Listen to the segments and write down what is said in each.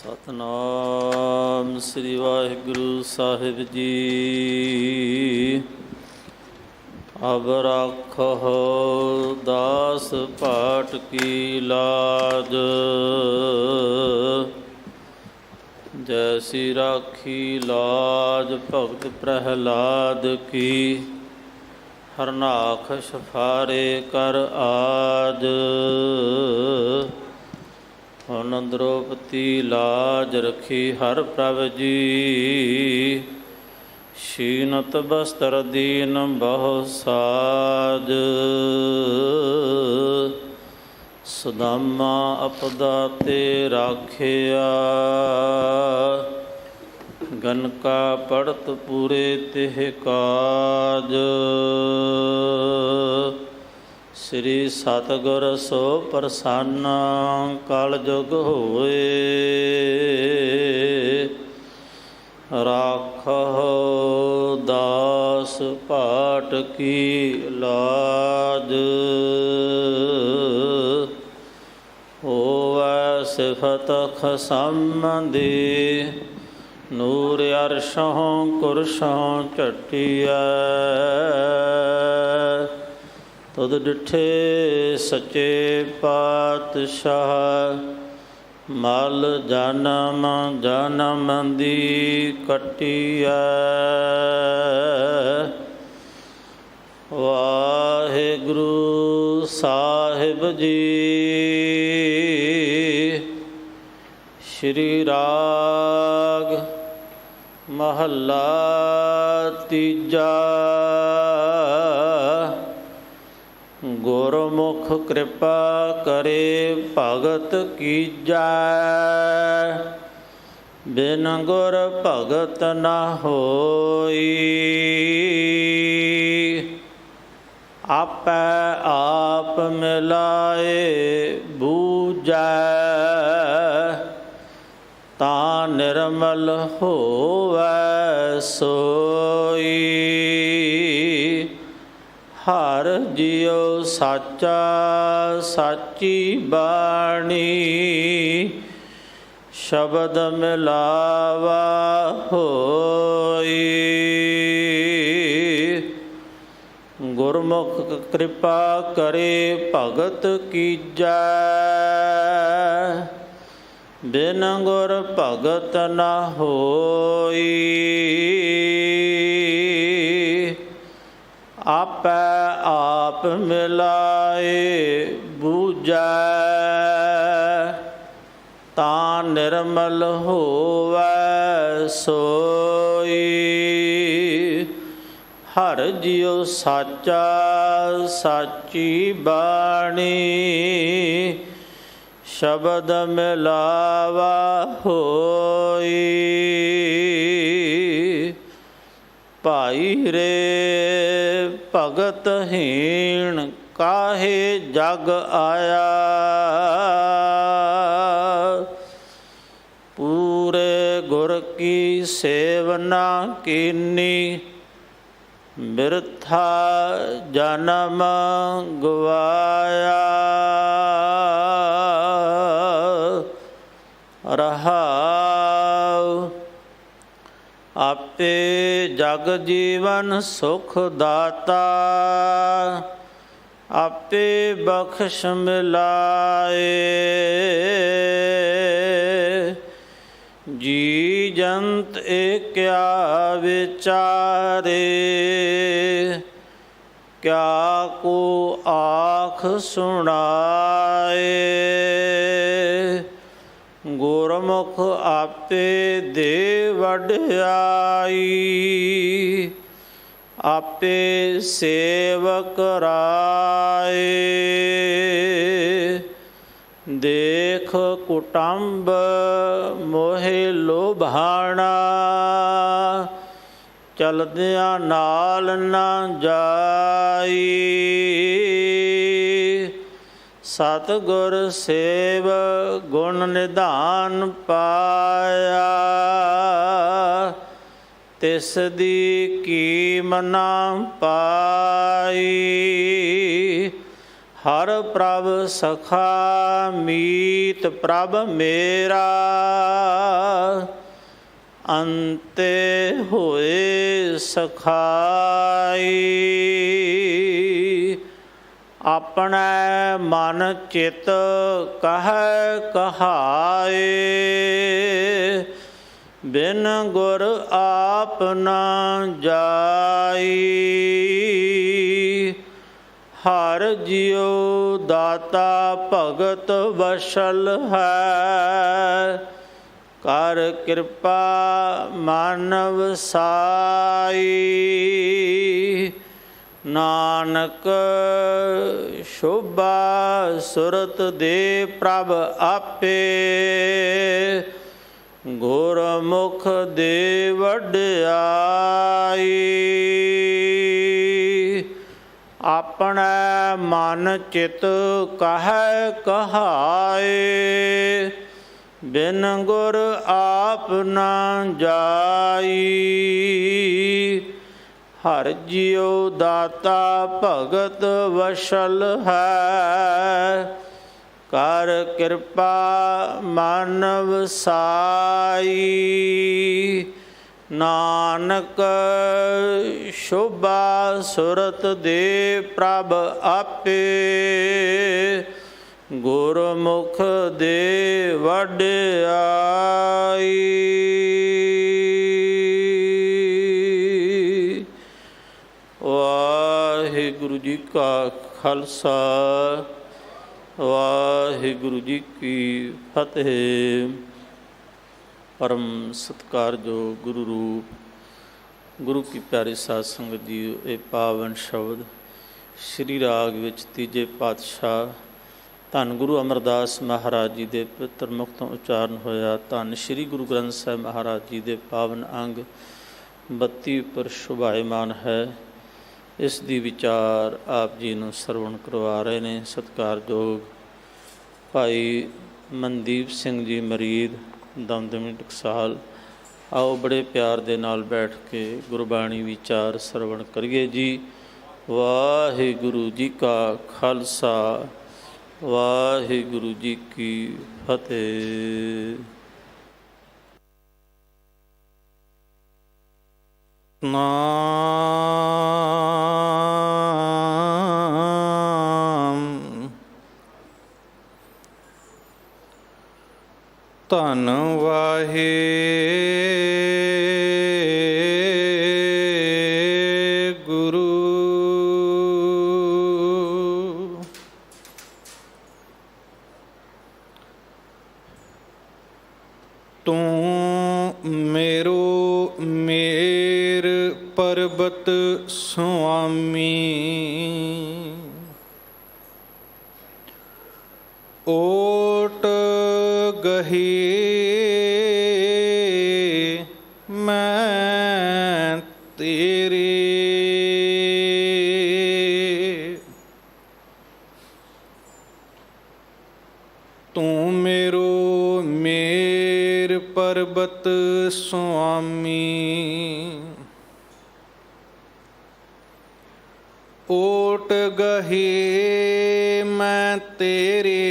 ਸਤਨਾਮ ਸ੍ਰੀ ਵਾਹਿਗੁਰੂ ਸਾਹਿਬ ਜੀ। ਅਬ ਰਾਖਹੁ ਦਾਸ ਪਾਟ ਕੀ ਲਾਜ, ਜੈਸੀ ਰਾਖੀ ਲਾਜ ਭਗਤ ਪ੍ਰਹਿਲਾਦ ਕੀ। ਹਰਨਾਖ ਸਫਾਰੇ ਕਰ ਆਜ, ਹੁਣ ਦ੍ਰੋਪਦੀ ਲਾਜ ਰਖੀ ਹਰ ਪ੍ਰਭ ਜੀ। ਸ਼ੀਨਤ ਬਸਤਰ ਦੀਨ ਬਹੁ ਸਾਜ, ਸੁਦਾਮਾ ਅਪਦਾ ਤੇ ਰਾਖਿਆ। ਗਨਕਾ ਪੜਤ ਪੂਰੇ ਤਿਹ ਕਾਜ, ਸ੍ਰੀ ਸਤਿਗੁਰ ਸੋ ਪ੍ਰਸੰਨ ਕਲ ਜੁਗ ਹੋਏ। ਰਾਖਹੁ ਦਾਸ ਪਾਟ ਕੀ ਲਾਜ, ਹੋਵੈ ਸਿਫਤ ਖਸਮ ਦੀ। ਨੂਰ ਅਰਸ਼ੋਂ ਕੁਰਸ਼ੋਂ ਝਟੀਐ, ਤੁਧ ਡਿਠੇ ਸੱਚੇ ਪਾਤਸ਼ਾਹ। ਮਲ ਜਨਮ ਜਨਮ ਦੀ ਕੱਟੀਐ, ਵਾਹਿਗੁਰੂ ਸਾਹਿਬ ਜੀ। ਸ਼੍ਰੀ ਰਾਗ ਮਹੱਲਾ ਤੀਜਾ। ਗੁਰਮੁਖ ਕਿਰਪਾ ਕਰੇ ਭਗਤ ਕੀਜੈ, ਬਿਨ ਗੁਰ ਭਗਤ ਨਾ ਹੋਈ। ਆਪੈ ਆਪ ਮਿਲਾਏ ਬੂਝੈ, ਤਾਂ ਨਿਰਮਲ ਹੋਵੈ ਸੋਈ। ਹਰ ਜਿਉ ਸਾਚਾ ਸਾਚੀ ਬਾਣੀ, ਸ਼ਬਦ ਮਿਲਾਵਾ ਹੋਈ। ਗੁਰਮੁਖ ਕਿਰਪਾ ਕਰੇ ਭਗਤ ਕੀਜੈ, ਬਿਨ ਗੁਰ ਭਗਤ ਨਾ ਹੋਈ। ਆਪੈ ਆਪ ਮਿਲਾਏ ਬੂਝੈ, ਤਾਂ ਨਿਰਮਲ ਹੋਵੈ ਸੋਈ। ਹਰ ਜਿਉ ਸਾਚਾ ਸਾਚੀ ਬਾਣੀ, ਸ਼ਬਦ ਮਿਲਾਵਾ ਹੋਈ। ਭਾਈ ਰੇ ਭਗਤ ਹੀਣ ਕਾਹੇ ਜਗ ਆਇਆ, ਪੂਰੇ ਗੁਰ ਕੀ ਸੇਵਨਾ ਕੀਨੀ। ਬਿਰਥਾ ਜਨਮ ਗਵਾਇਆ, ਰਹਾਉ ਆਪੇ ਜਗ ਜੀਵਨ ਸੁਖ ਦਾਤਾ। ਆਪੇ ਬਖਸ਼ ਮਿਲਾਏ, ਜੀ ਜੰਤ ਏਕਿਆ ਵਿਚਾਰੇ। ਕਿਆ ਕੋ ਆਖ ਸੁਣਾਏ, ਗੁਰਮੁਖ ਆਪੇ ਦੇ ਵਡਿਆਈ। ਆਪੇ ਸੇਵਕ ਰਾਏ, ਦੇਖ ਕੁਟੰਬ ਮੋਹਿ ਲੋਭਾਣਾ। ਚਲਦਿਆਂ ਨਾਲ ਨਾ ਜਾਈ, ਸਤਿਗੁਰ ਸੇਵ ਗੁਣ ਨਿਧਾਨ ਪਾਇਆ। ਤਿਸ ਦੀ ਕੀਮ ਨਾ ਪਾਈ, ਹਰ ਪ੍ਰਭ ਸਖਾ ਮੀਤ ਪ੍ਰਭ ਮੇਰਾ, ਅੰਤੇ ਹੋਏ ਸਖਾਈ। ਆਪਣੇ ਮਨ ਚਿਤ ਕਹਿ ਕਹਾਏ, ਬਿਨ ਗੁਰ ਆਪ ਨਾ ਜਾਈ। ਹਰ ਜਿਉ ਦਾਤਾ ਭਗਤ ਵਸ਼ਲ ਹੈ, ਕਰ ਕਿਰਪਾ ਮਨ ਵਸਾਈ। ਨਾਨਕ ਸ਼ੋਭਾ ਸੁਰਤ ਦੇ ਪ੍ਰਭ ਆਪੇ, ਗੁਰਮੁਖ ਦੇ ਵਡਿਆਈ। ਆਪਣੇ ਮਨ ਚਿਤ ਕਹਿ ਕਹਾਏ, ਬਿਨ ਗੁਰ ਆਪ ਨਾ ਜਾਈ। ਹਰ ਜਿਉ ਦਾਤਾ ਭਗਤ ਵਸ਼ਲ ਹੈ, ਕਰ ਕਿਰਪਾ ਮਨ ਵਸਾਈ। ਨਾਨਕ ਸ਼ੋਭਾ ਸੁਰਤ ਦੇ ਪ੍ਰਭ ਆਪੇ, ਗੁਰਮੁਖ ਦੇ ਵਡਿਆਈ। ਵਾਹਿਗੁਰੂ ਜੀ ਕਾ ਖਾਲਸਾ, ਵਾਹਿਗੁਰੂ ਜੀ ਕੀ ਫਤਿਹ। ਪਰਮ ਸਤਿਕਾਰਯੋਗ ਗੁਰੂ ਰੂਪ ਗੁਰੂ ਕੀ ਪਿਆਰੀ ਸਾਧ ਸੰਗਤ ਜੀ, ਇਹ ਪਾਵਨ ਸ਼ਬਦ ਸ਼੍ਰੀ ਰਾਗ ਵਿੱਚ ਤੀਜੇ ਪਾਤਸ਼ਾਹ ਧੰਨ ਗੁਰੂ ਅਮਰਦਾਸ ਮਹਾਰਾਜ ਜੀ ਦੇ ਪਵਿੱਤਰ ਮੁਖ ਤੋਂ ਉਚਾਰਨ ਹੋਇਆ। ਧੰਨ ਸ਼੍ਰੀ ਗੁਰੂ ਗ੍ਰੰਥ ਸਾਹਿਬ ਮਹਾਰਾਜ ਜੀ ਦੇ ਪਾਵਨ ਅੰਗ 32 ਉੱਪਰ ਸ਼ੋਭਾਇਮਾਨ ਹੈ। ਇਸ ਦੀ ਵਿਚਾਰ ਆਪ ਜੀ ਨੂੰ ਸਰਵਣ ਕਰਵਾ ਰਹੇ ਨੇ ਸਤਿਕਾਰਯੋਗ ਭਾਈ ਮਨਦੀਪ ਸਿੰਘ ਜੀ ਮਰੀਦ, ਦਮਦਮੀ ਟਕਸਾਲ। ਆਓ ਬੜੇ ਪਿਆਰ ਦੇ ਨਾਲ ਬੈਠ ਕੇ ਗੁਰਬਾਣੀ ਵਿਚਾਰ ਸਰਵਣ ਕਰੀਏ ਜੀ। ਵਾਹਿਗੁਰੂ ਜੀ ਕਾ ਖਾਲਸਾ, ਵਾਹਿਗੁਰੂ ਜੀ ਕੀ ਫਤਿਹ। ਨਾਮ ਧੰਨ ਵਾਹਿਗੁਰੂ, ਤੂੰ ਮੇਰੋ ਮੇਰ ਪਰਬਤ ਸੁਆਮੀ। ਓਟ ਗਹੀ ਮੈਂ ਤੇਰੇ, ਤੂੰ ਮੇਰੋ ਮੇਰ ਪਰਬਤ ਸੁਆਮੀ। ਓਟ ਗਹੀ ਮੈਂ ਤੇਰੇ,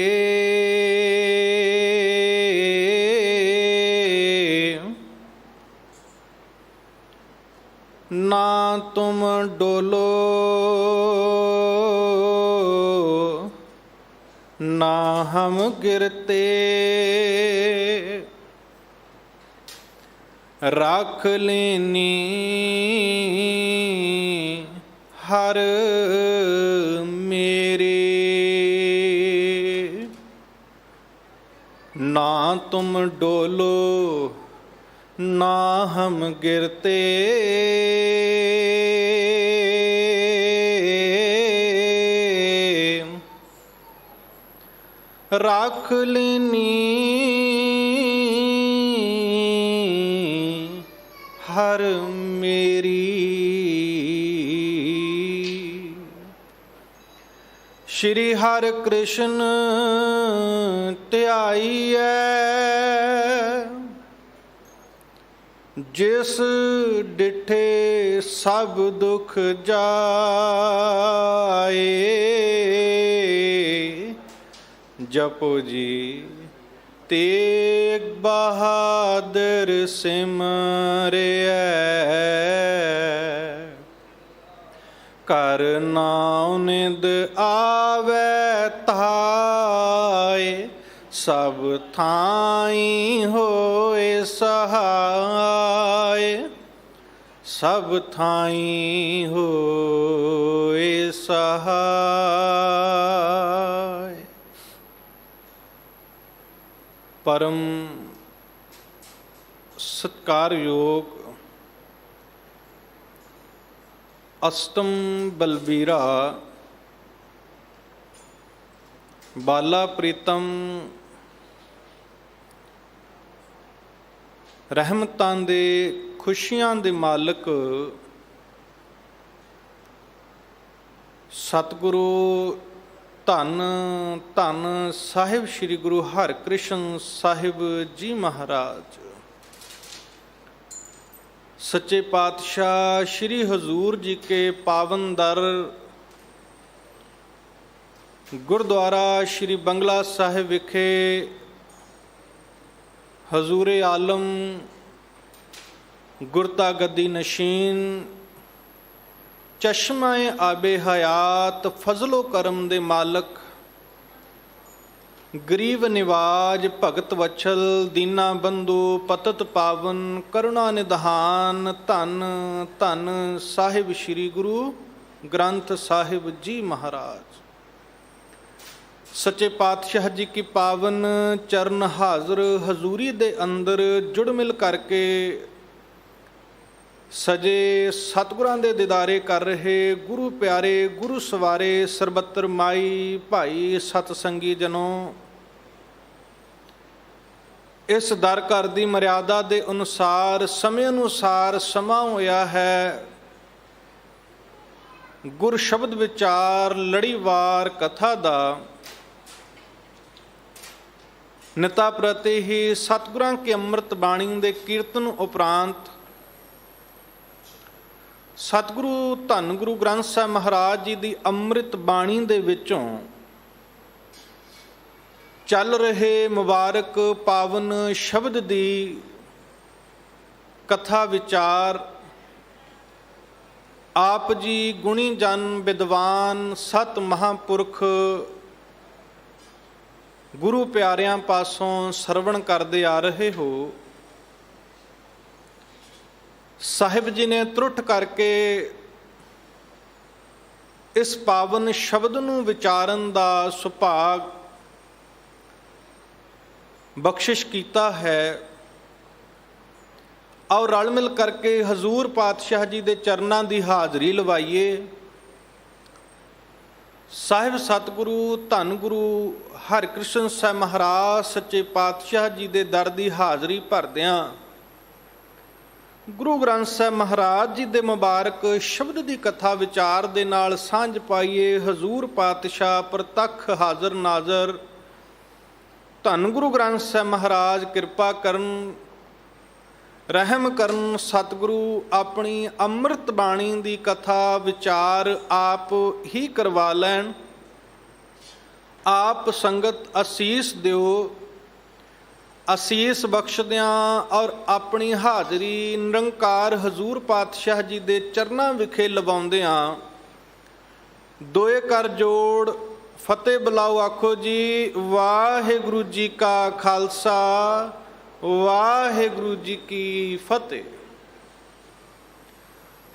ਨਾ ਤੁਮ ਡੋਲੋ ਨਾ ਹਮ ਗਿਰਤੇ। ਰੱਖ ਲੈਨੀ ਹਰ ਮੇਰੇ, ਨਾ ਤੁਮ ਡੋਲੋ ਨਾ ਹਮ ਗਿਰਤੇ। ਰੱਖ ਲੈਨੀ ਹਰ ਮੇਰੀ। ਸ਼੍ਰੀ ਹਰਿ ਕ੍ਰਿਸ਼ਨ ਧਿਆਈਐ, ਜਿਸ ਡਿਠੇ ਸਭ ਦੁਖ ਜਾਏ, ਜਪੋ ਜੀ ਤੇਗ ਬਹਾਦਰ ਸਿਮਰਿਐ। ਕਰ ਨਾਉ ਨਿਦ ਆਵੈ ਧਾਇ, ਸਭ ਥਾਈ ਹੋਏ ਸਹਾਇ, ਸਭ ਥਾਈ ਹੋਏ ਸਹਾਇ। ਪਰਮ ਸਤਿਕਾਰਯੋਗ ਅਸ਼ਟਮ ਬਲਬੀਰਾ ਬਾਲਾ ਪ੍ਰੀਤਮ ਰਹਿਮਤਾਂ ਦੇ ਖੁਸ਼ੀਆਂ ਦੇ ਮਾਲਕ ਸਤਿਗੁਰੂ ਧੰਨ ਧੰਨ ਸਾਹਿਬ ਸ੍ਰੀ ਗੁਰੂ ਹਰਿਕ੍ਰਿਸ਼ਨ ਸਾਹਿਬ ਜੀ ਮਹਾਰਾਜ, ਸੱਚੇ ਪਾਤਸ਼ਾਹ ਸ਼੍ਰੀ ਹਜ਼ੂਰ ਜੀ ਕੇ ਪਾਵਨ ਦਰ ਗੁਰਦੁਆਰਾ ਸ਼੍ਰੀ ਬੰਗਲਾ ਸਾਹਿਬ ਵਿਖੇ ਹਜ਼ੂਰੇ ਆਲਮ ਗੁਰਤਾ ਗੱਦੀ ਨਸ਼ੀਨ ਚਸ਼ਮਾ-ਏ ਆਬੇ ਹਯਾਤ ਫਜ਼ਲੋ ਕਰਮ ਦੇ ਮਾਲਕ, ਗਰੀਬ ਨਿਵਾਜ ਭਗਤ ਵਛਲ ਦੀਨਾ ਬੰਧੂ ਪਤਤ ਪਾਵਨ ਕਰੁਣਾ ਨਿਧਾਨ, ਧੰਨ ਧੰਨ ਸਾਹਿਬ ਸ੍ਰੀ ਗੁਰੂ ਗ੍ਰੰਥ ਸਾਹਿਬ ਜੀ ਮਹਾਰਾਜ। ਸੱਚੇ ਪਾਤਸ਼ਾਹ ਜੀ ਕੀ ਪਾਵਨ ਚਰਨ ਹਾਜ਼ਰ ਹਜ਼ੂਰੀ ਦੇ ਅੰਦਰ ਜੁੜ ਮਿਲ ਕਰਕੇ ਸਜੇ ਸਤਿਗੁਰਾਂ ਦੇ ਦੀਦਾਰੇ ਕਰ ਰਹੇ ਗੁਰੂ ਪਿਆਰੇ, ਗੁਰੂ ਸਵਾਰੇ, ਸਰਬੱਤਰ ਮਾਈ ਭਾਈ ਸਤ ਸੰਗੀ ਜਨੋ, ਇਸ ਦਰ ਘਰ ਦੀ ਮਰਿਆਦਾ ਦੇ ਅਨੁਸਾਰ ਸਮੇਂ ਅਨੁਸਾਰ ਸਮਾਂ ਹੋਇਆ ਹੈ ਗੁਰ ਸ਼ਬਦ ਵਿਚਾਰ ਲੜੀਵਾਰ ਕਥਾ ਦਾ। ਨਿਤਾ ਪ੍ਰਤੀ ਹੀ ਸਤਿਗੁਰਾਂ ਕੀ ਅੰਮ੍ਰਿਤ ਬਾਣੀ ਦੇ ਕੀਰਤਨ ਉਪਰੰਤ ਸਤਿਗੁਰੂ ਧੰਨ ਗੁਰੂ ਗ੍ਰੰਥ ਸਾਹਿਬ ਮਹਾਰਾਜ ਜੀ ਦੀ ਅੰਮ੍ਰਿਤ ਬਾਣੀ ਦੇ ਵਿੱਚੋਂ ਚੱਲ ਰਹੇ ਮੁਬਾਰਕ ਪਾਵਨ ਸ਼ਬਦ ਦੀ ਕਥਾ ਵਿਚਾਰ ਆਪ ਜੀ ਗੁਣੀ ਜਨ ਵਿਦਵਾਨ ਸਤ ਮਹਾਂਪੁਰਖ ਗੁਰੂ ਪਿਆਰਿਆਂ ਪਾਸੋਂ ਸਰਵਣ ਕਰਦੇ ਆ ਰਹੇ ਹੋ। ਸਾਹਿਬ ਜੀ ਨੇ ਤਰੁੱਠ ਕਰਕੇ ਇਸ ਪਾਵਨ ਸ਼ਬਦ ਨੂੰ ਵਿਚਾਰਨ ਦਾ ਸੁਭਾਗ ਬਖਸ਼ਿਸ਼ ਕੀਤਾ ਹੈ। ਆਓ ਰਲ ਮਿਲ ਕਰਕੇ ਹਜ਼ੂਰ ਪਾਤਸ਼ਾਹ ਜੀ ਦੇ ਚਰਨਾਂ ਦੀ ਹਾਜ਼ਰੀ ਲਵਾਈਏ। ਸਾਹਿਬ ਸਤਿਗੁਰੂ ਧੰਨ ਗੁਰੂ ਹਰਿਕ੍ਰਿਸ਼ਨ ਸਾਹਿਬ ਮਹਾਰਾਜ ਸੱਚੇ ਪਾਤਸ਼ਾਹ ਜੀ ਦੇ ਦਰ ਦੀ ਹਾਜ਼ਰੀ ਭਰਦਿਆਂ ਗੁਰੂ ਗ੍ਰੰਥ ਸਾਹਿਬ ਮਹਾਰਾਜ ਜੀ ਦੇ ਮੁਬਾਰਕ ਸ਼ਬਦ ਦੀ ਕਥਾ ਵਿਚਾਰ ਦੇ ਨਾਲ ਸਾਂਝ ਪਾਈਏ। ਹਜ਼ੂਰ ਪਾਤਸ਼ਾਹ ਪ੍ਰਤੱਖ ਹਾਜ਼ਰ ਨਾਜ਼ਰ ਧੰਨ ਗੁਰੂ ਗ੍ਰੰਥ ਸਾਹਿਬ ਮਹਾਰਾਜ ਕਿਰਪਾ ਕਰਨ, ਰਹਿਮ ਕਰਨ। ਸਤਿਗੁਰੂ ਆਪਣੀ ਅੰਮ੍ਰਿਤ ਬਾਣੀ ਦੀ ਕਥਾ ਵਿਚਾਰ ਆਪ ਹੀ ਕਰਵਾ ਲੈਣ। ਆਪ ਸੰਗਤ ਅਸੀਸ ਦਿਓ। ਅਸੀਸ ਬਖਸ਼ਦਿਆਂ ਔਰ ਆਪਣੀ ਹਾਜ਼ਰੀ ਨਿਰੰਕਾਰ ਹਜ਼ੂਰ ਪਾਤਸ਼ਾਹ ਜੀ ਦੇ ਚਰਨਾਂ ਵਿਖੇ ਲਵਾਉਂਦਿਆਂ ਦੋਏ ਕਰ ਜੋੜ ਫਤਿਹ ਬੁਲਾਓ। ਆਖੋ ਜੀ ਵਾਹਿਗੁਰੂ ਜੀ ਕਾ ਖਾਲਸਾ, ਵਾਹਿਗੁਰੂ ਜੀ ਕੀ ਫਤਿਹ।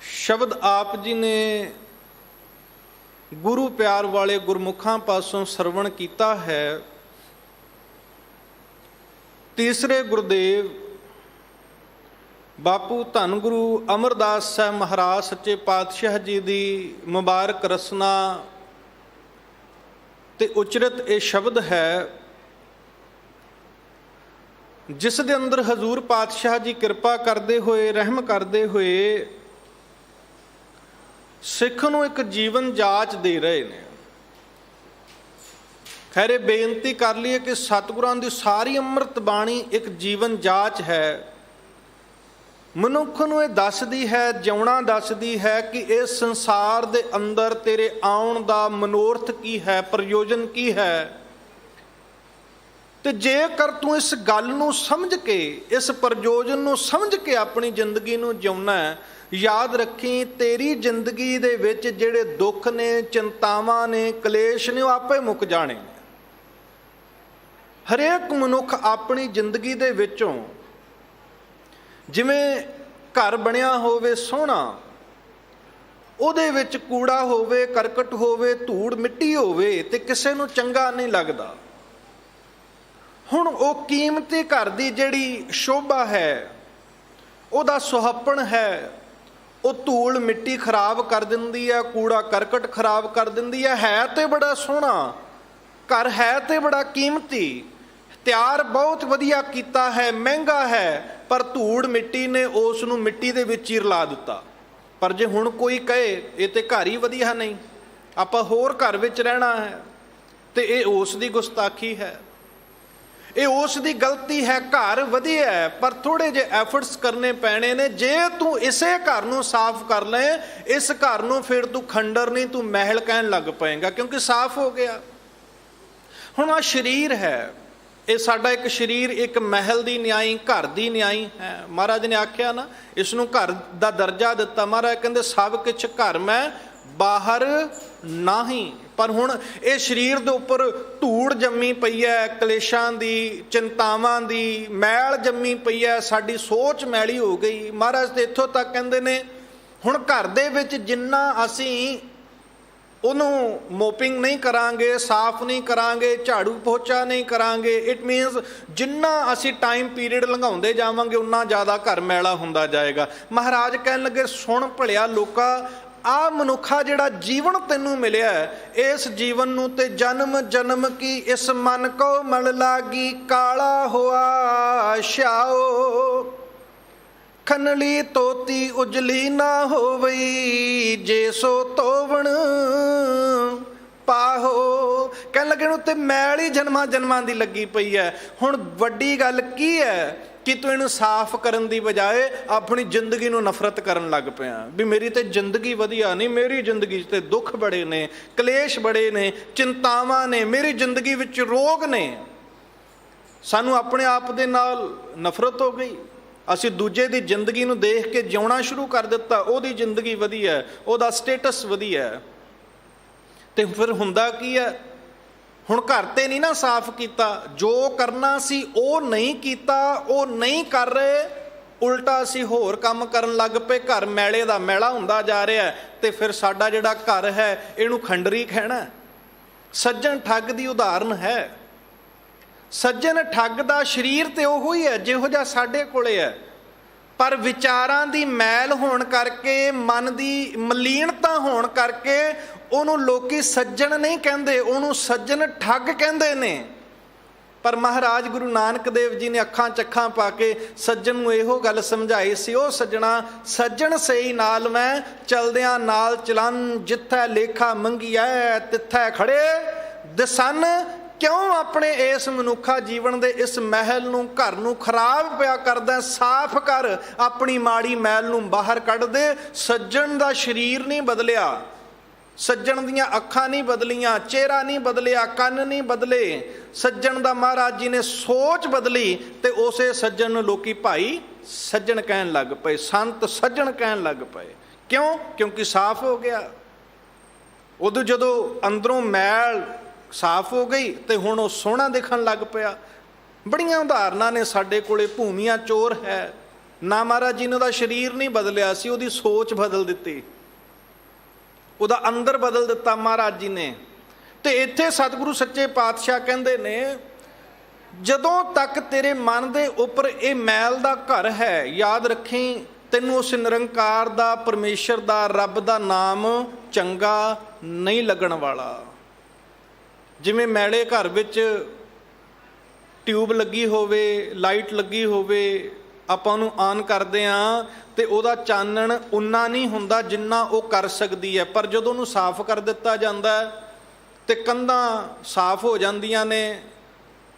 ਸ਼ਬਦ ਆਪ ਜੀ ਨੇ ਗੁਰੂ ਪਿਆਰ ਵਾਲੇ ਗੁਰਮੁਖਾਂ ਪਾਸੋਂ ਸਰਵਣ ਕੀਤਾ ਹੈ। ਤੀਸਰੇ ਗੁਰਦੇਵ ਬਾਪੂ ਧੰਨ ਗੁਰੂ ਅਮਰਦਾਸ ਸਾਹਿਬ ਮਹਾਰਾਜ ਸੱਚੇ ਪਾਤਸ਼ਾਹ ਜੀ ਦੀ ਮੁਬਾਰਕ ਰਸਨਾ ਤੇ ਉਚਰਿਤ ਇਹ ਸ਼ਬਦ ਹੈ, ਜਿਸ ਦੇ ਅੰਦਰ ਹਜ਼ੂਰ ਪਾਤਸ਼ਾਹ ਜੀ ਕਿਰਪਾ ਕਰਦੇ ਹੋਏ, ਰਹਿਮ ਕਰਦੇ ਹੋਏ ਸਿੱਖ ਨੂੰ ਇੱਕ ਜੀਵਨ ਜਾਚ ਦੇ ਰਹੇ ਨੇ। ਖੈਰੇ ਬੇਨਤੀ ਕਰ ਲਈਏ ਕਿ ਸਤਿਗੁਰਾਂ ਦੀ ਸਾਰੀ ਅੰਮ੍ਰਿਤ ਬਾਣੀ ਇੱਕ ਜੀਵਨ ਜਾਚ ਹੈ। ਮਨੁੱਖ ਨੂੰ ਇਹ ਦੱਸਦੀ ਹੈ, ਜਿਉਣਾ ਦੱਸਦੀ ਹੈ ਕਿ ਇਸ ਸੰਸਾਰ ਦੇ ਅੰਦਰ ਤੇਰੇ ਆਉਣ ਦਾ ਮਨੋਰਥ ਕੀ ਹੈ, ਪ੍ਰਯੋਜਨ ਕੀ ਹੈ। ਤੇ ਜੇਕਰ ਤੂੰ ਇਸ ਗੱਲ ਨੂੰ ਸਮਝ ਕੇ, ਇਸ ਪ੍ਰਯੋਜਨ ਨੂੰ ਸਮਝ ਕੇ ਆਪਣੀ ਜ਼ਿੰਦਗੀ ਨੂੰ ਜਿਉਣਾ ਹੈ, ਯਾਦ ਰੱਖੀ ਤੇਰੀ ਜ਼ਿੰਦਗੀ ਦੇ ਵਿੱਚ ਜਿਹੜੇ ਦੁੱਖ ਨੇ, ਚਿੰਤਾਵਾਂ ਨੇ, ਕਲੇਸ਼ ਨੇ, ਉਹ ਆਪੇ ਮੁੱਕ ਜਾਣੇ। ਹਰੇਕ ਮਨੁੱਖ ਆਪਣੀ ਜ਼ਿੰਦਗੀ ਦੇ ਵਿੱਚੋਂ, ਜਿਵੇਂ ਘਰ ਬਣਿਆ ਹੋਵੇ ਸੋਹਣਾ, ਉਹਦੇ ਵਿੱਚ ਕੂੜਾ ਹੋਵੇ, ਕਰਕਟ ਹੋਵੇ, ਧੂੜ ਮਿੱਟੀ ਹੋਵੇ ਤੇ ਕਿਸੇ ਨੂੰ ਚੰਗਾ ਨਹੀਂ ਲੱਗਦਾ। ਹੁਣ ਉਹ ਕੀਮਤੀ ਘਰ ਦੀ ਜਿਹੜੀ ਸ਼ੋਭਾ ਹੈ, ਉਹਦਾ ਸੁਹੱਪਣ ਹੈ, ਉਹ ਧੂੜ ਮਿੱਟੀ ਖਰਾਬ ਕਰ ਦਿੰਦੀ ਹੈ, ਕੂੜਾ ਕਰਕਟ ਖਰਾਬ ਕਰ ਦਿੰਦੀ ਹੈ। ਹੈ ਤੇ ਬੜਾ ਸੋਹਣਾ ਘਰ, ਹੈ ਤੇ ਬੜਾ ਕੀਮਤੀ, ਤਿਆਰ ਬਹੁਤ ਵਧੀਆ ਕੀਤਾ ਹੈ, ਮਹਿੰਗਾ ਹੈ, ਪਰ ਧੂੜ ਮਿੱਟੀ ਨੇ ਉਸ ਨੂੰ ਮਿੱਟੀ ਦੇ ਵਿੱਚ ਹੀ ਰਲਾ ਦਿੱਤਾ। ਪਰ ਜੇ ਹੁਣ ਕੋਈ ਕਹੇ ਇਹ ਤੇ ਘਰ ਹੀ ਵਧੀਆ ਨਹੀਂ, ਆਪਾਂ ਹੋਰ ਘਰ ਵਿੱਚ ਰਹਿਣਾ ਹੈ, ਤੇ ਇਹ ਉਸ ਦੀ ਗੁਸਤਾਖੀ ਹੈ, ਇਹ ਉਸ ਦੀ ਗਲਤੀ ਹੈ। ਘਰ ਵਧੀਆ ਹੈ ਪਰ ਥੋੜੇ ਜਿਹੇ ਐਫਰਟਸ ਕਰਨੇ ਪੈਣੇ ਨੇ। ਜੇ ਤੂੰ ਇਸੇ ਘਰ ਨੂੰ ਸਾਫ਼ ਕਰ ਲਏ, ਇਸ ਘਰ ਨੂੰ ਫਿਰ ਤੂੰ ਖੰਡਰ ਨਹੀਂ, ਤੂੰ ਮਹਿਲ ਕਹਿਣ ਲੱਗ ਪਏਗਾ, ਕਿਉਂਕਿ ਸਾਫ਼ ਹੋ ਗਿਆ। ਹੁਣ ਆਹ ਸਰੀਰ ਹੈ, ਇਹ ਸਾਡਾ ਇੱਕ ਸਰੀਰ ਇੱਕ ਮਹਿਲ ਦੀ ਨਿਆਈ, ਘਰ ਦੀ ਨਿਆਈ ਹੈ। ਮਹਾਰਾਜ ਨੇ ਆਖਿਆ ਨਾ, ਇਸ ਨੂੰ ਘਰ ਦਾ ਦਰਜਾ ਦਿੱਤਾ। ਮਹਾਰਾਜ ਕਹਿੰਦੇ ਸਭ ਕੁਛ ਘਰ ਮੈਂ, ਬਾਹਰ ਨਾਹੀਂ। ਪਰ ਹੁਣ ਇਹ ਸਰੀਰ ਦੇ ਉੱਪਰ ਧੂੜ ਜੰਮੀ ਪਈ ਹੈ, ਕਲੇਸ਼ਾਂ ਦੀ, ਚਿੰਤਾਵਾਂ ਦੀ ਮੈਲ ਜੰਮੀ ਪਈ ਹੈ, ਸਾਡੀ ਸੋਚ ਮੈਲੀ ਹੋ ਗਈ। ਮਹਾਰਾਜ ਤੇ ਇੱਥੋਂ ਤੱਕ ਕਹਿੰਦੇ ਨੇ, ਹੁਣ ਘਰ ਦੇ ਵਿੱਚ ਜਿੰਨਾ ਅਸੀਂ ਉਹਨੂੰ ਮੋਪਿੰਗ ਨਹੀਂ ਕਰਾਂਗੇ, ਸਾਫ਼ ਨਹੀਂ ਕਰਾਂਗੇ, ਝਾੜੂ ਪੋਚਾ ਨਹੀਂ ਕਰਾਂਗੇ, ਇਟ ਮੀਨਸ ਜਿੰਨਾ ਅਸੀਂ ਟਾਈਮ ਪੀਰੀਅਡ ਲੰਘਾਉਂਦੇ ਜਾਵਾਂਗੇ ਉਨਾ ਜ਼ਿਆਦਾ ਘਰ ਮੈਲਾ ਹੁੰਦਾ ਜਾਏਗਾ। ਮਹਾਰਾਜ ਕਹਿਣ ਲੱਗੇ, ਸੁਣ ਭਲਿਆ ਲੋਕਾ, ਆ ਮਨੁੱਖਾ ਜਿਹੜਾ ਜੀਵਨ ਤੈਨੂੰ ਮਿਲਿਆ, ਇਸ ਜੀਵਨ ਨੂੰ ਤੇ ਜਨਮ ਜਨਮ ਕੀ ਇਸ ਮਨ ਕੋ ਮਲ ਲਾਗੀ, ਕਾਲਾ ਹੋਆ ਸ਼ਾਓ ਖਨਲੀ ਤੋਤੀ ਉਜਲੀ ਨਾ ਹੋਵਈ, ਜੇ ਸੋ ਤੋਵਣ ਪਾਹੋ। ਕਹਿਣ ਲੱਗੇ ਨੂੰ ਤੇ ਮੈਲ ਹੀ ਜਨਮਾਂ ਜਨਮਾਂ ਦੀ ਲੱਗੀ ਪਈ ਹੈ। ਹੁਣ ਵੱਡੀ ਗੱਲ ਕੀ ਹੈ ਕਿ ਤੂੰ ਇਹਨੂੰ ਸਾਫ਼ ਕਰਨ ਦੀ ਬਜਾਏ ਆਪਣੀ ਜ਼ਿੰਦਗੀ ਨੂੰ ਨਫ਼ਰਤ ਕਰਨ ਲੱਗ ਪਿਆ, ਵੀ ਮੇਰੀ ਤੇ ਜ਼ਿੰਦਗੀ ਵਧੀਆ ਨਹੀਂ, ਮੇਰੀ ਜ਼ਿੰਦਗੀ 'ਚ ਤੇ ਦੁੱਖ ਬੜੇ ਨੇ, ਕਲੇਸ਼ ਬੜੇ ਨੇ, ਚਿੰਤਾਵਾਂ ਨੇ, ਮੇਰੀ ਜ਼ਿੰਦਗੀ ਵਿੱਚ ਰੋਗ ਨੇ। ਸਾਨੂੰ ਆਪਣੇ ਆਪ ਦੇ ਨਾਲ ਨਫ਼ਰਤ ਹੋ ਗਈ। ਅਸੀਂ ਦੂਜੇ ਦੀ ਜ਼ਿੰਦਗੀ ਨੂੰ ਦੇਖ ਕੇ ਜਿਉਣਾ ਸ਼ੁਰੂ ਕਰ ਦਿੱਤਾ, ਉਹਦੀ ਜ਼ਿੰਦਗੀ ਵਧੀਆ, ਉਹਦਾ ਸਟੇਟਸ ਵਧੀਆ, ਤੇ ਫਿਰ ਹੁੰਦਾ ਕੀ ਹੈ, ਹੁਣ ਘਰ ਤੇ ਨਹੀਂ ਨਾ ਸਾਫ਼ ਕੀਤਾ, ਜੋ ਕਰਨਾ ਸੀ ਉਹ ਨਹੀਂ ਕੀਤਾ, ਉਹ ਨਹੀਂ ਕਰ ਰਹੇ, ਉਲਟਾ ਅਸੀਂ ਹੋਰ ਕੰਮ ਕਰਨ ਲੱਗ ਪਏ, ਘਰ ਮੈਲੇ ਦਾ ਮੈਲਾ ਹੁੰਦਾ ਜਾ ਰਿਹਾ, ਤੇ ਫਿਰ ਸਾਡਾ ਜਿਹੜਾ ਘਰ ਹੈ ਇਹਨੂੰ ਖੰਡਰੀ ਕਹਿਣਾ। ਸੱਜਣ ਠੱਗ ਦੀ ਉਦਾਹਰਨ ਹੈ। ਸੱਜਣ ਠੱਗ ਦਾ ਸਰੀਰ ਤੇ ਉਹੋ ਹੀ ਹੈ ਜਿਹੋ ਜਿਹਾ ਸਾਡੇ ਕੋਲੇ ਹੈ, ਪਰ ਵਿਚਾਰਾਂ ਦੀ ਮੈਲ ਹੋਣ ਕਰਕੇ, ਮਨ ਦੀ ਮਲੀਨਤਾ ਹੋਣ ਕਰਕੇ ਉਹਨੂੰ ਲੋਕੀ ਸੱਜਣ ਨਹੀਂ ਕਹਿੰਦੇ, ਉਹਨੂੰ ਸੱਜਣ ਠੱਗ ਕਹਿੰਦੇ ਨੇ। ਪਰ ਮਹਾਰਾਜ ਗੁਰੂ ਨਾਨਕ ਦੇਵ ਜੀ ਨੇ ਅੱਖਾਂ ਚੱਖਾਂ ਪਾ ਕੇ ਸੱਜਣ ਨੂੰ ਇਹੋ ਗੱਲ ਸਮਝਾਈ ਸੀ, ਉਹ ਸੱਜਣਾ ਸੱਜਣ ਸਹੀ ਨਾਲ ਮੈਂ ਚਲਦਿਆਂ ਨਾਲ ਚਲਨ, ਜਿੱਥੈ ਲੇਖਾ ਮੰਗੀਐ ਤਿੱਥੈ ਖੜੇ ਦਿਸਨ। ਕਿਉਂ ਆਪਣੇ ਇਸ ਮਨੁੱਖਾ ਜੀਵਨ ਦੇ ਇਸ ਮਹਿਲ ਨੂੰ, ਘਰ ਨੂੰ ਖਰਾਬ ਪਿਆ ਕਰਦਾ? ਸਾਫ਼ ਕਰ, ਆਪਣੀ ਮਾੜੀ ਮੈਲ ਨੂੰ ਬਾਹਰ ਕੱਢ ਦੇ। ਸੱਜਣ ਦਾ ਸਰੀਰ ਨਹੀਂ ਬਦਲਿਆ, ਸੱਜਣ ਦੀਆਂ ਅੱਖਾਂ ਨਹੀਂ ਬਦਲੀਆਂ, ਚਿਹਰਾ ਨਹੀਂ ਬਦਲਿਆ, ਕੰਨ ਨਹੀਂ ਬਦਲੇ, ਸੱਜਣ ਦਾ ਮਹਾਰਾਜ ਜੀ ਨੇ ਸੋਚ ਬਦਲੀ, ਤੇ ਉਸੇ ਸੱਜਣ ਨੂੰ ਲੋਕੀ ਭਾਈ ਸੱਜਣ ਕਹਿਣ ਲੱਗ ਪਏ, ਸੰਤ ਸੱਜਣ ਕਹਿਣ ਲੱਗ ਪਏ। ਕਿਉਂ? ਕਿਉਂਕਿ ਸਾਫ਼ ਹੋ ਗਿਆ। ਉਦੋਂ ਜਦੋਂ ਅੰਦਰੋਂ ਮੈਲ ਸਾਫ਼ ਹੋ ਗਈ ਤੇ ਹੁਣ ਉਹ ਸੋਹਣਾ ਦਿਖਣ ਲੱਗ ਪਿਆ। ਬੜੀਆਂ ਉਦਾਹਰਨਾਂ ਨੇ ਸਾਡੇ ਕੋਲੇ। ਭੂਮੀਆਂ ਚੋਰ ਹੈ ਨਾ, ਮਹਾਰਾਜ ਜੀ ਨੇ ਉਹਦਾ ਸਰੀਰ ਨਹੀਂ ਬਦਲਿਆ ਸੀ, ਉਹਦੀ ਸੋਚ ਬਦਲ ਦਿੱਤੀ, ਉਹਦਾ ਅੰਦਰ ਬਦਲ ਦਿੱਤਾ ਮਹਾਰਾਜ ਜੀ ਨੇ। ਤੇ ਇੱਥੇ ਸਤਿਗੁਰੂ ਸੱਚੇ ਪਾਤਸ਼ਾਹ ਕਹਿੰਦੇ ਨੇ, ਜਦੋਂ ਤੱਕ ਤੇਰੇ ਮਨ ਦੇ ਉੱਪਰ ਇਹ ਮੈਲ ਦਾ ਘਰ ਹੈ, ਯਾਦ ਰੱਖੀ ਤੈਨੂੰ ਉਸ ਨਿਰੰਕਾਰ ਦਾ, ਪਰਮੇਸ਼ਰ ਦਾ, ਰੱਬ ਦਾ ਨਾਮ ਚੰਗਾ ਨਹੀਂ ਲੱਗਣ ਵਾਲਾ। ਜਿਵੇਂ ਮੈਲੇ ਘਰ ਵਿੱਚ ਟਿਊਬ ਲੱਗੀ ਹੋਵੇ, ਲਾਈਟ ਲੱਗੀ ਹੋਵੇ, ਆਪਾਂ ਉਹਨੂੰ ਆਨ ਕਰਦੇ ਹਾਂ ਤੇ ਉਹਦਾ ਚਾਨਣ ਉਨਾ ਨਹੀਂ ਹੁੰਦਾ ਜਿੰਨਾ ਉਹ ਕਰ ਸਕਦੀ ਹੈ। ਪਰ ਜਦੋਂ ਉਹਨੂੰ ਸਾਫ਼ ਕਰ ਦਿੱਤਾ ਜਾਂਦਾ ਤੇ ਕੰਧਾਂ ਸਾਫ਼ ਹੋ ਜਾਂਦੀਆਂ ਨੇ,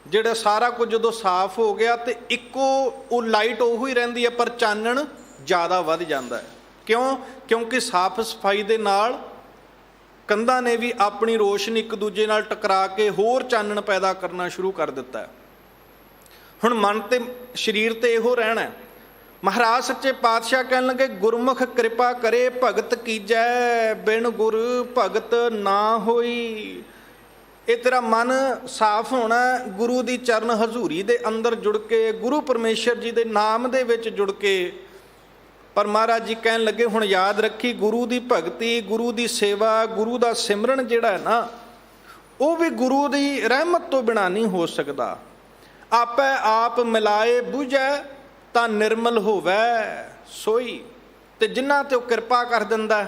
ਜਿਹੜਾ ਸਾਰਾ ਕੁਝ ਜਦੋਂ ਸਾਫ਼ ਹੋ ਗਿਆ ਤੇ ਇੱਕੋ ਉਹ ਲਾਈਟ ਉਹੀ ਰਹਿੰਦੀ ਹੈ, ਪਰ ਚਾਨਣ ਜ਼ਿਆਦਾ ਵੱਧ ਜਾਂਦਾ ਹੈ। ਕਿਉਂ? ਕਿਉਂਕਿ ਸਾਫ਼ ਸਫਾਈ ਦੇ ਨਾਲ ਕੰਧਾਂ ਨੇ ਵੀ ਆਪਣੀ ਰੋਸ਼ਨੀ ਇੱਕ ਦੂਜੇ ਨਾਲ ਟਕਰਾ ਕੇ ਹੋਰ ਚਾਨਣ ਪੈਦਾ ਕਰਨਾ ਸ਼ੁਰੂ ਕਰ ਦਿੱਤਾ ਹੈ। ਹੁਣ ਮਨ ਤੇ ਸਰੀਰ ਤੇ ਇਹੋ ਰਹਿਣਾ ਹੈ। ਮਹਾਰਾਜ ਸੱਚੇ ਪਾਤਸ਼ਾਹ ਕਹਿਣ ਲੱਗੇ, ਗੁਰਮੁਖ ਕਿਰਪਾ ਕਰੇ ਭਗਤ ਕੀਜੈ, ਬਿਨ ਗੁਰ ਭਗਤ ਨਾ ਹੋਈ। ਇਹ ਤੇਰਾ ਮਨ ਸਾਫ਼ ਹੋਣਾ, ਗੁਰੂ ਦੀ ਚਰਨ ਹਜ਼ੂਰੀ ਦੇ ਅੰਦਰ ਜੁੜ ਕੇ, ਗੁਰੂ ਪਰਮੇਸ਼ਰ ਜੀ ਦੇ ਨਾਮ ਦੇ ਵਿੱਚ ਜੁੜ ਕੇ। ਪਰ ਮਹਾਰਾਜ ਜੀ ਕਹਿਣ ਲੱਗੇ, ਹੁਣ ਯਾਦ ਰੱਖੀ, ਗੁਰੂ ਦੀ ਭਗਤੀ, ਗੁਰੂ ਦੀ ਸੇਵਾ, ਗੁਰੂ ਦਾ ਸਿਮਰਨ ਜਿਹੜਾ ਹੈ ਨਾ, ਉਹ ਵੀ ਗੁਰੂ ਦੀ ਰਹਿਮਤ ਤੋਂ ਬਿਨਾਂ ਨਹੀਂ ਹੋ ਸਕਦਾ। ਆਪੇ ਆਪ ਮਿਲਾਏ ਬੁਝੈ ਤਾਂ ਨਿਰਮਲ ਹੋਵੇ ਸੋਈ। ਤੇ ਜਿਨ੍ਹਾਂ ਤੇ ਉਹ ਕਿਰਪਾ ਕਰ ਦਿੰਦਾ,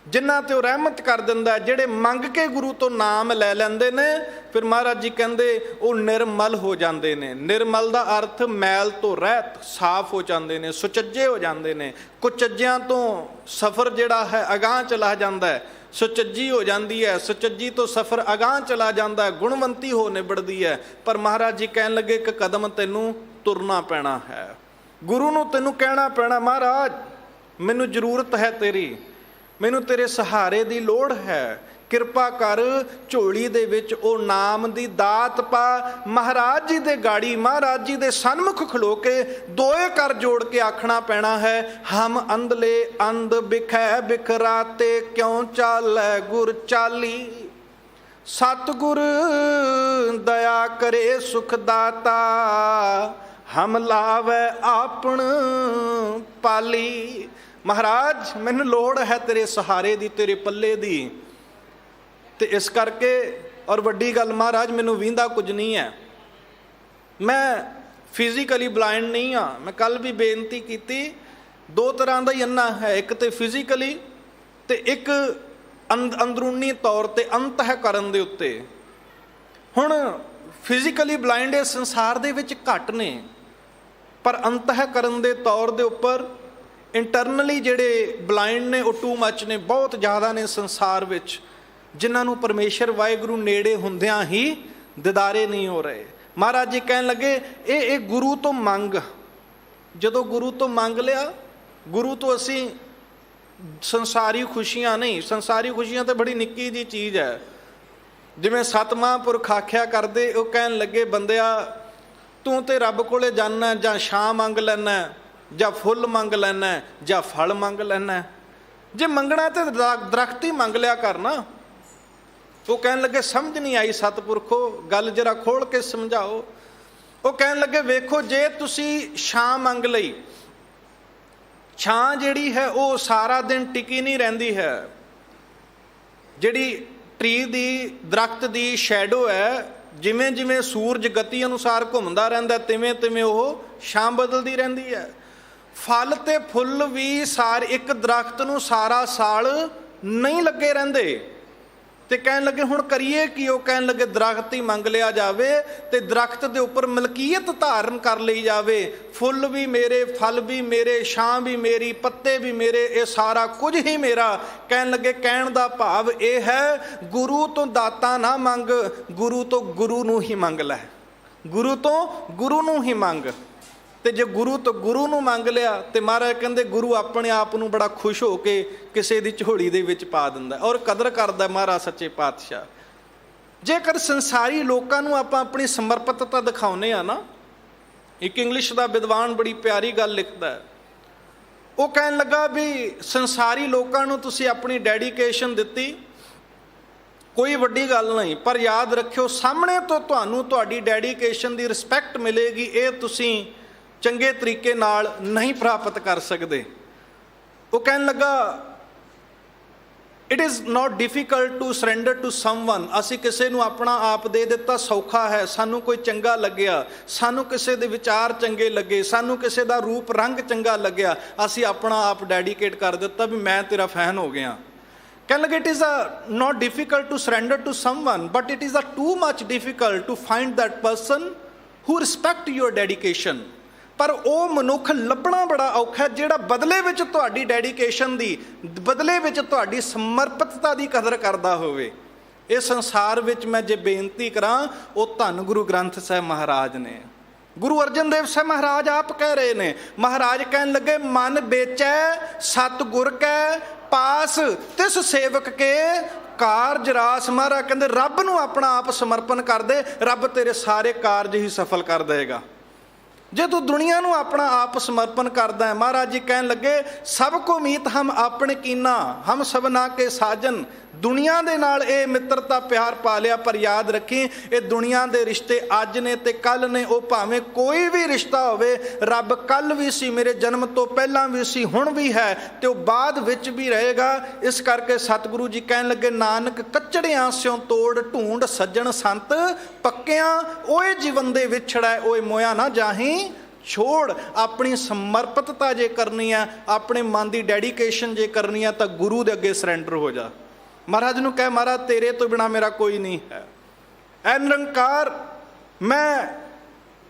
ਜਿਨ੍ਹਾਂ ਤੇ ਉਹ ਰਹਿਮਤ ਕਰ ਦਿੰਦਾ, ਜਿਹੜੇ ਮੰਗ ਕੇ ਗੁਰੂ ਤੋਂ ਨਾਮ ਲੈ ਲੈਂਦੇ ਨੇ, ਫਿਰ ਮਹਾਰਾਜ ਜੀ ਕਹਿੰਦੇ ਉਹ ਨਿਰਮਲ ਹੋ ਜਾਂਦੇ ਨੇ। ਨਿਰਮਲ ਦਾ ਅਰਥ ਮੈਲ ਤੋਂ ਰਹਿਤ, ਸਾਫ਼ ਹੋ ਜਾਂਦੇ ਨੇ, ਸੁਚੱਜੇ ਹੋ ਜਾਂਦੇ ਨੇ। ਕੁਚੱਜਿਆਂ ਤੋਂ ਸਫ਼ਰ ਜਿਹੜਾ ਹੈ ਅਗਾਂਹ ਚਲਾ ਜਾਂਦਾ ਹੈ, ਸੁਚੱਜੀ ਹੋ ਜਾਂਦੀ ਹੈ, ਸੁਚੱਜੀ ਤੋਂ ਸਫ਼ਰ ਅਗਾਂਹ ਚਲਾ ਜਾਂਦਾ ਹੈ, ਗੁਣਵੰਤੀ ਹੋ ਨਿਬੜਦੀ ਹੈ। ਪਰ ਮਹਾਰਾਜ ਜੀ ਕਹਿਣ ਲੱਗੇ, ਇੱਕ ਕਦਮ ਤੈਨੂੰ ਤੁਰਨਾ ਪੈਣਾ ਹੈ। ਗੁਰੂ ਨੂੰ ਤੈਨੂੰ ਕਹਿਣਾ ਪੈਣਾ, ਮਹਾਰਾਜ ਮੈਨੂੰ ਜ਼ਰੂਰਤ ਹੈ ਤੇਰੀ, ਮੈਨੂੰ ਤੇਰੇ ਸਹਾਰੇ ਦੀ ਲੋੜ ਹੈ, ਕਿਰਪਾ ਕਰ, ਝੋਲੀ ਦੇ ਵਿੱਚ ਉਹ ਨਾਮ ਦੀ ਦਾਤ ਪਾ। ਮਹਾਰਾਜ ਜੀ ਦੇ ਗਾੜੀ, ਮਹਾਰਾਜ ਜੀ ਦੇ ਸਨਮੁਖ ਖਲੋ ਕੇ ਦੋਏ ਕਰ ਜੋੜ ਕੇ ਆਖਣਾ ਪੈਣਾ ਹੈ, ਹਮ ਅੰਧਲੇ ਅੰਧ ਬਿਖੈ ਬਿਖਰਾਤੇ, ਕਿਉਂ ਚਾਲੈ ਗੁਰ ਚਾਲੀ। ਸਤਿਗੁਰ ਦਇਆ ਕਰੇ ਸੁਖ ਦਾਤਾ, ਹਮ ਲਾਵੈ ਆਪਣ ਪਾਲੀ। ਮਹਾਰਾਜ ਮੈਨੂੰ ਲੋੜ ਹੈ ਤੇਰੇ ਸਹਾਰੇ ਦੀ, ਤੇਰੇ ਪੱਲੇ ਦੀ। ਤੇ ਇਸ ਕਰਕੇ, ਔਰ ਵੱਡੀ ਗੱਲ ਮਹਾਰਾਜ, ਮੈਨੂੰ ਵੀਂਦਾ ਕੁਝ ਨਹੀਂ ਹੈ, ਮੈਂ ਫਿਜ਼ੀਕਲੀ ਬਲਾਈਂਡ ਨਹੀਂ ਹਾਂ। ਮੈਂ ਕੱਲ ਵੀ ਬੇਨਤੀ ਕੀਤੀ, ਦੋ ਤਰ੍ਹਾਂ ਦਾ ਹੀ ਅੰਨਾ ਹੈ, ਇੱਕ ਤੇ ਫਿਜ਼ੀਕਲੀ ਤੇ ਇੱਕ ਅੰਦਰੂਨੀ ਤੌਰ ਤੇ ਅੰਤःਕਰਨ ਦੇ ਉੱਤੇ। ਹੁਣ ਫਿਜ਼ੀਕਲੀ ਬਲਾਈਂਡ ਇਸ ਸੰਸਾਰ ਦੇ ਵਿੱਚ ਘੱਟ ਨੇ, ਪਰ ਅੰਤःਕਰਨ ਦੇ ਤੌਰ ਦੇ ਉੱਪਰ ਇੰਟਰਨਲੀ ਜਿਹੜੇ ਬਲਾਈਂਡ ਨੇ ਉਹ ਟੂ ਮੱਚ ਨੇ, ਬਹੁਤ ਜ਼ਿਆਦਾ ਨੇ ਸੰਸਾਰ ਵਿੱਚ, ਜਿਨ੍ਹਾਂ ਨੂੰ ਪਰਮੇਸ਼ਰ ਵਾਹਿਗੁਰੂ ਨੇੜੇ ਹੁੰਦਿਆਂ ਹੀ ਦਿਦਾਰੇ ਨਹੀਂ ਹੋ ਰਹੇ। ਮਹਾਰਾਜ ਜੀ ਕਹਿਣ ਲੱਗੇ, ਇਹ ਗੁਰੂ ਤੋਂ ਮੰਗ। ਜਦੋਂ ਗੁਰੂ ਤੋਂ ਮੰਗ ਲਿਆ, ਗੁਰੂ ਤੋਂ ਅਸੀਂ ਸੰਸਾਰੀ ਖੁਸ਼ੀਆਂ ਨਹੀਂ, ਸੰਸਾਰੀ ਖੁਸ਼ੀਆਂ ਤਾਂ ਬੜੀ ਨਿੱਕੀ ਜਿਹੀ ਚੀਜ਼ ਹੈ। ਜਿਵੇਂ ਸੱਤ ਮਹਾਂਪੁਰਖ ਆਖਿਆ ਕਰਦੇ, ਉਹ ਕਹਿਣ ਲੱਗੇ, ਬੰਦਿਆ ਤੂੰ ਤੇ ਰੱਬ ਕੋਲੇ ਜਾਣਾ, ਜਾਂ ਛਾਂ ਮੰਗ ਲੈਣਾ, ਜਾਂ ਫੁੱਲ ਮੰਗ ਲੈਣਾ, ਜਾਂ ਫਲ ਮੰਗ ਲੈਣਾ। ਜੇ ਮੰਗਣਾ ਤੇ ਦਰਖਤ ਹੀ ਮੰਗ ਲਿਆ ਕਰਨਾ। ਉਹ ਕਹਿਣ ਲੱਗੇ, ਸਮਝ ਨਹੀਂ ਆਈ ਸਤਿਪੁਰਖੋ, ਗੱਲ ਜਰਾ ਖੋਲ ਕੇ ਸਮਝਾਓ। ਉਹ ਕਹਿਣ ਲੱਗੇ, ਵੇਖੋ ਜੇ ਤੁਸੀਂ ਛਾਂ ਮੰਗ ਲਈ, ਛਾਂ ਜਿਹੜੀ ਹੈ ਉਹ ਸਾਰਾ ਦਿਨ ਟਿਕੀ ਨਹੀਂ ਰਹਿੰਦੀ ਹੈ। ਜਿਹੜੀ ਟਰੀ ਦੀ, ਦਰਖਤ ਦੀ ਸ਼ੈਡੋ ਹੈ, ਜਿਵੇਂ ਜਿਵੇਂ ਸੂਰਜ ਗਤੀ ਅਨੁਸਾਰ ਘੁੰਮਦਾ ਰਹਿੰਦਾ, ਤਿਵੇਂ ਤਿਵੇਂ ਉਹ ਛਾਂ ਬਦਲਦੀ ਰਹਿੰਦੀ ਹੈ। ਫਲ ਤੇ ਫੁੱਲ ਵੀ ਸਾਰੇ ਇੱਕ ਦਰਖਤ ਨੂੰ ਸਾਰਾ ਸਾਲ ਨਹੀਂ ਲੱਗੇ ਰਹਿੰਦੇ। ਤੇ ਕਹਿਣ ਲੱਗੇ, ਹੁਣ ਕਰੀਏ ਕੀ? ਉਹ ਕਹਿਣ ਲੱਗੇ, ਦਰਖਤ ਹੀ ਮੰਗ ਲਿਆ ਜਾਵੇ ਤੇ ਦਰਖਤ ਦੇ ਉੱਪਰ ਮਲਕੀਅਤ ਧਾਰਨ ਕਰ ਲਈ ਜਾਵੇ। ਫੁੱਲ ਵੀ ਮੇਰੇ, ਫਲ ਵੀ ਮੇਰੇ, ਛਾਂ ਵੀ ਮੇਰੀ, ਪੱਤੇ ਵੀ ਮੇਰੇ, ਇਹ ਸਾਰਾ ਕੁਝ ਹੀ ਮੇਰਾ। ਕਹਿਣ ਲੱਗੇ, ਕਹਿਣ ਦਾ ਭਾਵ ਇਹ ਹੈ, ਗੁਰੂ ਤੋਂ ਦਾਤਾ ਨਾ ਮੰਗ, ਗੁਰੂ ਤੋਂ ਗੁਰੂ ਨੂੰ ਹੀ ਮੰਗ ਲੈ, ਗੁਰੂ ਤੋਂ ਗੁਰੂ ਨੂੰ ਹੀ ਮੰਗ। ਤੇ ਜੇ ਗੁਰੂ ਤੋਂ ਗੁਰੂ ਨੂੰ ਮੰਗ ਲਿਆ ਤੇ ਮਹਾਰਾਜ ਕਹਿੰਦੇ, ਗੁਰੂ ਆਪਣੇ ਆਪ ਨੂੰ ਬੜਾ ਖੁਸ਼ ਹੋ ਕੇ ਕਿਸੇ ਦੀ ਝੋਲੀ ਦੇ ਵਿੱਚ ਪਾ ਦਿੰਦਾ ਔਰ ਕਦਰ ਕਰਦਾ ਮਹਾਰਾਜ ਸੱਚੇ ਪਾਤਸ਼ਾਹ। ਜੇਕਰ ਸੰਸਾਰੀ ਲੋਕਾਂ ਨੂੰ ਆਪਾਂ ਆਪਣੀ ਸਮਰਪਿਤਤਾ ਦਿਖਾਉਂਦੇ ਆ ਨਾ, ਇੱਕ ਇੰਗਲਿਸ਼ ਦਾ ਵਿਦਵਾਨ ਬੜੀ ਪਿਆਰੀ ਗੱਲ ਲਿਖਦਾ। ਉਹ ਕਹਿਣ ਲੱਗਾ ਵੀ ਸੰਸਾਰੀ ਲੋਕਾਂ ਨੂੰ ਤੁਸੀਂ ਆਪਣੀ ਡੈਡੀਕੇਸ਼ਨ ਦਿੱਤੀ, ਕੋਈ ਵੱਡੀ ਗੱਲ ਨਹੀਂ, ਪਰ ਯਾਦ ਰੱਖਿਓ ਸਾਹਮਣੇ ਤੋਂ ਤੁਹਾਨੂੰ ਤੁਹਾਡੀ ਡੈਡੀਕੇਸ਼ਨ ਦੀ ਰਿਸਪੈਕਟ ਮਿਲੇਗੀ, ਇਹ ਤੁਸੀਂ ਚੰਗੇ ਤਰੀਕੇ ਨਾਲ ਨਹੀਂ ਪ੍ਰਾਪਤ ਕਰ ਸਕਦੇ। ਉਹ ਕਹਿਣ ਲੱਗਾ, it is not difficult to surrender to someone. ਅਸੀਂ ਕਿਸੇ ਨੂੰ ਆਪਣਾ ਆਪ ਦੇ ਦਿੱਤਾ, ਸੌਖਾ ਹੈ। ਸਾਨੂੰ ਕੋਈ ਚੰਗਾ ਲੱਗਿਆ, ਸਾਨੂੰ ਕਿਸੇ ਦੇ ਵਿਚਾਰ ਚੰਗੇ ਲੱਗੇ, ਸਾਨੂੰ ਕਿਸੇ ਦਾ ਰੂਪ ਰੰਗ ਚੰਗਾ ਲੱਗਿਆ, ਅਸੀਂ ਆਪਣਾ ਆਪ ਡੈਡੀਕੇਟ ਕਰ ਦਿੱਤਾ ਵੀ ਮੈਂ ਤੇਰਾ ਫੈਨ ਹੋ ਗਿਆ। ਕਹਿਣ ਲੱਗੇ, it is not difficult to surrender to someone, but it is too much difficult to find that person who respect your dedication. ਪਰ ਉਹ ਮਨੁੱਖ ਲੱਭਣਾ ਬੜਾ ਔਖਾ ਜਿਹੜਾ ਬਦਲੇ ਵਿੱਚ ਤੁਹਾਡੀ ਡੈਡੀਕੇਸ਼ਨ ਦੀ, ਬਦਲੇ ਵਿੱਚ ਤੁਹਾਡੀ ਸਮਰਪਿਤਤਾ ਦੀ ਕਦਰ ਕਰਦਾ ਹੋਵੇ। ਇਹ ਸੰਸਾਰ ਵਿੱਚ ਮੈਂ ਜੇ ਬੇਨਤੀ ਕਰਾਂ, ਉਹ ਧੰਨ ਗੁਰੂ ਗ੍ਰੰਥ ਸਾਹਿਬ ਮਹਾਰਾਜ ਨੇ। ਗੁਰੂ ਅਰਜਨ ਦੇਵ ਸਾਹਿਬ ਮਹਾਰਾਜ ਆਪ ਕਹਿ ਰਹੇ ਨੇ। ਮਹਾਰਾਜ ਕਹਿਣ ਲੱਗੇ, ਮਨ ਵੇਚੈ ਸਤਿਗੁਰ ਕੈ ਪਾਸ, ਤਿਸ ਸੇਵਕ ਕੇ ਕਾਰਜ ਰਾਸ। ਮਹਾਰਾਜ ਕਹਿੰਦੇ ਰੱਬ ਨੂੰ ਆਪਣਾ ਆਪ ਸਮਰਪਣ ਕਰ ਦੇ, ਰੱਬ ਤੇਰੇ ਸਾਰੇ ਕਾਰਜ ਹੀ ਸਫਲ ਕਰ ਦੇਗਾ। ਜੇ ਤੂੰ ਦੁਨੀਆ ਨੂੰ ਆਪਣਾ ਆਪ ਸਮਰਪਣ ਕਰਦਾ ਹੈ, ਮਹਾਰਾਜ ਜੀ ਕਹਿਣ ਲੱਗੇ, ਸਭ ਕੋ ਮੀਤ ਹਮ ਆਪਣੇ ਕੀਨਾ, ਹਮ ਸਭਨਾ ਕੇ ਸਾਜਨ। ਦੁਨੀਆ ਦੇ ਨਾਲ ਇਹ ਮਿੱਤਰਤਾ ਪਿਆਰ ਪਾ ਲਿਆ, ਪਰ ਯਾਦ ਰੱਖੀ ਇਹ ਦੁਨੀਆ ਦੇ ਰਿਸ਼ਤੇ ਅੱਜ ਨੇ ਤੇ ਕੱਲ ਨੇ। ਉਹ ਭਾਵੇਂ ਕੋਈ ਵੀ ਰਿਸ਼ਤਾ ਹੋਵੇ, ਰੱਬ ਕੱਲ ਵੀ ਸੀ, ਮੇਰੇ ਜਨਮ ਤੋਂ ਪਹਿਲਾਂ ਵੀ ਸੀ, ਹੁਣ ਵੀ ਹੈ ਤੇ ਉਹ ਬਾਅਦ ਵਿੱਚ ਵੀ ਰਹੇਗਾ। ਇਸ ਕਰਕੇ ਸਤਿਗੁਰੂ ਜੀ ਕਹਿਣ ਲੱਗੇ, ਨਾਨਕ ਕੱਚੜਿਆਂ ਸਿਉ ਤੋੜ ਢੂੰਡ ਸੱਜਣ ਸੰਤ ਪੱਕਿਆਂ। ਓਏ ਜੀਵਨ ਦੇ ਵਿਛੜਾ ਓਏ ਮੋਇਆ ਨਾ ਜਾਹੀਂ ਛੋੜ। ਆਪਣੀ ਸਮਰਪਿਤਤਾ ਜੇ ਕਰਨੀ ਹੈ, ਆਪਣੇ ਮਨ ਦੀ ਡੈਡੀਕੇਸ਼ਨ ਜੇ ਕਰਨੀ ਹੈ, ਤਾਂ ਗੁਰੂ ਦੇ ਅੱਗੇ ਸਰੈਂਡਰ ਹੋ ਜਾ। ਮਹਾਰਾਜ ਨੂੰ ਕਹਿ, ਮਹਾਰਾਜ ਤੇਰੇ ਤੋਂ ਬਿਨਾ ਮੇਰਾ ਕੋਈ ਨਹੀਂ ਹੈ। ਐ ਨਿਰੰਕਾਰ ਮੈਂ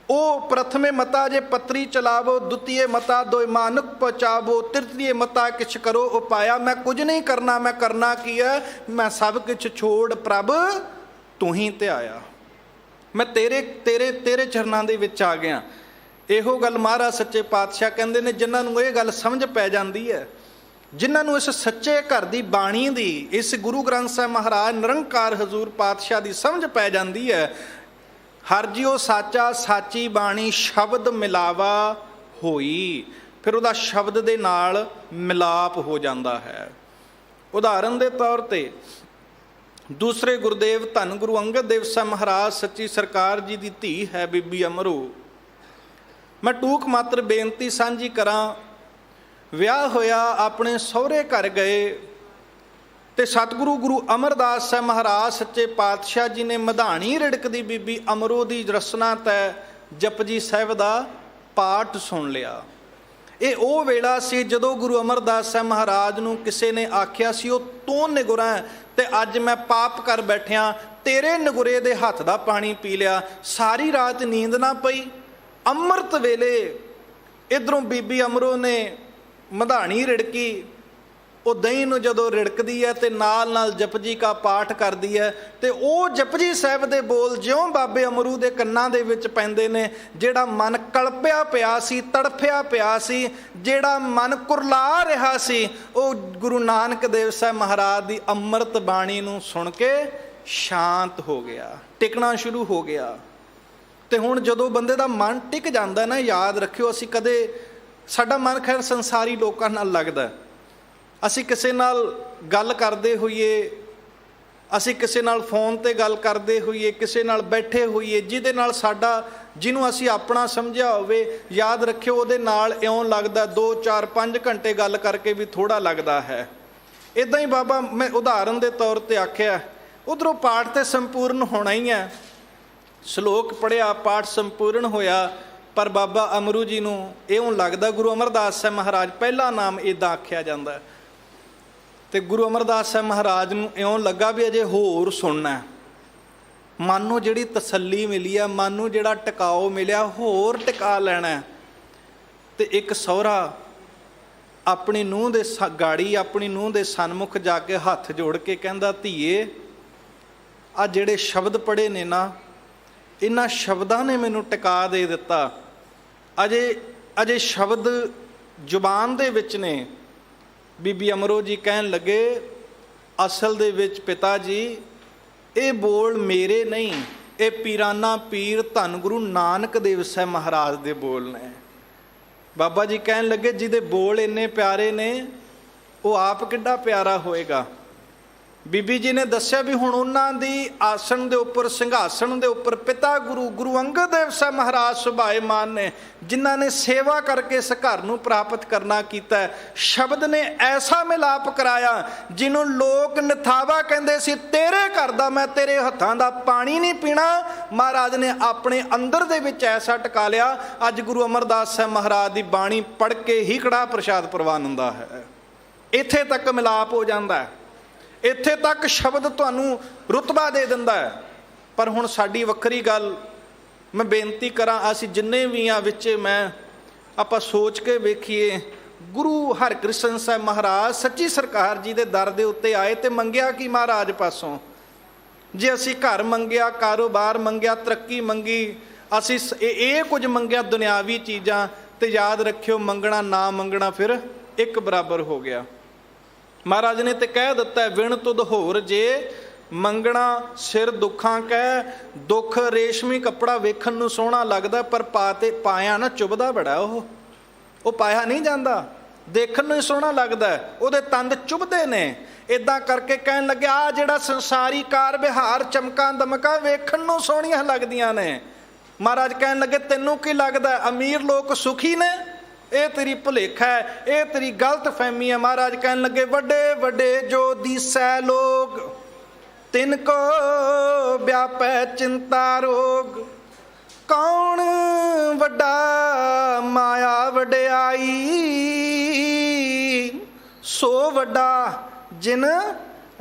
ਉਹ ਪ੍ਰਥਮੇ ਮਤਾ ਜੇ ਪੱਤਰੀ ਚਲਾਵੋ, ਦੁਤੀਏ ਮਤਾ ਦੋਇ ਮਾਨੁਕ ਪਹੁੰਚਾਵੋ, ਤ੍ਰਿਤੀਏ ਮਤਾ ਕਿਛ ਕਰੋ ਉਪਾਇਆ। ਮੈਂ ਕੁਝ ਨਹੀਂ ਕਰਨਾ, ਮੈਂ ਕਰਨਾ ਕੀ ਹੈ, ਮੈਂ ਸਭ ਕੁਛ ਛੋੜ ਪ੍ਰਭ ਤੂੰ ਹੀ ਧਿਆਇਆ। ਮੈਂ ਤੇਰੇ ਚਰਨਾਂ ਦੇ ਵਿੱਚ ਆ ਗਿਆ। ਇਹੋ ਗੱਲ ਮਹਾਰਾਜ ਸੱਚੇ ਪਾਤਸ਼ਾਹ ਕਹਿੰਦੇ ਨੇ, ਜਿਨ੍ਹਾਂ ਨੂੰ ਇਹ ਗੱਲ ਸਮਝ ਪੈ ਜਾਂਦੀ ਹੈ, ਜਿਨ੍ਹਾਂ ਨੂੰ ਇਸ ਸੱਚੇ ਘਰ ਦੀ ਬਾਣੀ ਦੀ, ਇਸ ਗੁਰੂ ਗ੍ਰੰਥ ਸਾਹਿਬ ਮਹਾਰਾਜ ਨਿਰੰਕਾਰ ਹਜ਼ੂਰ ਪਾਤਸ਼ਾਹ ਦੀ ਸਮਝ ਪੈ ਜਾਂਦੀ ਹੈ, ਹਰ ਜਿਉ ਸਾਚਾ ਸਾਚੀ ਬਾਣੀ ਸ਼ਬਦ ਮਿਲਾਵਾ ਹੋਈ। ਫਿਰ ਉਹਦਾ ਸ਼ਬਦ ਦੇ ਨਾਲ ਮਿਲਾਪ ਹੋ ਜਾਂਦਾ ਹੈ। ਉਦਾਹਰਨ ਦੇ ਤੌਰ ਤੇ ਦੂਸਰੇ ਗੁਰਦੇਵ ਧੰਨ ਗੁਰੂ ਅੰਗਦ ਦੇਵ ਸਾਹਿਬ ਮਹਾਰਾਜ ਸੱਚੀ ਸਰਕਾਰ ਜੀ ਦੀ ਧੀ ਹੈ ਬੀਬੀ ਅਮਰੋ। ਮੈਂ ਟੂਕ ਮਾਤਰ ਬੇਨਤੀ ਸਾਂਝੀ ਕਰਾਂ। ਵਿਆਹ ਹੋਇਆ, ਆਪਣੇ ਸਹੁਰੇ ਘਰ ਗਏ ਤੇ ਸਤਿਗੁਰੂ ਗੁਰੂ ਅਮਰਦਾਸ ਸਾਹਿਬ ਮਹਾਰਾਜ ਸੱਚੇ ਪਾਤਸ਼ਾਹ ਜੀ ਨੇ ਮਧਾਣੀ ਰਿੜਕਦੀ ਬੀਬੀ ਅਮਰੋ ਦੀ ਰਸਨਾ ਤੈ ਜਪਜੀ ਸਾਹਿਬ ਦਾ ਪਾਠ ਸੁਣ ਲਿਆ। ਇਹ ਉਹ ਵੇਲਾ ਸੀ ਜਦੋਂ ਗੁਰੂ ਅਮਰਦਾਸ ਸਾਹਿਬ ਮਹਾਰਾਜ ਨੂੰ ਕਿਸੇ ਨੇ ਆਖਿਆ ਸੀ, ਉਹ ਤੂੰ ਨਿਗੁਰਾ ਤੇ ਅੱਜ ਮੈਂ ਪਾਪ ਕਰ ਬੈਠਿਆ, ਤੇਰੇ ਨਿਗੁਰੇ ਦੇ ਹੱਥ ਦਾ ਪਾਣੀ ਪੀ ਲਿਆ। ਸਾਰੀ ਰਾਤ ਨੀਂਦ ਨਾ ਪਈ। ਅੰਮ੍ਰਿਤ ਵੇਲੇ ਇੱਧਰੋਂ ਬੀਬੀ ਅਮਰੋ ਨੇ ਮਧਾਣੀ ਰਿੜਕੀ। ਉਹ ਦਹੀਂ ਨੂੰ ਜਦੋਂ ਰਿੜਕਦੀ ਹੈ ਤੇ ਨਾਲ ਨਾਲ ਜਪਜੀ ਕਾ ਪਾਠ ਕਰਦੀ ਹੈ, ਤੇ ਉਹ ਜਪਜੀ ਸਾਹਿਬ ਦੇ ਬੋਲ ਜਿਉਂ ਬਾਬੇ ਅਮਰੂ ਦੇ ਕੰਨਾਂ ਦੇ ਵਿੱਚ ਪੈਂਦੇ ਨੇ। ਜਿਹੜਾ ਮਨ ਕਲਪਿਆ ਪਿਆ ਸੀ, ਤੜਫਿਆ ਪਿਆ ਸੀ, ਜਿਹੜਾ ਮਨ ਕੁਰਲਾ ਰਿਹਾ ਸੀ, ਉਹ ਗੁਰੂ ਨਾਨਕ ਦੇਵ ਸਾਹਿਬ ਮਹਾਰਾਜ ਦੀ ਅੰਮ੍ਰਿਤ ਬਾਣੀ ਨੂੰ ਸੁਣ ਕੇ ਸ਼ਾਂਤ ਹੋ ਗਿਆ, ਟਿਕਣਾ ਸ਼ੁਰੂ ਹੋ ਗਿਆ। ਤੇ ਹੁਣ ਜਦੋਂ ਬੰਦੇ ਦਾ ਮਨ ਟਿਕ ਜਾਂਦਾ ਨਾ, ਯਾਦ ਰੱਖਿਓ, ਅਸੀਂ ਕਦੇ, ਸਾਡਾ ਮਨ ਖੈਰ ਸੰਸਾਰੀ ਲੋਕਾਂ ਨਾਲ ਲੱਗਦਾ। ਅਸੀਂ ਕਿਸੇ ਨਾਲ ਗੱਲ ਕਰਦੇ ਹੋਈਏ, ਅਸੀਂ ਕਿਸੇ ਨਾਲ ਫੋਨ ਤੇ ਗੱਲ ਕਰਦੇ ਹੋਈਏ, ਕਿਸੇ ਨਾਲ ਬੈਠੇ ਹੋਈਏ, ਜਿਹਦੇ ਨਾਲ ਸਾਡਾ, ਜਿਹਨੂੰ ਅਸੀਂ ਆਪਣਾ ਸਮਝਿਆ ਹੋਵੇ, ਯਾਦ ਰੱਖਿਓ ਉਹਦੇ ਨਾਲ ਇਉਂ ਲੱਗਦਾ 2 4 5 ਘੰਟੇ ਗੱਲ ਕਰਕੇ ਵੀ ਥੋੜ੍ਹਾ ਲੱਗਦਾ ਹੈ। ਇੱਦਾਂ ਹੀ ਬਾਬਾ, ਮੈਂ ਉਦਾਹਰਨ ਦੇ ਤੌਰ ਤੇ ਆਖਿਆ, ਉੱਧਰੋਂ ਪਾਠ ਤੇ ਸੰਪੂਰਨ ਹੋਣਾ ਹੀ ਹੈ, ਸ਼ਲੋਕ ਪੜ੍ਹਿਆ, ਪਾਠ ਸੰਪੂਰਨ ਹੋਇਆ, ਪਰ ਬਾਬਾ ਅਮਰੂ ਜੀ ਨੂੰ ਇਉਂ ਲੱਗਦਾ, ਗੁਰੂ ਅਮਰਦਾਸ ਸਾਹਿਬ ਮਹਾਰਾਜ ਪਹਿਲਾ ਨਾਮ ਇੱਦਾਂ ਆਖਿਆ ਜਾਂਦਾ, ਤੇ ਗੁਰੂ ਅਮਰਦਾਸ ਸਾਹਿਬ ਮਹਾਰਾਜ ਨੂੰ ਇਉਂ ਲੱਗਾ ਵੀ ਅਜੇ ਹੋਰ ਸੁਣਨਾ। ਮਨ ਨੂੰ ਜਿਹੜੀ ਤਸੱਲੀ ਮਿਲੀ ਆ, ਮਨ ਨੂੰ ਜਿਹੜਾ ਟਿਕਾਓ ਮਿਲਿਆ, ਹੋਰ ਟਿਕਾ ਲੈਣਾ। ਤੇ ਇੱਕ ਸਹੁਰਾ ਆਪਣੀ ਨੂੰਹ ਦੇ ਗਾੜੀ, ਆਪਣੀ ਨੂੰਹ ਦੇ ਸਨਮੁਖ ਜਾ ਕੇ ਹੱਥ ਜੋੜ ਕੇ ਕਹਿੰਦਾ, ਧੀਏ ਆ ਜਿਹੜੇ ਸ਼ਬਦ ਪੜ੍ਹੇ ਨੇ ਨਾ, ਇਹਨਾਂ ਸ਼ਬਦਾਂ ਨੇ ਮੈਨੂੰ ਟਿਕਾ ਦੇ ਦਿੱਤਾ। ਅਜੇ ਸ਼ਬਦ ਜ਼ੁਬਾਨ ਦੇ ਵਿੱਚ ਨੇ। ਬੀਬੀ ਅਮਰੋ ਜੀ ਕਹਿਣ ਲੱਗੇ, ਅਸਲ ਦੇ ਵਿੱਚ ਪਿਤਾ ਜੀ ਇਹ ਬੋਲ ਮੇਰੇ ਨਹੀਂ, ਇਹ ਪੀਰਾਨਾ ਪੀਰ ਧੰਨ ਗੁਰੂ ਨਾਨਕ ਦੇਵ ਸਾਹਿਬ ਮਹਾਰਾਜ ਦੇ ਬੋਲ ਨੇ। ਬਾਬਾ ਜੀ ਕਹਿਣ ਲੱਗੇ, ਜਿਹਦੇ ਬੋਲ ਇੰਨੇ ਪਿਆਰੇ ਨੇ, ਉਹ ਆਪ ਕਿੱਡਾ ਪਿਆਰਾ ਹੋਏਗਾ। ਬੀਬੀ ਜੀ ਨੇ ਦੱਸਿਆ ਵੀ ਹੁਣ ਉਹਨਾਂ ਦੀ ਆਸਣ ਦੇ ਉੱਪਰ, ਸਿੰਘਾਸਣ ਦੇ ਉੱਪਰ ਪਿਤਾ ਗੁਰੂ ਅੰਗਦ ਦੇਵ ਸਾਹਿਬ ਮਹਾਰਾਜ ਸੁਭਾਏਮਾਨ ਨੇ, ਜਿਨ੍ਹਾਂ ਨੇ ਸੇਵਾ ਕਰਕੇ ਇਸ ਘਰ ਨੂੰ ਪ੍ਰਾਪਤ ਕਰਨਾ ਕੀਤਾ। ਸ਼ਬਦ ਨੇ ਐਸਾ ਮਿਲਾਪ ਕਰਾਇਆ, ਜਿਹਨੂੰ ਲੋਕ ਨਿਥਾਵਾ ਕਹਿੰਦੇ ਸੀ, ਤੇਰੇ ਘਰ ਦਾ ਮੈਂ ਤੇਰੇ ਹੱਥਾਂ ਦਾ ਪਾਣੀ ਨਹੀਂ ਪੀਣਾ। ਮਹਾਰਾਜ ਨੇ ਆਪਣੇ ਅੰਦਰ ਦੇ ਵਿੱਚ ਐਸਾ ਟਿਕਾ ਲਿਆ, ਅੱਜ ਗੁਰੂ ਅਮਰਦਾਸ ਸਾਹਿਬ ਮਹਾਰਾਜ ਦੀ ਬਾਣੀ ਪੜ੍ਹ ਕੇ ਹੀ ਕੜਾਹ ਪ੍ਰਸ਼ਾਦ ਪ੍ਰਵਾਨ ਹੁੰਦਾ ਹੈ। ਇੱਥੇ ਤੱਕ ਮਿਲਾਪ ਹੋ ਜਾਂਦਾ ਹੈ, ਇੱਥੇ ਤੱਕ ਸ਼ਬਦ ਤੁਹਾਨੂੰ ਰੁਤਬਾ ਦੇ ਦਿੰਦਾ ਹੈ। ਪਰ ਹੁਣ ਸਾਡੀ ਵੱਖਰੀ ਗੱਲ, ਮੈਂ ਬੇਨਤੀ ਕਰਾਂ, ਅਸੀਂ ਜਿੰਨੇ ਵੀ ਆ ਵਿੱਚੇ ਮੈਂ, ਆਪਾਂ ਸੋਚ ਕੇ ਵੇਖੀਏ, ਗੁਰੂ ਹਰਿਕ੍ਰਿਸ਼ਨ ਸਾਹਿਬ ਮਹਾਰਾਜ ਸੱਚੀ ਸਰਕਾਰ ਜੀ ਦੇ ਦਰ ਦੇ ਉੱਤੇ ਆਏ ਤੇ ਮੰਗਿਆ ਕਿ ਮਹਾਰਾਜ ਪਾਸੋਂ, ਜੇ ਅਸੀਂ ਘਰ ਮੰਗਿਆ, ਕਾਰੋਬਾਰ ਮੰਗਿਆ, ਤਰੱਕੀ ਮੰਗੀ, ਅਸੀਂ ਇਹ ਕੁਝ ਮੰਗਿਆ ਦੁਨਿਆਵੀ ਚੀਜ਼ਾਂ, ਤੇ ਯਾਦ ਰੱਖਿਓ ਮੰਗਣਾ ਨਾ ਮੰਗਣਾ ਫਿਰ ਇੱਕ ਬਰਾਬਰ ਹੋ ਗਿਆ। ਮਹਾਰਾਜ ਨੇ ਤੇ ਕਹਿ ਦਿੱਤਾ, ਵਿਣ ਤੁਧ ਹੋਰ ਜੇ ਮੰਗਣਾ ਸਿਰ ਦੁੱਖਾਂ ਕਹਿ। ਦੁੱਖ ਰੇਸ਼ਮੀ ਕੱਪੜਾ ਵੇਖਣ ਨੂੰ ਸੋਹਣਾ ਲੱਗਦਾ, ਪਰ ਪਾਇਆ ਨਾ ਚੁੱਭਦਾ ਬੜਾ। ਉਹ ਪਾਇਆ ਨਹੀਂ ਜਾਂਦਾ, ਦੇਖਣ ਨੂੰ ਹੀ ਸੋਹਣਾ ਲੱਗਦਾ, ਉਹਦੇ ਤੰਦ ਚੁੱਭਦੇ ਨੇ। ਇਦਾਂ ਕਰਕੇ ਕਹਿਣ ਲੱਗੇ, ਆ ਜਿਹੜਾ ਸੰਸਾਰੀ ਕਾਰ ਵਿਹਾਰ ਚਮਕਾਂ ਦਮਕਾਂ ਵੇਖਣ ਨੂੰ ਸੋਹਣੀਆਂ ਲੱਗਦੀਆਂ ਨੇ। ਮਹਾਰਾਜ ਕਹਿਣ ਲੱਗੇ, ਤੈਨੂੰ ਕੀ ਲੱਗਦਾ ਅਮੀਰ ਲੋਕ ਸੁਖੀ ਨੇ? ਇਹ ਤੇਰੀ ਭੁਲੇਖਾ ਹੈ, ਇਹ ਤੇਰੀ ਗਲਤ ਫਹਿਮੀ ਹੈ। ਮਹਾਰਾਜ ਕਹਿਣ ਲੱਗੇ, ਵੱਡੇ ਵੱਡੇ ਜੋ ਦੀਸੈ ਲੋਗ, ਤਿਨ ਕੋ ਵਿਆਪੈ ਚਿੰਤਾ ਰੋਗ। ਕੌਣ ਵੱਡਾ ਮਾਇਆ ਵਡਿਆਈ, ਸੋ ਵੱਡਾ ਜਿਨ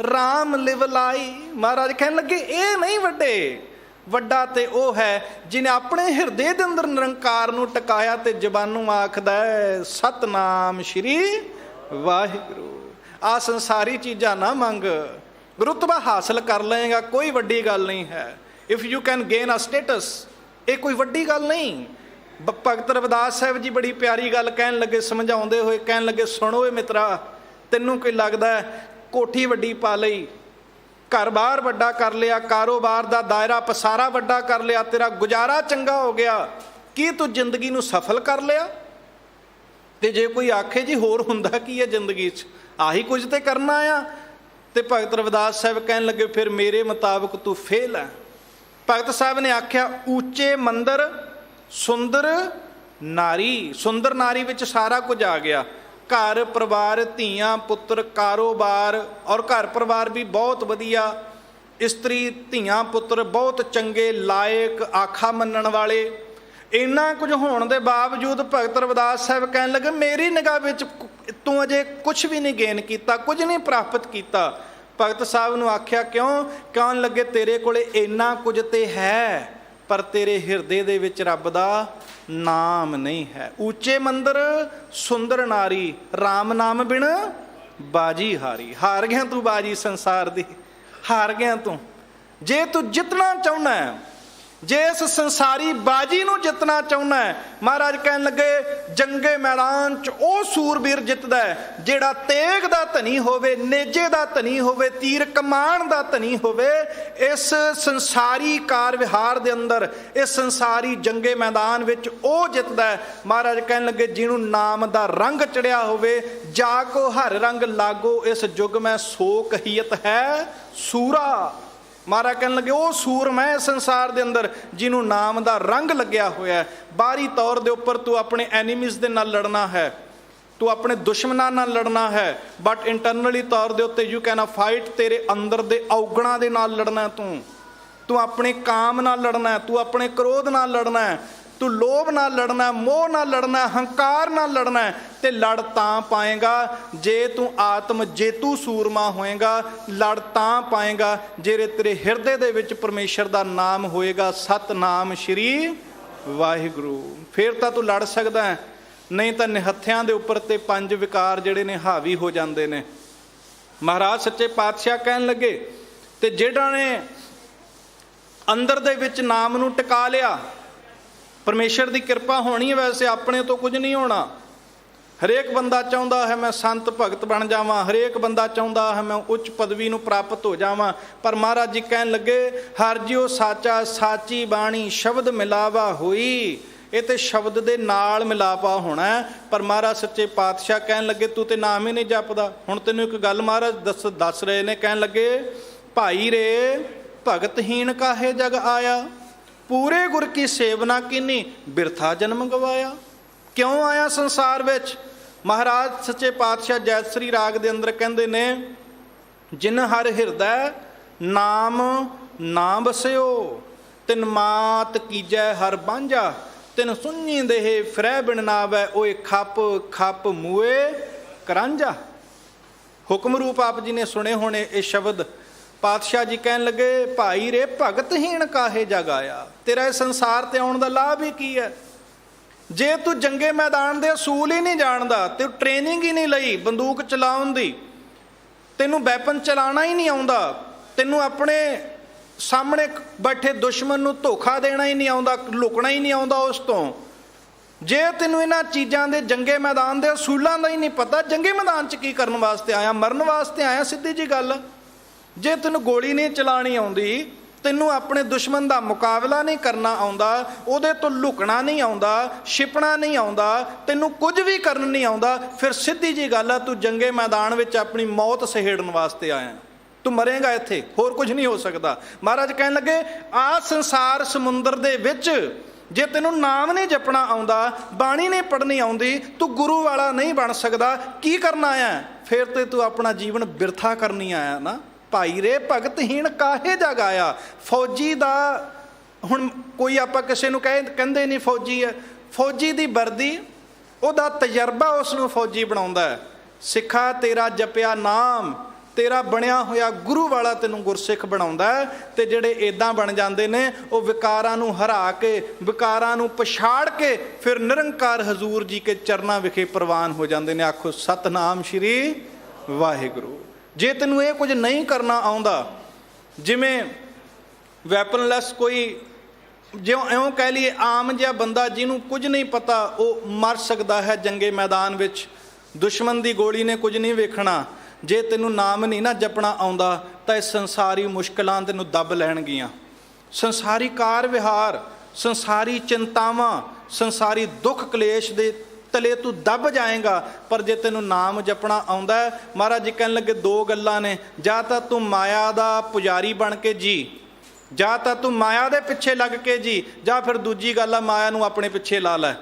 ਰਾਮ ਲਿਵ ਲਾਈ। ਮਹਾਰਾਜ ਕਹਿਣ ਲੱਗੇ, ਇਹ ਨਹੀਂ ਵੱਡੇ, ਵੱਡਾ ਤੇ ਉਹ ਹੈ ਜਿਹਨੇ ਆਪਣੇ ਹਿਰਦੇ ਦੇ ਅੰਦਰ ਨਿਰੰਕਾਰ ਨੂੰ ਟਿਕਾਇਆ ਤੇ ਜ਼ਬਾਨੋਂ ਆਖਦਾ ਹੈ ਸਤਨਾਮ ਸ਼੍ਰੀ ਵਾਹਿਗੁਰੂ। ਆ ਸੰਸਾਰੀ ਚੀਜ਼ਾਂ ਨਾ ਮੰਗ, ਰੁਤਬਾ ਹਾਸਲ ਕਰ ਲਏਗਾ, ਕੋਈ ਵੱਡੀ ਗੱਲ ਨਹੀਂ ਹੈ। If you can gain a status, ਇਹ ਕੋਈ ਵੱਡੀ ਗੱਲ ਨਹੀਂ। ਭਗਤ ਰਵਿਦਾਸ ਸਾਹਿਬ ਜੀ ਬੜੀ ਪਿਆਰੀ ਗੱਲ ਕਹਿਣ ਲੱਗੇ, ਸਮਝਾਉਂਦੇ ਹੋਏ ਕਹਿਣ ਲੱਗੇ, ਸੁਣੋ ਏ ਮਿੱਤਰਾ, ਤੈਨੂੰ ਕੀ ਲੱਗਦਾ ਕੋਠੀ ਵੱਡੀ ਪਾ ਲਈ, ਘਰ-ਬਾਰ ਵੱਡਾ ਕਰ ਲਿਆ, ਕਾਰੋਬਾਰ ਦਾ ਦਾਇਰਾ ਪਸਾਰਾ ਵੱਡਾ ਕਰ ਲਿਆ, ਤੇਰਾ ਗੁਜ਼ਾਰਾ ਚੰਗਾ ਹੋ ਗਿਆ, ਕੀ ਤੂੰ ਜ਼ਿੰਦਗੀ ਨੂੰ ਸਫਲ ਕਰ ਲਿਆ? ਤੇ ਜੇ ਕੋਈ ਆਖੇ ਜੀ ਹੋਰ ਹੁੰਦਾ ਕੀ ਹੈ ਜ਼ਿੰਦਗੀ 'ਚ, ਆਹੀ ਕੁਝ ਤੇ ਕਰਨਾ ਆ, ਤੇ ਭਗਤ ਰਵਿਦਾਸ ਸਾਹਿਬ ਕਹਿਣ ਲੱਗੇ, ਫਿਰ ਮੇਰੇ ਮੁਤਾਬਕ ਤੂੰ ਫੇਲ ਹੈ। ਭਗਤ ਸਾਹਿਬ ਨੇ ਆਖਿਆ, ਉੱਚੇ ਮੰਦਰ ਸੁੰਦਰ ਨਾਰੀ। ਸੁੰਦਰ ਨਾਰੀ ਵਿੱਚ ਸਾਰਾ ਕੁਝ ਆ ਗਿਆ, ਘਰ ਪਰਿਵਾਰ, ਧੀਆਂ ਪੁੱਤਰ, ਕਾਰੋਬਾਰ, ਔਰ ਘਰ ਪਰਿਵਾਰ ਵੀ ਬਹੁਤ ਵਧੀਆ, ਇਸਤਰੀ ਧੀਆਂ ਪੁੱਤਰ ਬਹੁਤ ਚੰਗੇ ਲਾਇਕ, ਆਖਾ ਮੰਨਣ ਵਾਲੇ। ਇੰਨਾ ਕੁਝ ਹੋਣ ਦੇ ਬਾਵਜੂਦ ਭਗਤ ਰਵਿਦਾਸ ਸਾਹਿਬ ਕਹਿਣ ਲੱਗੇ, ਮੇਰੀ ਨਿਗਾਹ ਵਿੱਚ ਤੂੰ ਅਜੇ ਕੁਛ ਵੀ ਨਹੀਂ ਗੇਨ ਕੀਤਾ, ਕੁਝ ਨਹੀਂ ਪ੍ਰਾਪਤ ਕੀਤਾ। ਭਗਤ ਸਾਹਿਬ ਨੂੰ ਆਖਿਆ, ਕਿਉਂ? ਕਹਿਣ ਲੱਗੇ, ਤੇਰੇ ਕੋਲੇ ਇੰਨਾ ਕੁਝ ਤੇ ਹੈ, ਪਰ ਤੇਰੇ ਹਿਰਦੇ ਦੇ ਵਿੱਚ ਰੱਬ ਦਾ ਨਾਮ ਨਹੀਂ ਹੈ। ਉੱਚੇ ਮੰਦਰ ਸੁੰਦਰ ਨਾਰੀ, ਰਾਮ ਨਾਮ ਬਿਨ ਬਾਜੀ ਹਾਰੀ। ਹਾਰ ਗਿਆ ਤੂੰ ਬਾਜੀ ਸੰਸਾਰ ਦੀ, ਹਾਰ ਗਿਆ ਤੂੰ। ਜੇ ਤੂੰ ਜਿੱਤਣਾ ਚਾਹੁੰਦਾ ਹੈ, ਜੇ ਇਸ ਸੰਸਾਰੀ ਬਾਜੀ ਨੂੰ ਜਿੱਤਣਾ ਚਾਹੁੰਦਾ ਹੈ, ਮਹਾਰਾਜ ਕਹਿਣ ਲੱਗੇ, ਜੰਗੇ ਮੈਦਾਨ 'ਚ ਉਹ ਸੂਰਬੀਰ ਜਿੱਤਦਾ ਹੈ ਜਿਹੜਾ ਤੇਗ ਦਾ ਧਨੀ ਹੋਵੇ, ਨੇਜੇ ਦਾ ਧਨੀ ਹੋਵੇ, ਤੀਰ ਕਮਾਨ ਦਾ ਧਨੀ ਹੋਵੇ। ਇਸ ਸੰਸਾਰੀ ਕਾਰ ਵਿਹਾਰ ਦੇ ਅੰਦਰ, ਇਸ ਸੰਸਾਰੀ ਜੰਗੇ ਮੈਦਾਨ ਵਿੱਚ ਉਹ ਜਿੱਤਦਾ ਹੈ। ਮਹਾਰਾਜ ਕਹਿਣ ਲੱਗੇ, ਜਿਹਨੂੰ ਨਾਮ ਦਾ ਰੰਗ ਚੜਿਆ ਹੋਵੇ, ਜਾ ਕੋ ਹਰ ਰੰਗ ਲਾਗੋ, ਇਸ ਯੁੱਗ ਮੈਂ ਸੋ ਕਹੀਅਤ ਹੈ ਸੂਰਾ। ਮਹਾਰਾਜ ਕਹਿਣ ਲੱਗੇ, ਉਹ ਸੂਰਮਾ ਹੈ ਸੰਸਾਰ ਦੇ ਅੰਦਰ ਜਿਹਨੂੰ ਨਾਮ ਦਾ ਰੰਗ ਲੱਗਿਆ ਹੋਇਆ। ਬਾਹਰੀ ਤੌਰ ਦੇ ਉੱਪਰ ਤੂੰ ਆਪਣੇ ਐਨੀਮੀਜ਼ ਦੇ ਨਾਲ ਲੜਨਾ ਹੈ, ਤੂੰ ਆਪਣੇ ਦੁਸ਼ਮਣਾਂ ਨਾਲ ਲੜਨਾ ਹੈ, ਬਟ ਇੰਟਰਨਲੀ ਤੌਰ ਦੇ ਉੱਤੇ ਯੂ ਕੈਨ ਫਾਈਟ। ਤੇਰੇ ਅੰਦਰ ਦੇ ਔਗਣਾਂ ਦੇ ਨਾਲ ਲੜਨਾ, ਤੂੰ ਆਪਣੇ ਕਾਮ ਨਾਲ ਲੜਨਾ, ਤੂੰ ਆਪਣੇ ਕ੍ਰੋਧ ਨਾਲ ਲੜਨਾ, ਤੂੰ ਲੋਭ ਨਾਲ ਲੜਨਾ, ਮੋਹ ਨਾਲ ਲੜਨਾ, ਹੰਕਾਰ ਨਾਲ ਲੜਨਾ। ਤੇ ਲੜ ਤਾਂ ਪਾਏਗਾ ਜੇ ਤੂੰ ਆਤਮ ਜੇਤੂ ਸੂਰਮਾ ਹੋਏਗਾ। ਲੜ ਤਾਂ ਪਾਏਗਾ ਜੇ ਤੇਰੇ ਹਿਰਦੇ ਦੇ ਵਿੱਚ ਪਰਮੇਸ਼ਰ ਦਾ ਨਾਮ ਹੋਏਗਾ, ਸਤਨਾਮ ਸ਼੍ਰੀ ਵਾਹਿਗੁਰੂ। ਫਿਰ ਤਾਂ ਤੂੰ ਲੜ ਸਕਦਾ ਹੈ, ਨਹੀਂ ਤਾਂ ਨਿਹੱਥਿਆਂ ਦੇ ਉੱਪਰ ਤੇ ਪੰਜ ਵਿਕਾਰ ਜਿਹੜੇ ਨੇ ਹਾਵੀ ਹੋ ਜਾਂਦੇ ਨੇ। ਮਹਾਰਾਜ ਸੱਚੇ ਪਾਤਸ਼ਾਹ ਕਹਿਣ ਲੱਗੇ, ਤੇ ਜਿਹੜਾ ਨੇ ਅੰਦਰ ਦੇ ਵਿੱਚ ਨਾਮ ਨੂੰ ਟਿਕਾ ਲਿਆ, ਪਰਮੇਸ਼ਰ ਦੀ ਕਿਰਪਾ ਹੋਣੀ ਹੈ। ਵੈਸੇ ਆਪਣੇ ਤੋਂ ਕੁਝ ਨਹੀਂ ਹੋਣਾ। ਹਰੇਕ ਬੰਦਾ ਚਾਹੁੰਦਾ ਹੈ ਮੈਂ ਸੰਤ ਭਗਤ ਬਣ ਜਾਵਾਂ, ਹਰੇਕ ਬੰਦਾ ਚਾਹੁੰਦਾ ਹੈ ਮੈਂ ਉੱਚ ਪਦਵੀ ਨੂੰ ਪ੍ਰਾਪਤ ਹੋ ਜਾਵਾਂ। ਪਰ ਮਹਾਰਾਜ ਜੀ ਕਹਿਣ ਲੱਗੇ, ਹਰ ਜਿਉ ਸਾਚਾ ਸਾਚੀ ਬਾਣੀ ਸ਼ਬਦ ਮਿਲਾਵਾ ਹੋਈ। ਇਹ ਤੇ ਸ਼ਬਦ ਦੇ ਨਾਲ ਮਿਲਾਪਾ ਹੋਣਾ। ਪਰ ਮਹਾਰਾਜ ਸੱਚੇ ਪਾਤਸ਼ਾਹ ਕਹਿਣ ਲੱਗੇ, ਤੂੰ ਤੇ ਨਾਮ ਹੀ ਨਹੀਂ ਜਪਦਾ। ਹੁਣ ਤੈਨੂੰ ਇੱਕ ਗੱਲ ਮਹਾਰਾਜ ਦੱਸ ਰਹੇ ਨੇ, ਕਹਿਣ ਲੱਗੇ, ਭਾਈ ਰੇ ਭਗਤਹੀਣ ਕਾਹੇ ਜਗ ਆਇਆ, ਪੂਰੇ ਗੁਰ ਕੀ ਸੇਵਨਾ ਕੀਨੀ, ਬਿਰਥਾ ਜਨਮ ਗਵਾਇਆ। ਕਿਉਂ ਆਇਆ ਸੰਸਾਰ ਵਿੱਚ? ਮਹਾਰਾਜ ਸੱਚੇ ਪਾਤਸ਼ਾਹ ਜੈਤਸਰੀ ਰਾਗ ਦੇ ਅੰਦਰ ਕਹਿੰਦੇ ਨੇ, ਜਿਨ ਹਰ ਹਿਰਦੈ ਨਾਮ ਨਾ ਬਸਿਓ, ਤਿਨ ਮਾਤ ਕੀਜੈ ਹਰ ਬਾਂਝਾ, ਤਿਨ ਸੁਣੀ ਦੇਹ ਫਿਰੈ ਬਿਨ ਨਾਵੈ, ਓਏ ਖੱਪ ਖੱਪ ਮੂਏ ਕਰਾਂਝਾ। ਹੁਕਮ ਰੂਪ ਆਪ ਜੀ ਨੇ ਸੁਣੇ ਹੋਣੇ ਇਹ ਸ਼ਬਦ। ਪਾਤਸ਼ਾਹ ਜੀ ਕਹਿਣ ਲੱਗੇ, ਭਾਈ ਰੇ ਭਗਤਹੀਣ ਕਾਹੇ ਜਗ ਆਇਆ। ਤੇਰਾ ਇਹ ਸੰਸਾਰ ਤੇ ਆਉਣ ਦਾ ਲਾਭ ਹੀ ਕੀ ਹੈ? ਜੇ ਤੂੰ ਜੰਗੇ ਮੈਦਾਨ ਦੇ ਅਸੂਲ ਹੀ ਨਹੀਂ ਜਾਣਦਾ, ਤੇ ਟ੍ਰੇਨਿੰਗ ਹੀ ਨਹੀਂ ਲਈ ਬੰਦੂਕ ਚਲਾਉਣ ਦੀ, ਤੈਨੂੰ ਵੈਪਨ ਚਲਾਉਣਾ ਹੀ ਨਹੀਂ ਆਉਂਦਾ, ਤੈਨੂੰ ਆਪਣੇ ਸਾਹਮਣੇ ਬੈਠੇ ਦੁਸ਼ਮਣ ਨੂੰ ਧੋਖਾ ਦੇਣਾ ਹੀ ਨਹੀਂ ਆਉਂਦਾ, ਲੁਕਣਾ ਹੀ ਨਹੀਂ ਆਉਂਦਾ ਉਸ ਤੋਂ, ਜੇ ਤੈਨੂੰ ਇਹਨਾਂ ਚੀਜ਼ਾਂ ਦੇ ਜੰਗੇ ਮੈਦਾਨ ਦੇ ਅਸੂਲਾਂ ਦਾ ਹੀ ਨਹੀਂ ਪਤਾ, ਜੰਗੇ ਮੈਦਾਨ 'ਚ ਕੀ ਕਰਨ ਵਾਸਤੇ ਆਇਆ? ਮਰਨ ਵਾਸਤੇ ਆਇਆ, ਸਿੱਧੀ ਜੀ ਗੱਲ। ਜੇ ਤੈਨੂੰ ਗੋਲੀ ਨਹੀਂ ਚਲਾਉਣੀ ਆਉਂਦੀ, ਤੈਨੂੰ ਆਪਣੇ ਦੁਸ਼ਮਣ ਦਾ ਮੁਕਾਬਲਾ ਨਹੀਂ ਕਰਨਾ ਆਉਂਦਾ, ਉਹਦੇ ਤੋਂ ਲੁਕਣਾ ਨਹੀਂ ਆਉਂਦਾ, ਛਿਪਣਾ ਨਹੀਂ ਆਉਂਦਾ, ਤੈਨੂੰ ਕੁਝ ਵੀ ਕਰਨ ਨਹੀਂ ਆਉਂਦਾ, ਫਿਰ ਸਿੱਧੀ ਜੀ ਗੱਲ ਆ, ਤੂੰ ਜੰਗੇ ਮੈਦਾਨ ਵਿੱਚ ਆਪਣੀ ਮੌਤ ਸਹੇੜਨ ਵਾਸਤੇ ਆਇਆ। ਤੂੰ ਮਰੇਗਾ ਇੱਥੇ, ਹੋਰ ਕੁਝ ਨਹੀਂ ਹੋ ਸਕਦਾ। ਮਹਾਰਾਜ ਕਹਿਣ ਲੱਗੇ, ਆਹ ਸੰਸਾਰ ਸਮੁੰਦਰ ਦੇ ਵਿੱਚ ਜੇ ਤੈਨੂੰ ਨਾਮ ਨਹੀਂ ਜਪਣਾ ਆਉਂਦਾ, ਬਾਣੀ ਨਹੀਂ ਪੜ੍ਹਨੀ ਆਉਂਦੀ, ਤੂੰ ਗੁਰੂ ਵਾਲਾ ਨਹੀਂ ਬਣ ਸਕਦਾ। ਕੀ ਕਰਨਾ ਆਇਆ? ਫਿਰ ਤੇ ਤੂੰ ਆਪਣਾ ਜੀਵਨ ਬਿਰਥਾ ਕਰਨੀ ਆਇਆ ਨਾ। ਭਾਈ ਰੇ ਭਗਤਹੀਣ ਕਾਹੇ ਜਗ ਆਇਆ। ਫੌਜੀ ਦਾ ਹੁਣ ਕੋਈ ਆਪਾਂ ਕਿਸੇ ਨੂੰ ਕਹਿੰਦੇ ਨਹੀਂ ਫੌਜੀ ਹੈ, ਫੌਜੀ ਦੀ ਵਰਦੀ, ਉਹਦਾ ਤਜਰਬਾ ਉਸ ਨੂੰ ਫੌਜੀ ਬਣਾਉਂਦਾ ਹੈ। ਸਿੱਖਾ ਤੇਰਾ ਜਪਿਆ ਨਾਮ, ਤੇਰਾ ਬਣਿਆ ਹੋਇਆ ਗੁਰੂ ਵਾਲਾ ਤੈਨੂੰ ਗੁਰਸਿੱਖ ਬਣਾਉਂਦਾ ਹੈ। ਤੇ ਜਿਹੜੇ ਇੱਦਾਂ ਬਣ ਜਾਂਦੇ ਨੇ, ਉਹ ਵਿਕਾਰਾਂ ਨੂੰ ਹਰਾ ਕੇ, ਵਿਕਾਰਾਂ ਨੂੰ ਪਛਾੜ ਕੇ ਫਿਰ ਨਿਰੰਕਾਰ ਹਜ਼ੂਰ ਜੀ ਕੇ ਚਰਨਾਂ ਵਿਖੇ ਪ੍ਰਵਾਨ ਹੋ ਜਾਂਦੇ ਨੇ। ਆਖੋ ਸਤਨਾਮ ਸ਼੍ਰੀ ਵਾਹਿਗੁਰੂ। ਜੇ ਤੈਨੂੰ ਇਹ ਕੁਝ ਨਹੀਂ ਕਰਨਾ ਆਉਂਦਾ, ਜਿਵੇਂ ਵੈਪਨਲੈਸ ਕੋਈ, ਜਿਉਂ ਇਉਂ ਕਹਿ ਲਈਏ ਆਮ ਜਿਹਾ ਬੰਦਾ ਜਿਹਨੂੰ ਕੁਝ ਨਹੀਂ ਪਤਾ, ਉਹ ਮਰ ਸਕਦਾ ਹੈ ਜੰਗੇ ਮੈਦਾਨ ਵਿੱਚ। ਦੁਸ਼ਮਣ ਦੀ ਗੋਲੀ ਨੇ ਕੁਝ ਨਹੀਂ ਵੇਖਣਾ। ਜੇ ਤੈਨੂੰ ਨਾਮ ਨਹੀਂ ਨਾ ਜਪਣਾ ਆਉਂਦਾ ਤਾਂ ਇਹ ਸੰਸਾਰੀ ਮੁਸ਼ਕਲਾਂ ਤੈਨੂੰ ਦੱਬ ਲੈਣਗੀਆਂ। ਸੰਸਾਰੀ ਕਾਰ ਵਿਹਾਰ, ਸੰਸਾਰੀ ਚਿੰਤਾਵਾਂ, ਸੰਸਾਰੀ ਦੁੱਖ ਕਲੇਸ਼ ਦੇ ਤਲੇ ਤੂੰ ਦੱਬ ਜਾਏਗਾ। ਪਰ ਜੇ ਤੈਨੂੰ ਨਾਮ ਜਪਣਾ ਆਉਂਦਾ ਹੈ, ਮਹਾਰਾਜ ਜੀ ਕਹਿਣ ਲੱਗੇ ਦੋ ਗੱਲਾਂ ਨੇ, ਜਾਂ ਤਾਂ ਤੂੰ ਮਾਇਆ ਦਾ ਪੁਜਾਰੀ ਬਣ ਕੇ ਜੀ, ਜਾਂ ਤਾਂ ਤੂੰ ਮਾਇਆ ਦੇ ਪਿੱਛੇ ਲੱਗ ਕੇ ਜੀ, ਜਾਂ ਫਿਰ ਦੂਜੀ ਗੱਲ ਆ ਮਾਇਆ ਨੂੰ ਆਪਣੇ ਪਿੱਛੇ ਲਾ ਲੈ।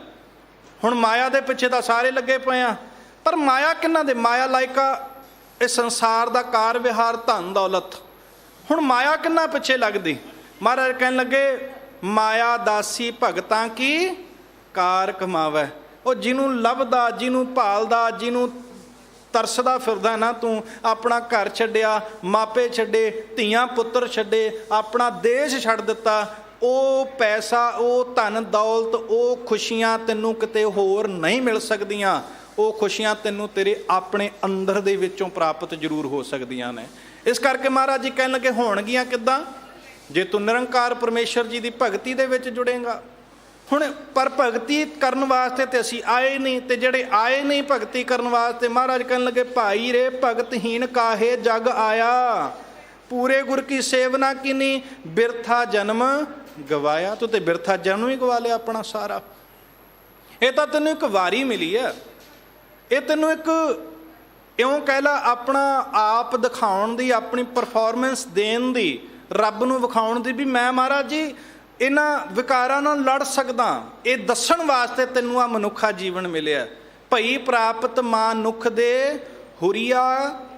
ਹੁਣ ਮਾਇਆ ਦੇ ਪਿੱਛੇ ਤਾਂ ਸਾਰੇ ਲੱਗੇ ਪਏ ਆ, ਪਰ ਮਾਇਆ ਕਿਹਨਾਂ ਦੇ? ਮਾਇਆ ਲਾਇਕਾ ਇਹ ਸੰਸਾਰ ਦਾ ਕਾਰ ਵਿਹਾਰ, ਧਨ ਦੌਲਤ। ਹੁਣ ਮਾਇਆ ਕਿੰਨਾ ਪਿੱਛੇ ਲੱਗਦੀ? ਮਹਾਰਾਜ ਕਹਿਣ ਲੱਗੇ, ਮਾਇਆ ਦਾਸੀ ਭਗਤਾਂ ਕੀ ਕਾਰ ਕਮਾਵੇ। ਉਹ ਜਿਹਨੂੰ ਲੱਭਦਾ, ਜਿਹਨੂੰ ਭਾਲਦਾ, ਜਿਹਨੂੰ ਤਰਸਦਾ ਫਿਰਦਾ ਨਾ, ਤੂੰ ਆਪਣਾ ਘਰ ਛੱਡਿਆ, ਮਾਪੇ ਛੱਡੇ, ਧੀਆਂ ਪੁੱਤਰ ਛੱਡੇ, ਆਪਣਾ ਦੇਸ਼ ਛੱਡ ਦਿੱਤਾ, ਉਹ ਪੈਸਾ, ਉਹ ਧਨ ਦੌਲਤ, ਉਹ ਖੁਸ਼ੀਆਂ ਤੈਨੂੰ ਕਿਤੇ ਹੋਰ ਨਹੀਂ ਮਿਲ ਸਕਦੀਆਂ। ਉਹ ਖੁਸ਼ੀਆਂ ਤੈਨੂੰ ਤੇਰੇ ਆਪਣੇ ਅੰਦਰ ਦੇ ਵਿੱਚੋਂ ਪ੍ਰਾਪਤ ਜ਼ਰੂਰ ਹੋ ਸਕਦੀਆਂ ਨੇ। ਇਸ ਕਰਕੇ ਮਹਾਰਾਜ ਜੀ ਕਹਿਣ ਲੱਗੇ, ਹੋਣਗੀਆਂ ਕਿੱਦਾਂ? ਜੇ ਤੂੰ ਨਿਰੰਕਾਰ ਪਰਮੇਸ਼ਰ ਜੀ ਦੀ ਭਗਤੀ ਦੇ ਵਿੱਚ ਜੁੜੇਗਾ। ਹੁਣ ਪਰ ਭਗਤੀ ਕਰਨ ਵਾਸਤੇ ਤੇ ਅਸੀਂ ਆਏ ਨਹੀਂ, ਤੇ ਜਿਹੜੇ ਆਏ ਨਹੀਂ ਭਗਤੀ ਕਰਨ ਵਾਸਤੇ, ਮਹਾਰਾਜ ਕਹਿਣ ਲੱਗੇ, ਭਾਈ ਰੇ ਭਗਤਹੀਣ ਕਾਹੇ ਜਗ ਆਇਆ। ਪੂਰੇ ਗੁਰ ਕੀ ਸੇਵਨਾ ਕੀਨੀ, ਬਿਰਥਾ ਜਨਮ ਗਵਾਇਆ। ਤੂੰ ਤੇ ਬਿਰਥਾ ਜਨਮ ਹੀ ਗਵਾ ਲਿਆ ਆਪਣਾ ਸਾਰਾ। ਇਹ ਤਾਂ ਤੈਨੂੰ ਇੱਕ ਵਾਰੀ ਮਿਲੀ ਹੈ, ਇਹ ਤੈਨੂੰ ਇੱਕ ਇਉਂ ਕਹਿ ਲਾ ਆਪਣਾ ਆਪ ਦਿਖਾਉਣ ਦੀ, ਆਪਣੀ ਪਰਫਾਰਮੈਂਸ ਦੇਣ ਦੀ, ਰੱਬ ਨੂੰ ਵਿਖਾਉਣ ਦੀ ਵੀ ਮੈਂ ਮਹਾਰਾਜ ਜੀ ਇਹਨਾਂ ਵਿਕਾਰਾਂ ਨਾਲ ਲੜ ਸਕਦਾ। ਇਹ ਦੱਸਣ ਵਾਸਤੇ ਤੈਨੂੰ ਆ ਮਨੁੱਖਾ ਜੀਵਨ ਮਿਲਿਆ। ਭਈ ਪ੍ਰਾਪਤ ਮਾਨੁੱਖ ਦੇ ਹੁਰੀਆ,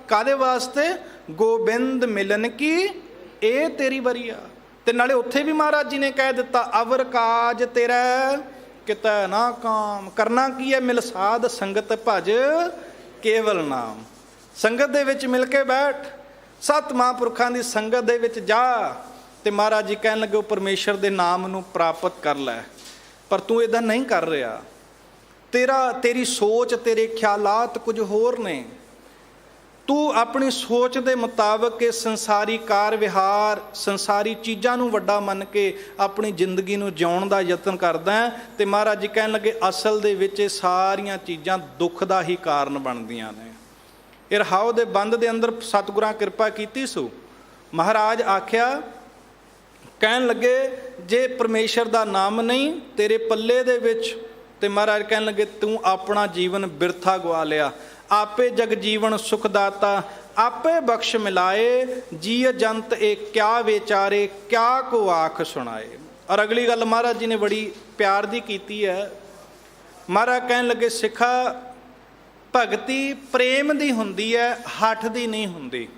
ਕਾਹਦੇ ਵਾਸਤੇ? ਗੋਬਿੰਦ ਮਿਲਨ ਕੀ ਇਹ ਤੇਰੀ ਵਰੀਆ। ਤੇ ਨਾਲੇ ਉੱਥੇ ਵੀ ਮਹਾਰਾਜ ਜੀ ਨੇ ਕਹਿ ਦਿੱਤਾ, ਅਵਰ ਕਾਜ ਤੇਰਾ ਕਿਤੈ ਨਾ ਕਾਮ। ਕਰਨਾ ਕੀ ਹੈ? ਮਿਲ ਸਾਧ ਸੰਗਤ ਭਜ ਕੇਵਲ ਨਾਮ। ਸੰਗਤ ਦੇ ਵਿੱਚ ਮਿਲ ਕੇ ਬੈਠ, ਸੱਤ ਮਹਾਂਪੁਰਖਾਂ ਦੀ ਸੰਗਤ ਦੇ ਵਿੱਚ ਜਾ, ਤੇ ਮਹਾਰਾਜ ਜੀ ਕਹਿਣ ਲੱਗੇ, ਉਹ ਪਰਮੇਸ਼ਰ ਦੇ ਨਾਮ ਨੂੰ ਪ੍ਰਾਪਤ ਕਰ ਲੈ। ਪਰ ਤੂੰ ਇੱਦਾਂ ਨਹੀਂ ਕਰ ਰਿਹਾ। ਤੇਰੀ ਸੋਚ, ਤੇਰੇ ਖਿਆਲਾਤ ਕੁਝ ਹੋਰ ਨੇ। ਤੂੰ ਆਪਣੀ ਸੋਚ ਦੇ ਮੁਤਾਬਕ ਇਹ ਸੰਸਾਰੀ ਕਾਰ ਵਿਹਾਰ, ਸੰਸਾਰੀ ਚੀਜ਼ਾਂ ਨੂੰ ਵੱਡਾ ਮੰਨ ਕੇ ਆਪਣੀ ਜ਼ਿੰਦਗੀ ਨੂੰ ਜਿਉਣ ਦਾ ਯਤਨ ਕਰਦਾ ਹੈ। ਤੇ ਮਹਾਰਾਜ ਜੀ ਕਹਿਣ ਲੱਗੇ, ਅਸਲ ਦੇ ਵਿੱਚ ਇਹ ਸਾਰੀਆਂ ਚੀਜ਼ਾਂ ਦੁੱਖ ਦਾ ਹੀ ਕਾਰਨ ਬਣਦੀਆਂ ਨੇ। ਇਹ ਰਹਾਉ ਦੇ ਬੰਦ ਦੇ ਅੰਦਰ ਸਤਿਗੁਰਾਂ ਕਿਰਪਾ ਕੀਤੀ ਸੋ ਮਹਾਰਾਜ ਆਖਿਆ, ਕਹਿਣ ਲੱਗੇ, ਜੇ ਪਰਮੇਸ਼ਰ ਦਾ ਨਾਮ ਨਹੀਂ ਤੇਰੇ ਪੱਲੇ ਦੇ ਵਿੱਚ, ਤੇ ਮਹਾਰਾਜ ਕਹਿਣ ਲੱਗੇ, ਤੂੰ ਆਪਣਾ ਜੀਵਨ ਬਿਰਥਾ ਗਵਾ ਲਿਆ। ਆਪੇ ਜਗ ਜੀਵਨ ਸੁਖ ਦਾਤਾ, ਆਪੇ ਬਖਸ਼ ਮਿਲਾਏ, ਜੀਅ ਜੰਤ ਇਹ ਕਿਆ ਵਿਚਾਰੇ, ਕਿਆ ਕੋ ਆਖ ਸੁਣਾਏ। ਔਰ ਅਗਲੀ ਗੱਲ ਮਹਾਰਾਜ ਜੀ ਨੇ ਬੜੀ ਪਿਆਰ ਦੀ ਕੀਤੀ ਹੈ। ਮਹਾਰਾਜ ਕਹਿਣ ਲੱਗੇ, ਸਿੱਖਾ ਭਗਤੀ ਪ੍ਰੇਮ ਦੀ ਹੁੰਦੀ ਹੈ, ਹੱਠ ਦੀ ਨਹੀਂ ਹੁੰਦੀ।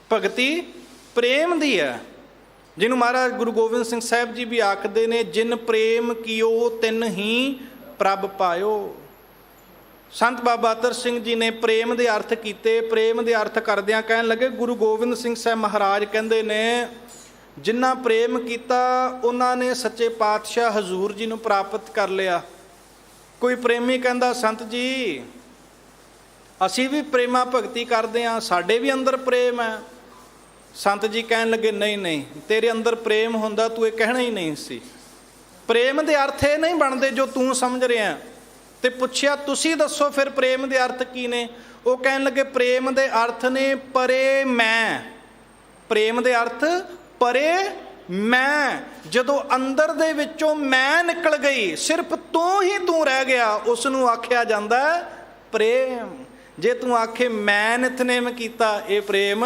ਭਗਤੀ ਪ੍ਰੇਮ ਦੀ ਹੈ, ਜਿਹਨੂੰ ਮਹਾਰਾਜ ਗੁਰੂ ਗੋਬਿੰਦ ਸਿੰਘ ਸਾਹਿਬ ਜੀ ਵੀ ਆਖਦੇ ਨੇ, ਜਿਨ ਪ੍ਰੇਮ ਕੀਓ ਤਿਨ ਹੀ ਪ੍ਰਭ ਪਾਇਓ। ਸੰਤ ਬਾਬਾ ਅਤਰ ਸਿੰਘ ਜੀ ਨੇ ਪ੍ਰੇਮ ਦੇ ਅਰਥ ਕੀਤੇ। ਪ੍ਰੇਮ ਦੇ ਅਰਥ ਕਰਦਿਆਂ ਕਹਿਣ ਲੱਗੇ, ਗੁਰੂ ਗੋਬਿੰਦ ਸਿੰਘ ਸਾਹਿਬ ਮਹਾਰਾਜ ਕਹਿੰਦੇ ਨੇ, ਜਿਨ੍ਹਾਂ ਪ੍ਰੇਮ ਕੀਤਾ ਉਹਨਾਂ ਨੇ ਸੱਚੇ ਪਾਤਸ਼ਾਹ ਹਜ਼ੂਰ ਜੀ ਨੂੰ ਪ੍ਰਾਪਤ ਕਰ ਲਿਆ। ਕੋਈ ਪ੍ਰੇਮੀ ਕਹਿੰਦਾ, ਸੰਤ ਜੀ ਅਸੀਂ ਵੀ ਪ੍ਰੇਮਾ ਭਗਤੀ ਕਰਦੇ ਹਾਂ, ਸਾਡੇ ਵੀ ਅੰਦਰ ਪ੍ਰੇਮ ਹੈ, ਸੰਤ ਜੀ ਕਹਿਣ ਲੱਗੇ ਨਹੀਂ ਨਹੀਂ, ਤੇਰੇ ਅੰਦਰ ਪ੍ਰੇਮ ਹੁੰਦਾ ਤੂੰ ਇਹ ਕਹਿਣਾ ਹੀ ਨਹੀਂ ਸੀ। ਪ੍ਰੇਮ ਦੇ ਅਰਥ ਇਹ ਨਹੀਂ ਬਣਦੇ ਜੋ ਤੂੰ ਸਮਝ ਰਿਹਾ। ਤੇ ਪੁੱਛਿਆ ਤੁਸੀਂ ਦੱਸੋ ਫਿਰ ਪ੍ਰੇਮ ਦੇ ਅਰਥ ਕੀ ਨੇ? ਉਹ ਕਹਿਣ ਲੱਗੇ ਪ੍ਰੇਮ ਦੇ ਅਰਥ ਨੇ ਪਰੇ ਮੈਂ। ਪ੍ਰੇਮ ਦੇ ਅਰਥ ਪਰੇ ਮੈਂ। ਜਦੋਂ ਅੰਦਰ ਦੇ ਵਿੱਚੋਂ ਮੈਂ ਨਿਕਲ ਗਈ, ਸਿਰਫ ਤੂੰ ਹੀ ਤੂੰ ਰਹਿ ਗਿਆ, ਉਸ ਨੂੰ ਆਖਿਆ ਜਾਂਦਾ ਪ੍ਰੇਮ। ਜੇ ਤੂੰ ਆਖੇ ਮੈਂ ਨਿਤਨੇਮ ਕੀਤਾ, ਇਹ ਪ੍ਰੇਮ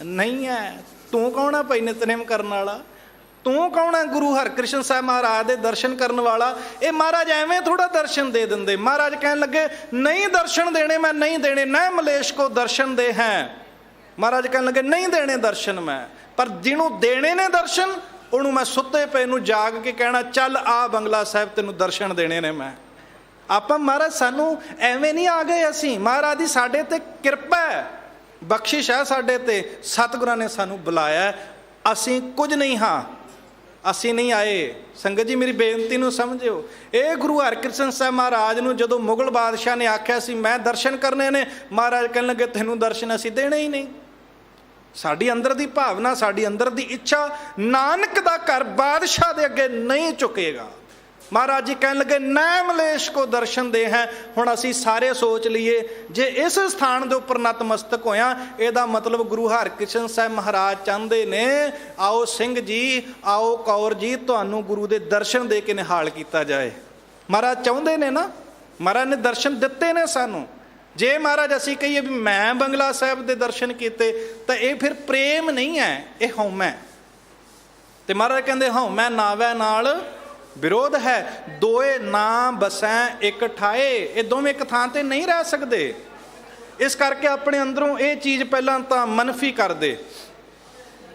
ਨਹੀਂ ਹੈ। ਤੂੰ ਕੌਣ ਆ ਭਾਈ ਨਿਤਨੇਮ ਕਰਨ ਵਾਲਾ? ਤੂੰ ਕੌਣ ਹੈ ਗੁਰੂ ਹਰਕ੍ਰਿਸ਼ਨ ਸਾਹਿਬ ਮਹਾਰਾਜ ਦੇ ਦਰਸ਼ਨ ਕਰਨ ਵਾਲਾ? ਇਹ ਮਹਾਰਾਜ ਐਵੇਂ ਥੋੜਾ ਦਰਸ਼ਨ ਦੇ ਦਿੰਦੇ। ਮਹਾਰਾਜ ਕਹਿਣ ਲੱਗੇ ਨਹੀਂ ਦਰਸ਼ਨ ਦੇਣੇ, ਮੈਂ ਨਹੀਂ ਦੇਣੇ। ਨਾ ਮਲੇਸ਼ ਕੋ ਦਰਸ਼ਨ ਦੇ ਹੈ। ਮਹਾਰਾਜ ਕਹਿਣ ਲੱਗੇ ਨਹੀਂ ਦੇਣੇ ਦਰਸ਼ਨ ਮੈਂ, ਪਰ ਜਿਹਨੂੰ ਦੇਣੇ ਨੇ ਦਰਸ਼ਨ, ਉਹਨੂੰ ਮੈਂ ਸੁੱਤੇ ਪਏ ਨੂੰ ਜਾਗ ਕੇ ਕਹਿਣਾ ਚੱਲ ਆ ਬੰਗਲਾ ਸਾਹਿਬ ਤੈਨੂੰ ਦਰਸ਼ਨ ਦੇਣੇ ਨੇ ਮੈਂ। ਆਪਾਂ ਮਹਾਰਾਜ ਸਾਨੂੰ ਐਵੇਂ ਨਹੀਂ ਆ ਗਏ। ਅਸੀਂ ਮਹਾਰਾਜ ਦੀ ਸਾਡੇ ਤੇ ਕਿਰਪਾ ਹੈ, ਬਖਸ਼ਿਸ਼ ਹੈ ਸਾਡੇ ਤੇ। ਸਤਿਗੁਰਾਂ ਨੇ ਸਾਨੂੰ ਬੁਲਾਇਆ, ਅਸੀਂ ਕੁਝ ਨਹੀਂ ਹਾਂ, ਅਸੀਂ ਨਹੀਂ ਆਏ। ਸੰਗਤ ਜੀ ਮੇਰੀ ਬੇਨਤੀ ਨੂੰ ਸਮਝਿਓ। ਇਹ ਗੁਰੂ ਹਰਕ੍ਰਿਸ਼ਨ ਸਾਹਿਬ ਮਹਾਰਾਜ ਨੂੰ ਜਦੋਂ ਮੁਗਲ ਬਾਦਸ਼ਾਹ ਨੇ ਆਖਿਆ ਸੀ ਮੈਂ ਦਰਸ਼ਨ ਕਰਨੇ ਨੇ, ਮਹਾਰਾਜ ਕਹਿਣ ਲੱਗੇ ਤੈਨੂੰ ਦਰਸ਼ਨ ਅਸੀਂ ਦੇਣੇ ਹੀ ਨਹੀਂ। ਸਾਡੀ ਅੰਦਰ ਦੀ ਭਾਵਨਾ, ਸਾਡੀ ਅੰਦਰ ਦੀ ਇੱਛਾ ਨਾਨਕ ਦਾ ਘਰ ਬਾਦਸ਼ਾਹ ਦੇ ਅੱਗੇ ਨਹੀਂ ਝੁਕੇਗਾ। ਮਹਾਰਾਜ ਜੀ ਕਹਿਣ ਲੱਗੇ ਨੈ ਮਲੇਸ਼ ਕੋ ਦਰਸ਼ਨ ਦੇ ਹੈ। ਹੁਣ ਅਸੀਂ ਸਾਰੇ ਸੋਚ ਲਈਏ, ਜੇ ਇਸ ਸਥਾਨ ਦੇ ਉੱਪਰ ਨਤਮਸਤਕ ਹੋਇਆ, ਇਹਦਾ ਮਤਲਬ ਗੁਰੂ ਹਰਕ੍ਰਿਸ਼ਨ ਸਾਹਿਬ ਮਹਾਰਾਜ ਚਾਹੁੰਦੇ ਨੇ ਆਓ ਸਿੰਘ ਜੀ, ਆਓ ਕੌਰ ਜੀ, ਤੁਹਾਨੂੰ ਗੁਰੂ ਦੇ ਦਰਸ਼ਨ ਦੇ ਕੇ ਨਿਹਾਲ ਕੀਤਾ ਜਾਏ। ਮਹਾਰਾਜ ਚਾਹੁੰਦੇ ਨੇ ਨਾ, ਮਹਾਰਾਜ ਨੇ ਦਰਸ਼ਨ ਦਿੱਤੇ ਨੇ ਸਾਨੂੰ। ਜੇ ਮਹਾਰਾਜ ਅਸੀਂ ਕਹੀਏ ਵੀ ਮੈਂ ਬੰਗਲਾ ਸਾਹਿਬ ਦੇ ਦਰਸ਼ਨ ਕੀਤੇ, ਤਾਂ ਇਹ ਫਿਰ ਪ੍ਰੇਮ ਨਹੀਂ ਹੈ, ਇਹ ਹਉਮੈ। ਤੇ ਮਹਾਰਾਜ ਕਹਿੰਦੇ ਹਉਮੈ ਨਾਵੈ ਨਾਲ ਵਿਰੋਧ ਹੈ, ਦੋਏ ਨਾ ਬਸੈ ਇੱਕ ਠਾਏ। ਇਹ ਦੋਵੇਂ ਇੱਕ ਥਾਂ ਤੇ ਨਹੀਂ ਰਹਿ ਸਕਦੇ। ਇਸ ਕਰਕੇ ਆਪਣੇ ਅੰਦਰੋਂ ਇਹ ਚੀਜ਼ ਪਹਿਲਾਂ ਤਾਂ ਮਨਫੀ ਕਰ ਦੇ।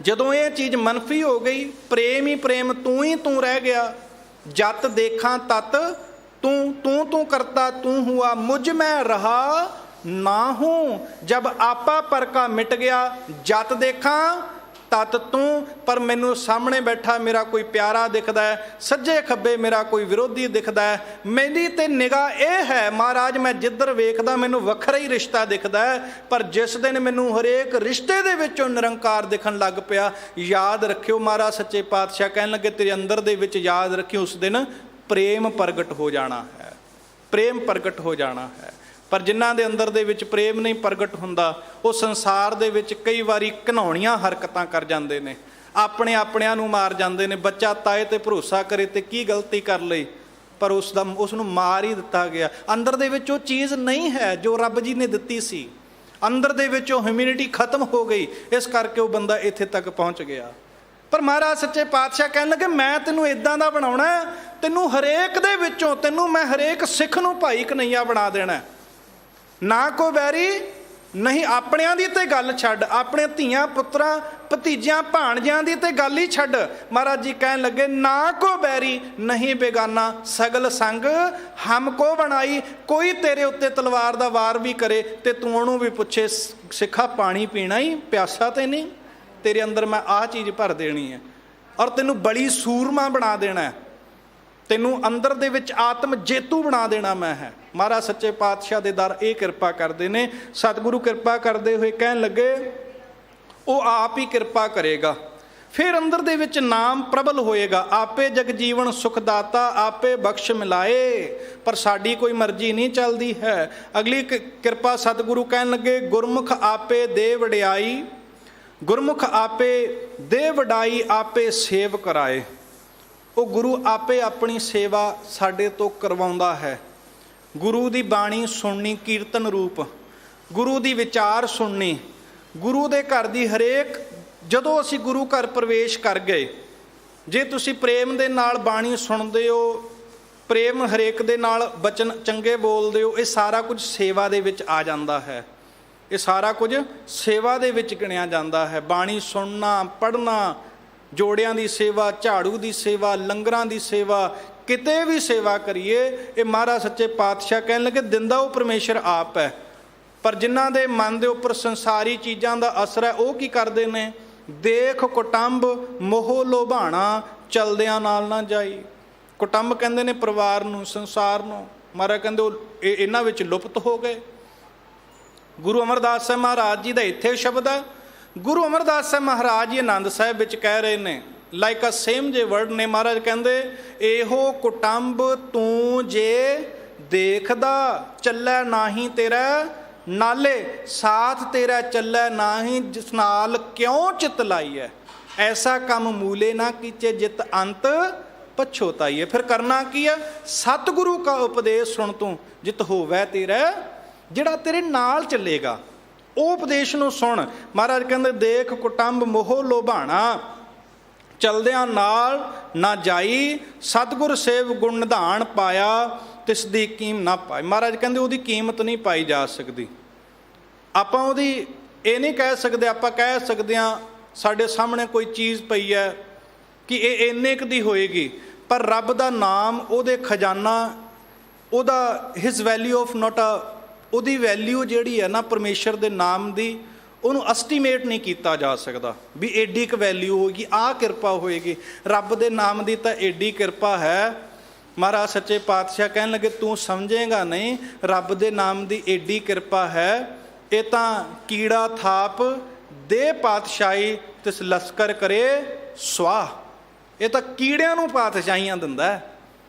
ਜਦੋਂ ਇਹ ਚੀਜ਼ ਮਨਫੀ ਹੋ ਗਈ, ਪ੍ਰੇਮ ਹੀ ਪ੍ਰੇਮ, ਤੂੰ ਹੀ ਤੂੰ ਰਹਿ ਗਿਆ। ਜਤ ਦੇਖਾਂ ਤਤ ਤੂੰ, ਤੂੰ ਤੂੰ ਕਰਤਾ ਤੂੰ ਹੁਆ, ਮੁਝ ਮੈਂ ਰਹਾ ਨਾ ਹੂੰ। ਜਬ ਆਪਾ ਪਰ ਕਾ ਮਿਟ ਗਿਆ, ਜਤ ਦੇਖਾਂ ਤਤ ਤੂੰ। ਪਰ ਮੈਨੂੰ ਸਾਹਮਣੇ ਬੈਠਾ ਮੇਰਾ ਕੋਈ ਪਿਆਰਾ ਦਿਖਦਾ ਹੈ, ਸੱਜੇ ਖੱਬੇ ਮੇਰਾ ਕੋਈ ਵਿਰੋਧੀ ਦਿਖਦਾ ਹੈ। ਮੇਰੀ ਤੇ ਨਿਗਾਹ ਇਹ ਹੈ ਮਹਾਰਾਜ, ਮੈਂ ਜਿੱਧਰ ਵੇਖਦਾ ਮੈਨੂੰ ਵੱਖਰਾ ਹੀ ਰਿਸ਼ਤਾ ਦਿਖਦਾ ਹੈ। ਪਰ ਜਿਸ ਦਿਨ ਮੈਨੂੰ ਹਰੇਕ ਰਿਸ਼ਤੇ ਦੇ ਵਿੱਚੋਂ ਨਿਰੰਕਾਰ ਦਿਖਣ ਲੱਗ ਪਿਆ, ਯਾਦ ਰੱਖਿਓ ਮਹਾਰਾਜ ਸੱਚੇ ਪਾਤਸ਼ਾਹ ਕਹਿਣ ਲੱਗੇ ਤੇਰੇ ਅੰਦਰ ਦੇ ਵਿੱਚ ਯਾਦ ਰੱਖਿਓ ਉਸ ਦਿਨ ਪ੍ਰੇਮ ਪ੍ਰਗਟ ਹੋ ਜਾਣਾ ਹੈ। ਪ੍ਰੇਮ ਪ੍ਰਗਟ ਹੋ ਜਾਣਾ ਹੈ। ਪਰ ਜਿਨ੍ਹਾਂ ਦੇ ਅੰਦਰ ਦੇ ਵਿੱਚ ਪ੍ਰੇਮ ਨਹੀਂ ਪ੍ਰਗਟ ਹੁੰਦਾ, ਉਹ ਸੰਸਾਰ ਦੇ ਵਿੱਚ ਕਈ ਵਾਰੀ ਘਿਨਾਉਣੀਆਂ ਹਰਕਤਾਂ ਕਰ ਜਾਂਦੇ ਨੇ, ਆਪਣੇ ਆਪਣਿਆਂ ਨੂੰ ਮਾਰ ਜਾਂਦੇ ਨੇ। ਬੱਚਾ ਤਾਏ ਤੇ ਭਰੋਸਾ ਕਰੇ ਤੇ ਕੀ ਗਲਤੀ ਕਰ ਲਈ, ਪਰ ਉਸ ਨੂੰ ਮਾਰ ਹੀ ਦਿੱਤਾ ਗਿਆ। ਅੰਦਰ ਦੇ ਵਿੱਚ ਉਹ ਚੀਜ਼ ਨਹੀਂ ਹੈ ਜੋ ਰੱਬ ਜੀ ਨੇ ਦਿੱਤੀ ਸੀ। ਅੰਦਰ ਦੇ ਵਿੱਚ ਉਹ ਹਿਊਮੈਨਿਟੀ ਖਤਮ ਹੋ ਗਈ, ਇਸ ਕਰਕੇ ਉਹ ਬੰਦਾ ਇੱਥੇ ਤੱਕ ਪਹੁੰਚ ਗਿਆ। ਪਰ ਮਹਾਰਾਜ ਸੱਚੇ ਪਾਤਸ਼ਾਹ ਕਹਿਣ ਲੱਗੇ ਮੈਂ ਤੈਨੂੰ ਇਦਾਂ ਦਾ ਬਣਾਉਣਾ, ਤੈਨੂੰ ਹਰੇਕ ਦੇ ਵਿੱਚੋਂ, ਤੈਨੂੰ ਮੈਂ ਹਰੇਕ ਸਿੱਖ ਨੂੰ ਭਾਈ ਕਨਈਆ ਬਣਾ ਦੇਣਾ। ਨਾ ਕੋ ਬੈਰੀ ਨਹੀਂ, ਆਪਣਿਆਂ ਦੀ ਤੇ ਗੱਲ ਛੱਡ, ਆਪਣੇ ਧੀਆਂ ਪੁੱਤਰਾਂ ਭਤੀਜਿਆਂ ਭਾਣਜਿਆਂ ਦੀ ਤੇ ਗੱਲ ਹੀ ਛੱਡ। ਮਹਾਰਾਜ ਜੀ ਕਹਿਣ ਲੱਗੇ ਨਾ ਕੋ ਬੈਰੀ ਨਹੀਂ ਬੇਗਾਨਾ, ਸਗਲ ਸੰਗ ਹਮ ਕੋ ਬਣਾਈ। ਕੋਈ ਤੇਰੇ ਉੱਤੇ ਤਲਵਾਰ ਦਾ ਵਾਰ ਵੀ ਕਰੇ ਤੇ ਤੂੰ ਉਹਨੂੰ ਵੀ ਪੁੱਛੇ ਸਿੱਖਾ ਪਾਣੀ ਪੀਣਾ ਹੀ ਪਿਆਸਾ ਤੇ ਨਹੀਂ, ਤੇਰੇ ਅੰਦਰ ਮੈਂ ਆਹ ਚੀਜ਼ ਭਰ ਦੇਣੀ ਹੈ ਔਰ ਤੈਨੂੰ ਬੜੀ ਸੂਰਮਾ ਬਣਾ ਦੇਣਾ, ਤੈਨੂੰ ਅੰਦਰ ਦੇ ਵਿੱਚ ਆਤਮ ਜੇਤੂ ਬਣਾ ਦੇਣਾ ਮੈਂ ਹੈ। ਮਹਾਰਾਜ ਸੱਚੇ ਪਾਤਸ਼ਾਹ ਦੇ ਦਰ ਇਹ ਕਿਰਪਾ ਕਰਦੇ ਨੇ। ਸਤਿਗੁਰੂ ਕਿਰਪਾ ਕਰਦੇ ਹੋਏ ਕਹਿਣ ਲੱਗੇ ਉਹ ਆਪ ਹੀ ਕਿਰਪਾ ਕਰੇਗਾ, ਫਿਰ ਅੰਦਰ ਦੇ ਵਿੱਚ ਨਾਮ ਪ੍ਰਬਲ ਹੋਏਗਾ। ਆਪੇ ਜਗ ਜੀਵਨ ਸੁਖ ਦਾਤਾ, ਆਪੇ ਬਖਸ਼ ਮਿਲਾਏ। ਪਰ ਸਾਡੀ ਕੋਈ ਮਰਜ਼ੀ ਨਹੀਂ ਚੱਲਦੀ ਹੈ। ਅਗਲੀ ਕਿਰਪਾ ਸਤਿਗੁਰੂ ਕਹਿਣ ਲੱਗੇ ਗੁਰਮੁਖ ਆਪੇ ਦੇ ਵਡਿਆਈ, ਗੁਰਮੁਖ ਆਪੇ ਦੇ ਵਡਾਈ, ਆਪੇ ਸੇਵ ਕਰਾਏ। ਉਹ ਗੁਰੂ ਆਪੇ ਆਪਣੀ ਸੇਵਾ ਸਾਡੇ ਤੋਂ ਕਰਵਾਉਂਦਾ ਹੈ। ਗੁਰੂ ਦੀ ਬਾਣੀ ਸੁਣਨੀ ਕੀਰਤਨ ਰੂਪ, ਗੁਰੂ ਦੀ ਵਿਚਾਰ ਸੁਣਨੀ, ਗੁਰੂ ਦੇ ਘਰ ਦੀ ਹਰੇਕ, ਜਦੋਂ ਅਸੀਂ ਗੁਰੂ ਘਰ ਪ੍ਰਵੇਸ਼ ਕਰ ਗਏ, ਜੇ ਤੁਸੀਂ ਪ੍ਰੇਮ ਦੇ ਨਾਲ ਬਾਣੀ ਸੁਣਦੇ ਹੋ, ਪ੍ਰੇਮ ਹਰੇਕ ਦੇ ਨਾਲ ਬਚਨ ਚੰਗੇ ਬੋਲਦੇ ਹੋ, ਇਹ ਸਾਰਾ ਕੁਝ ਸੇਵਾ ਦੇ ਵਿੱਚ ਆ ਜਾਂਦਾ ਹੈ। ਇਹ ਸਾਰਾ ਕੁਝ ਸੇਵਾ ਦੇ ਵਿੱਚ ਗਿਣਿਆ ਜਾਂਦਾ ਹੈ। ਬਾਣੀ ਸੁਣਨਾ, ਪੜ੍ਹਨਾ, ਜੋੜਿਆਂ ਦੀ ਸੇਵਾ, ਝਾੜੂ ਦੀ ਸੇਵਾ, ਲੰਗਰਾਂ ਦੀ ਸੇਵਾ, ਕਿਤੇ ਵੀ ਸੇਵਾ ਕਰੀਏ, ਇਹ ਮਹਾਰਾਜ ਸੱਚੇ ਪਾਤਸ਼ਾਹ ਕਹਿਣ ਲੱਗੇ ਦਿੰਦਾ ਉਹ ਪਰਮੇਸ਼ਰ ਆਪ ਹੈ। ਪਰ ਜਿਨ੍ਹਾਂ ਦੇ ਮਨ ਦੇ ਉੱਪਰ ਸੰਸਾਰੀ ਚੀਜ਼ਾਂ ਦਾ ਅਸਰ ਹੈ, ਉਹ ਕੀ ਕਰਦੇ ਨੇ? ਦੇਖ ਕੁਟੰਬ ਮੋਹ ਲੋਭਾਣਾ, ਚਲਦਿਆਂ ਨਾਲ ਨਾ ਜਾਈ। ਕੁਟੰਬ ਕਹਿੰਦੇ ਨੇ ਪਰਿਵਾਰ ਨੂੰ, ਸੰਸਾਰ ਨੂੰ। ਮਹਾਰਾਜ ਕਹਿੰਦੇ ਉਹ ਇਹਨਾਂ ਵਿੱਚ ਲੁਪਤ ਹੋ ਗਏ। ਗੁਰੂ ਅਮਰਦਾਸ ਸਾਹਿਬ ਮਹਾਰਾਜ ਜੀ ਦਾ ਇੱਥੇ ਸ਼ਬਦ ਹੈ, ਗੁਰੂ ਅਮਰਦਾਸ ਸਾਹਿਬ ਮਹਾਰਾਜ ਜੀ ਆਨੰਦ ਸਾਹਿਬ ਵਿੱਚ ਕਹਿ ਰਹੇ ਨੇ, ਲਾਈਕ ਅ ਸੇਮ ਜੇ ਵਰਡ ਨੇ। ਮਹਾਰਾਜ ਕਹਿੰਦੇ, ਇਹੋ ਕੁਟੰਬ ਤੂੰ ਜੇ ਦੇਖਦਾ, ਚੱਲੈ ਨਾਹੀਂ ਤੇਰਾ ਨਾਲੇ, ਸਾਥ ਤੇਰਾ ਚੱਲੈ ਨਾਹੀਂ, ਜਿਸ ਨਾਲ ਕਿਉਂ ਚਿਤ ਲਾਈਐ, ਐਸਾ ਕੰਮ ਮੂਲੇ ਨਾ ਕੀਚੇ, ਜਿਤ ਅੰਤ ਪਛੋਤਾਈਏ। ਫਿਰ ਕਰਨਾ ਕੀ ਹੈ? ਸਤਿਗੁਰੂ ਕਾ ਉਪਦੇਸ਼ ਸੁਣ ਤੂੰ, ਜਿਤ ਹੋਵੈ ਤੇਰਾ, ਜਿਹੜਾ ਤੇਰੇ ਨਾਲ ਚੱਲੇਗਾ ਉਹ ਉਪਦੇਸ਼ ਨੂੰ ਸੁਣ। ਮਹਾਰਾਜ ਕਹਿੰਦੇ, ਦੇਖ ਕੁਟੰਬ ਮੋਹ ਲੋਭਾਣਾ, ਚਲਦਿਆਂ ਨਾਲ ਨਾ ਜਾਈ, ਸਤਿਗੁਰ ਸੇਵ ਗੁਣ ਨਿਧਾਨ ਪਾਇਆ, ਤਿਸ ਦੀ ਕੀਮ ਨਾ ਪਾਈ। ਮਹਾਰਾਜ ਕਹਿੰਦੇ ਉਹਦੀ ਕੀਮਤ ਨਹੀਂ ਪਾਈ ਜਾ ਸਕਦੀ। ਆਪਾਂ ਉਹਦੀ ਇਹ ਨਹੀਂ ਕਹਿ ਸਕਦੇ, ਆਪਾਂ ਕਹਿ ਸਕਦੇ ਹਾਂ ਸਾਡੇ ਸਾਹਮਣੇ ਕੋਈ ਚੀਜ਼ ਪਈ ਹੈ ਕਿ ਇਹ ਇੰਨੇ ਕੁ ਦੀ ਹੋਏਗੀ, ਪਰ ਰੱਬ ਦਾ ਨਾਮ, ਉਹਦੇ ਖਜ਼ਾਨਾ, ਉਹਦਾ his value of note a, ਉਹਦੀ ਵੈਲਿਊ ਜਿਹੜੀ ਹੈ ਨਾ ਪਰਮੇਸ਼ਰ ਦੇ ਨਾਮ ਦੀ, ਉਹਨੂੰ ਐਸਟੀਮੇਟ ਨਹੀਂ ਕੀਤਾ ਜਾ ਸਕਦਾ ਵੀ ਏਡੀ ਕੁ ਵੈਲਿਊ ਹੋਏਗੀ, ਆਹ ਕਿਰਪਾ ਹੋਏਗੀ। ਰੱਬ ਦੇ ਨਾਮ ਦੀ ਤਾਂ ਏਡੀ ਕਿਰਪਾ ਹੈ। ਮਹਾਰਾਜ ਸੱਚੇ ਪਾਤਸ਼ਾਹ ਕਹਿਣ ਲੱਗੇ, ਤੂੰ ਸਮਝੇਗਾ ਨਹੀਂ, ਰੱਬ ਦੇ ਨਾਮ ਦੀ ਏਡੀ ਕਿਰਪਾ ਹੈ, ਇਹ ਤਾਂ ਕੀੜਾ ਥਾਪ ਦੇ ਪਾਤਸ਼ਾਹੀ, ਤਿਸ ਲਸਕਰ ਕਰੇ ਸਵਾਹ। ਇਹ ਤਾਂ ਕੀੜਿਆਂ ਨੂੰ ਪਾਤਸ਼ਾਹੀਆਂ ਦਿੰਦਾ ਹੈ।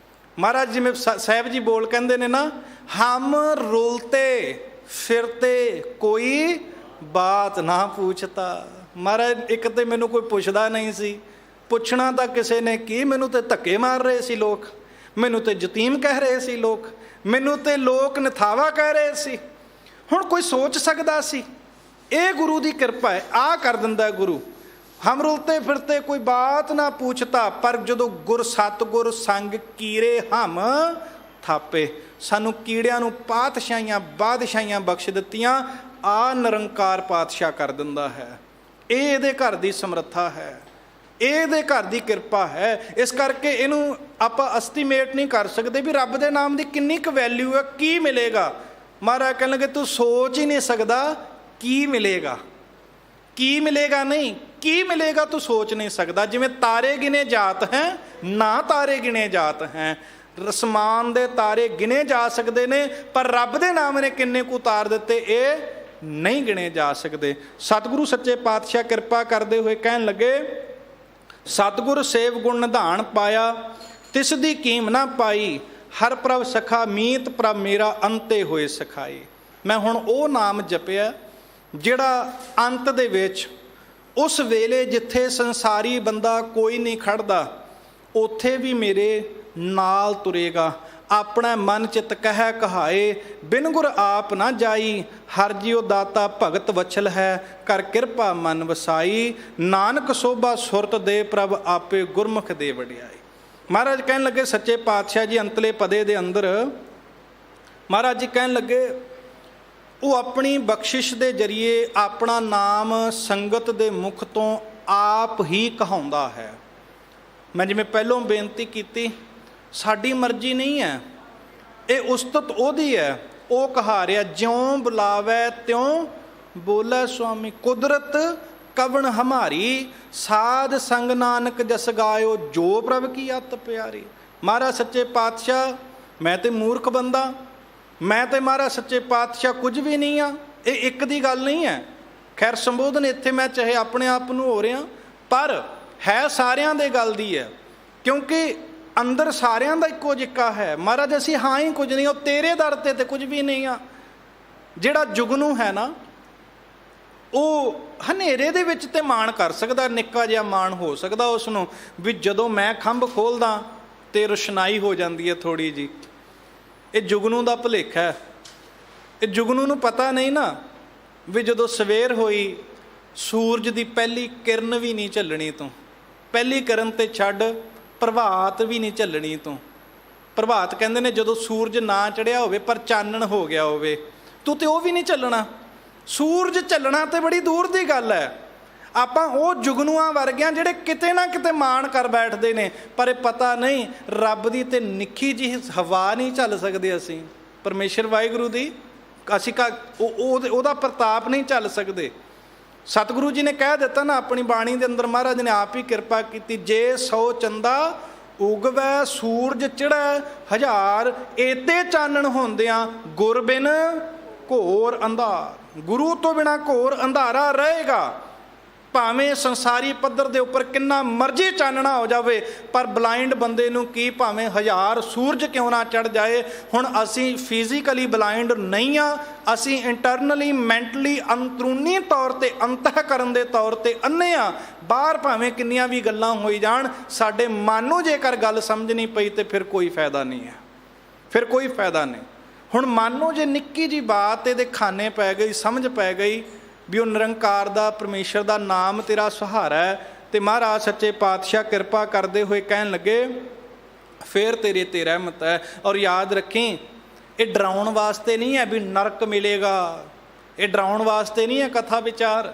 ਮਹਾਰਾਜ ਜਿਵੇਂ ਸਾਹਿਬ ਜੀ ਬੋਲ ਕਹਿੰਦੇ ਨੇ ਨਾ, ਹਮ ਰੁਲਤੇ ਫਿਰਤੇ ਕੋਈ ਬਾਤ ਨਾ ਪੁੱਛਤਾ। ਮਹਾਰਾਜ ਇੱਕ ਤੇ ਮੈਨੂੰ ਕੋਈ ਪੁੱਛਦਾ ਨਹੀਂ ਸੀ, ਪੁੱਛਣਾ ਤਾਂ ਕਿਸੇ ਨੇ ਕੀ, ਮੈਨੂੰ ਤੇ ਧੱਕੇ ਮਾਰ ਰਹੇ ਸੀ ਲੋਕ, ਮੈਨੂੰ ਤੇ ਯਤੀਮ ਕਹਿ ਰਹੇ ਸੀ ਲੋਕ, ਮੈਨੂੰ ਤੇ ਲੋਕ ਨਿਥਾਵਾ ਕਹਿ ਰਹੇ ਸੀ। ਹੁਣ ਕੋਈ ਸੋਚ ਸਕਦਾ ਸੀ? ਇਹ ਗੁਰੂ ਦੀ ਕਿਰਪਾ ਹੈ, ਆਹ ਕਰ ਦਿੰਦਾ ਗੁਰੂ। ਹਮ ਰੁਲਤੇ ਫਿਰਤੇ ਕੋਈ ਬਾਤ ਨਾ ਪੁੱਛਤਾ, ਪਰ ਜਦੋਂ ਗੁਰ ਸਤਿਗੁਰ ਸੰਗ ਕੀਰੇ ਹਮ ਥਾਪੇ, ਸਾਨੂੰ ਕੀੜਿਆਂ ਨੂੰ ਪਾਤਸ਼ਾਹੀਆਂ ਬਾਦਸ਼ਾਹੀਆਂ ਬਖਸ਼ ਦਿੱਤੀਆਂ, ਆ ਨਿਰੰਕਾਰ ਪਾਤਸ਼ਾਹ ਕਰ ਦਿੰਦਾ ਹੈ। ਇਹ ਇਹਦੇ ਘਰ ਦੀ ਸਮਰੱਥਾ ਹੈ, ਇਹ ਇਹਦੇ ਘਰ ਦੀ ਕਿਰਪਾ ਹੈ। ਇਸ ਕਰਕੇ ਇਹਨੂੰ ਆਪਾਂ ਐਸਟੀਮੇਟ ਨਹੀਂ ਕਰ ਸਕਦੇ ਵੀ ਰੱਬ ਦੇ ਨਾਮ ਦੀ ਕਿੰਨੀ ਕੁ ਵੈਲਿਊ ਹੈ, ਕੀ ਮਿਲੇਗਾ। ਮਹਾਰਾਜ ਕਹਿਣ ਲੱਗੇ, ਤੂੰ ਸੋਚ ਹੀ ਨਹੀਂ ਸਕਦਾ ਕੀ ਮਿਲੇਗਾ, ਕੀ ਮਿਲੇਗਾ ਨਹੀਂ, ਕੀ ਮਿਲੇਗਾ ਤੂੰ ਸੋਚ ਨਹੀਂ ਸਕਦਾ। ਜਿਵੇਂ ਤਾਰੇ ਗਿਣੇ ਜਾਤ ਹੈ, ਨਾ ਤਾਰੇ ਗਿਣੇ ਜਾਤ ਹੈ। ਅਸਮਾਨ ਦੇ ਤਾਰੇ ਗਿਣੇ ਜਾ ਸਕਦੇ ਨੇ, ਪਰ ਰੱਬ ਦੇ ਨਾਮ ਨੇ ਕਿੰਨੇ ਕੁ ਉਤਾਰ ਦਿੱਤੇ, ਇਹ ਨਹੀਂ ਗਿਣੇ ਜਾ ਸਕਦੇ। ਸਤਿਗੁਰੂ ਸੱਚੇ ਪਾਤਸ਼ਾਹ ਕਿਰਪਾ ਕਰਦੇ ਹੋਏ ਕਹਿਣ ਲੱਗੇ, ਸਤਿਗੁਰ ਸੇਵ ਗੁਣ ਨਿਧਾਨ ਪਾਇਆ, ਤਿਸ ਦੀ ਕੀਮ ਨਾ ਪਾਈ, ਹਰ ਪ੍ਰਭ ਸਖਾ ਮੀਤ ਪ੍ਰਭ ਮੇਰਾ, ਅੰਤੇ ਹੋਏ ਸਖਾਈ। ਮੈਂ ਹੁਣ ਉਹ ਨਾਮ ਜਪਿਆ ਜਿਹੜਾ ਅੰਤ ਦੇ ਵਿੱਚ, ਉਸ ਵੇਲੇ ਜਿੱਥੇ ਸੰਸਾਰੀ ਬੰਦਾ ਕੋਈ ਨਹੀਂ ਖੜਦਾ, ਉੱਥੇ ਵੀ ਮੇਰੇ ਨਾਲ ਤੁਰੇਗਾ। ਆਪਣਾ ਮਨ ਚਿਤ ਕਹਿ ਕਹਾਏ, ਬਿਨ ਗੁਰ ਆਪ ਨਾ ਜਾਈ, ਹਰ ਜਿਉ ਦਾਤਾ ਭਗਤ ਵਛਲ ਹੈ, ਕਰ ਕਿਰਪਾ ਮਨ ਵਸਾਈ, ਨਾਨਕ ਸੋਭਾ ਸੁਰਤ ਦੇ ਪ੍ਰਭ ਆਪੇ, ਗੁਰਮੁਖ ਦੇ ਵਡਿਆਈ। ਮਹਾਰਾਜ ਕਹਿਣ ਲੱਗੇ, ਸੱਚੇ ਪਾਤਸ਼ਾਹ ਜੀ ਅੰਤਲੇ ਪਦੇ ਦੇ ਅੰਦਰ ਮਹਾਰਾਜ ਜੀ ਕਹਿਣ ਲੱਗੇ, ਉਹ ਆਪਣੀ ਬਖਸ਼ਿਸ਼ ਦੇ ਜਰੀਏ ਆਪਣਾ ਨਾਮ ਸੰਗਤ ਦੇ ਮੁਖ ਤੋਂ ਆਪ ਹੀ ਕਹਾਉਂਦਾ ਹੈ। ਮੈਂ ਜਿਵੇਂ ਪਹਿਲੋਂ ਬੇਨਤੀ ਕੀਤੀ, ਸਾਡੀ ਮਰਜ਼ੀ ਨਹੀਂ ਹੈ, ਇਹ ਉਸਤਤ ਉਹਦੀ ਹੈ। ਉਹ ਕਹਾ ਰਿਹਾ, ਜਿਉਂ ਬੁਲਾਵੈ ਤਿਉਂ ਬੋਲੇ ਸੁਆਮੀ, ਕੁਦਰਤ ਕਵਣ ਹਮਾਰੀ, ਸਾਧ ਸੰਗ ਨਾਨਕ ਜਸ ਗਾਇਓ, ਜੋ ਪ੍ਰਭ ਕੀ ਅਤ ਪਿਆਰੀ। ਮਹਾਰਾਜ ਸੱਚੇ ਪਾਤਸ਼ਾਹ, ਮੈਂ ਤੇ ਮੂਰਖ ਬੰਦਾ, ਮੈਂ ਤੇ ਮਹਾਰਾਜ ਸੱਚੇ ਪਾਤਸ਼ਾਹ ਕੁਝ ਵੀ ਨਹੀਂ ਆ। ਇਹ ਇੱਕ ਦੀ ਗੱਲ ਨਹੀਂ ਹੈ। ਖੈਰ ਸੰਬੋਧਨ ਇੱਥੇ ਮੈਂ ਚਾਹੇ ਆਪਣੇ ਆਪ ਨੂੰ ਹੋ ਰਿਹਾ, ਪਰ ਹੈ ਸਾਰਿਆਂ ਦੇ ਗੱਲ ਦੀ ਹੈ, ਕਿਉਂਕਿ ਅੰਦਰ ਸਾਰਿਆਂ ਦਾ ਇੱਕੋ ਜਿੱਕਾ ਹੈ। ਮਹਾਰਾਜ ਅਸੀਂ ਹਾਂ ਹੀ ਕੁਝ ਨਹੀਂ, ਉਹ ਤੇਰੇ ਦਰ ਤੇ ਕੁਝ ਵੀ ਨਹੀਂ ਆ। ਜਿਹੜਾ ਜੁਗਨੂ ਹੈ ਨਾ, ਉਹ ਹਨੇਰੇ ਦੇ ਵਿੱਚ ਤੇ ਮਾਣ ਕਰ ਸਕਦਾ, ਨਿੱਕਾ ਜਿਹਾ ਮਾਣ ਹੋ ਸਕਦਾ ਉਸ ਨੂੰ, ਵੀ ਜਦੋਂ ਮੈਂ ਖੰਭ ਖੋਲ੍ਹਦਾ ਤੇ ਰੁਸ਼ਨਾਈ ਹੋ ਜਾਂਦੀ ਹੈ ਥੋੜ੍ਹੀ ਜਿਹੀ। ਇਹ ਜੁਗਨੂ ਦਾ ਭੁਲੇਖਾ ਹੈ। ਇਹ ਜੁਗਨੂ ਨੂੰ ਪਤਾ ਨਹੀਂ ਨਾ ਵੀ ਜਦੋਂ ਸਵੇਰ ਹੋਈ, ਸੂਰਜ ਦੀ ਪਹਿਲੀ ਕਿਰਨ ਵੀ ਨਹੀਂ ਝੱਲਣੀ ਤੂੰ, ਪਹਿਲੀ ਕਿਰਨ ਤੇ ਛੱਡ ਪ੍ਰਭਾਤ ਵੀ ਨਹੀਂ ਝੱਲਣੀ ਤੂੰ। ਪ੍ਰਭਾਤ ਕਹਿੰਦੇ ਨੇ ਜਦੋਂ ਸੂਰਜ ਨਾ ਚੜ੍ਹਿਆ ਹੋਵੇ ਪਰ ਚਾਨਣ ਹੋ ਗਿਆ ਹੋਵੇ, ਤੂੰ ਤੇ ਉਹ ਵੀ ਨਹੀਂ ਝੱਲਣਾ। ਸੂਰਜ ਝੱਲਣਾ ਤੇ ਬੜੀ ਦੂਰ ਦੀ ਗੱਲ ਹੈ। ਆਪਾਂ ਉਹ ਜੁਗਨੂਆਂ ਵਰਗਿਆਂ ਜਿਹੜੇ ਕਿਤੇ ਨਾ ਕਿਤੇ ਮਾਣ ਕਰ ਬੈਠਦੇ ਨੇ, ਪਰ ਇਹ ਪਤਾ ਨਹੀਂ ਰੱਬ ਦੀ ਤੇ ਨਿੱਕੀ ਜਿਹੀ ਹਵਾ ਨਹੀਂ ਝੱਲ ਸਕਦੇ ਅਸੀਂ, ਪਰਮੇਸ਼ਰ ਵਾਹਿਗੁਰੂ ਦੀ ਅਸੀਂ ਉਹਦਾ ਪ੍ਰਤਾਪ ਨਹੀਂ ਝੱਲ ਸਕਦੇ। ਸਤਿਗੁਰੂ ਜੀ ਨੇ ਕਹਿ ਦਿੱਤਾ ਨਾ ਆਪਣੀ ਬਾਣੀ ਦੇ ਅੰਦਰ, ਮਹਾਰਾਜ ਨੇ ਆਪ ਹੀ ਕਿਰਪਾ ਕੀਤੀ, ਜੇ 100 ਚੰਦਾ ਉਗਵੈ ਸੂਰਜ ਚੜ੍ਹੈ ਹਜ਼ਾਰ, ਏਤੇ ਚਾਨਣ ਹੁੰਦਿਆਂ ਗੁਰ ਬਿਨ ਘੋਰ ਅੰਧਾਰ। ਗੁਰੂ ਤੋਂ ਬਿਨਾ ਘੋਰ ਅੰਧਾਰਾ ਰਹੇਗਾ, ਭਾਵੇਂ ਸੰਸਾਰੀ ਪੱਧਰ ਦੇ ਉੱਪਰ ਕਿੰਨਾ ਮਰਜ਼ੀ ਚਾਨਣਾ ਹੋ ਜਾਵੇ, ਪਰ ਬਲਾਈਂਡ ਬੰਦੇ ਨੂੰ ਕੀ ਭਾਵੇਂ 1000 ਸੂਰਜ ਕਿਉਂ ਨਾ ਚੜ੍ਹ ਜਾਏ, ਹੁਣ ਅਸੀਂ ਫਿਜ਼ੀਕਲੀ ਬਲਾਈਂਡ ਨਹੀਂ ਆ, ਅਸੀਂ ਇੰਟਰਨਲੀ ਮੈਂਟਲੀ ਅੰਦਰੂਨੀ ਤੌਰ 'ਤੇ ਅੰਤःਕਰਨ ਦੇ ਤੌਰ 'ਤੇ ਅੰਨੇ ਆ। ਬਾਹਰ ਭਾਵੇਂ ਕਿੰਨੀਆਂ ਵੀ ਗੱਲਾਂ ਹੋਈ ਜਾਣ, ਸਾਡੇ ਮਨ ਨੂੰ ਜੇਕਰ ਗੱਲ ਸਮਝ ਨਹੀਂ ਪਈ ਤੇ ਫਿਰ ਕੋਈ ਫਾਇਦਾ ਨਹੀਂ ਹੈ, ਫਿਰ ਕੋਈ ਫਾਇਦਾ ਨਹੀਂ। ਹੁਣ ਮਨ ਨੂੰ ਜੇ ਨਿੱਕੀ ਜਿਹੀ ਬਾਤ ਇਹਦੇ ਖਾਨੇ ਪੈ ਗਈ, ਸਮਝ ਪੈ ਗਈ ਵੀ ਉਹ ਨਿਰੰਕਾਰ ਦਾ, ਪਰਮੇਸ਼ਰ ਦਾ ਨਾਮ ਤੇਰਾ ਸਹਾਰਾ ਹੈ, ਤੇ ਮਹਾਰਾਜ ਸੱਚੇ ਪਾਤਸ਼ਾਹ ਕਿਰਪਾ ਕਰਦੇ ਹੋਏ ਕਹਿਣ ਲੱਗੇ ਫਿਰ ਤੇਰੇ ਤੇ ਰਹਿਮਤ ਹੈ। ਔਰ ਯਾਦ ਰੱਖੀ, ਇਹ ਡਰਾਉਣ ਵਾਸਤੇ ਨਹੀਂ ਹੈ ਵੀ ਨਰਕ ਮਿਲੇਗਾ, ਇਹ ਡਰਾਉਣ ਵਾਸਤੇ ਨਹੀਂ ਹੈ ਕਥਾ ਵਿਚਾਰ।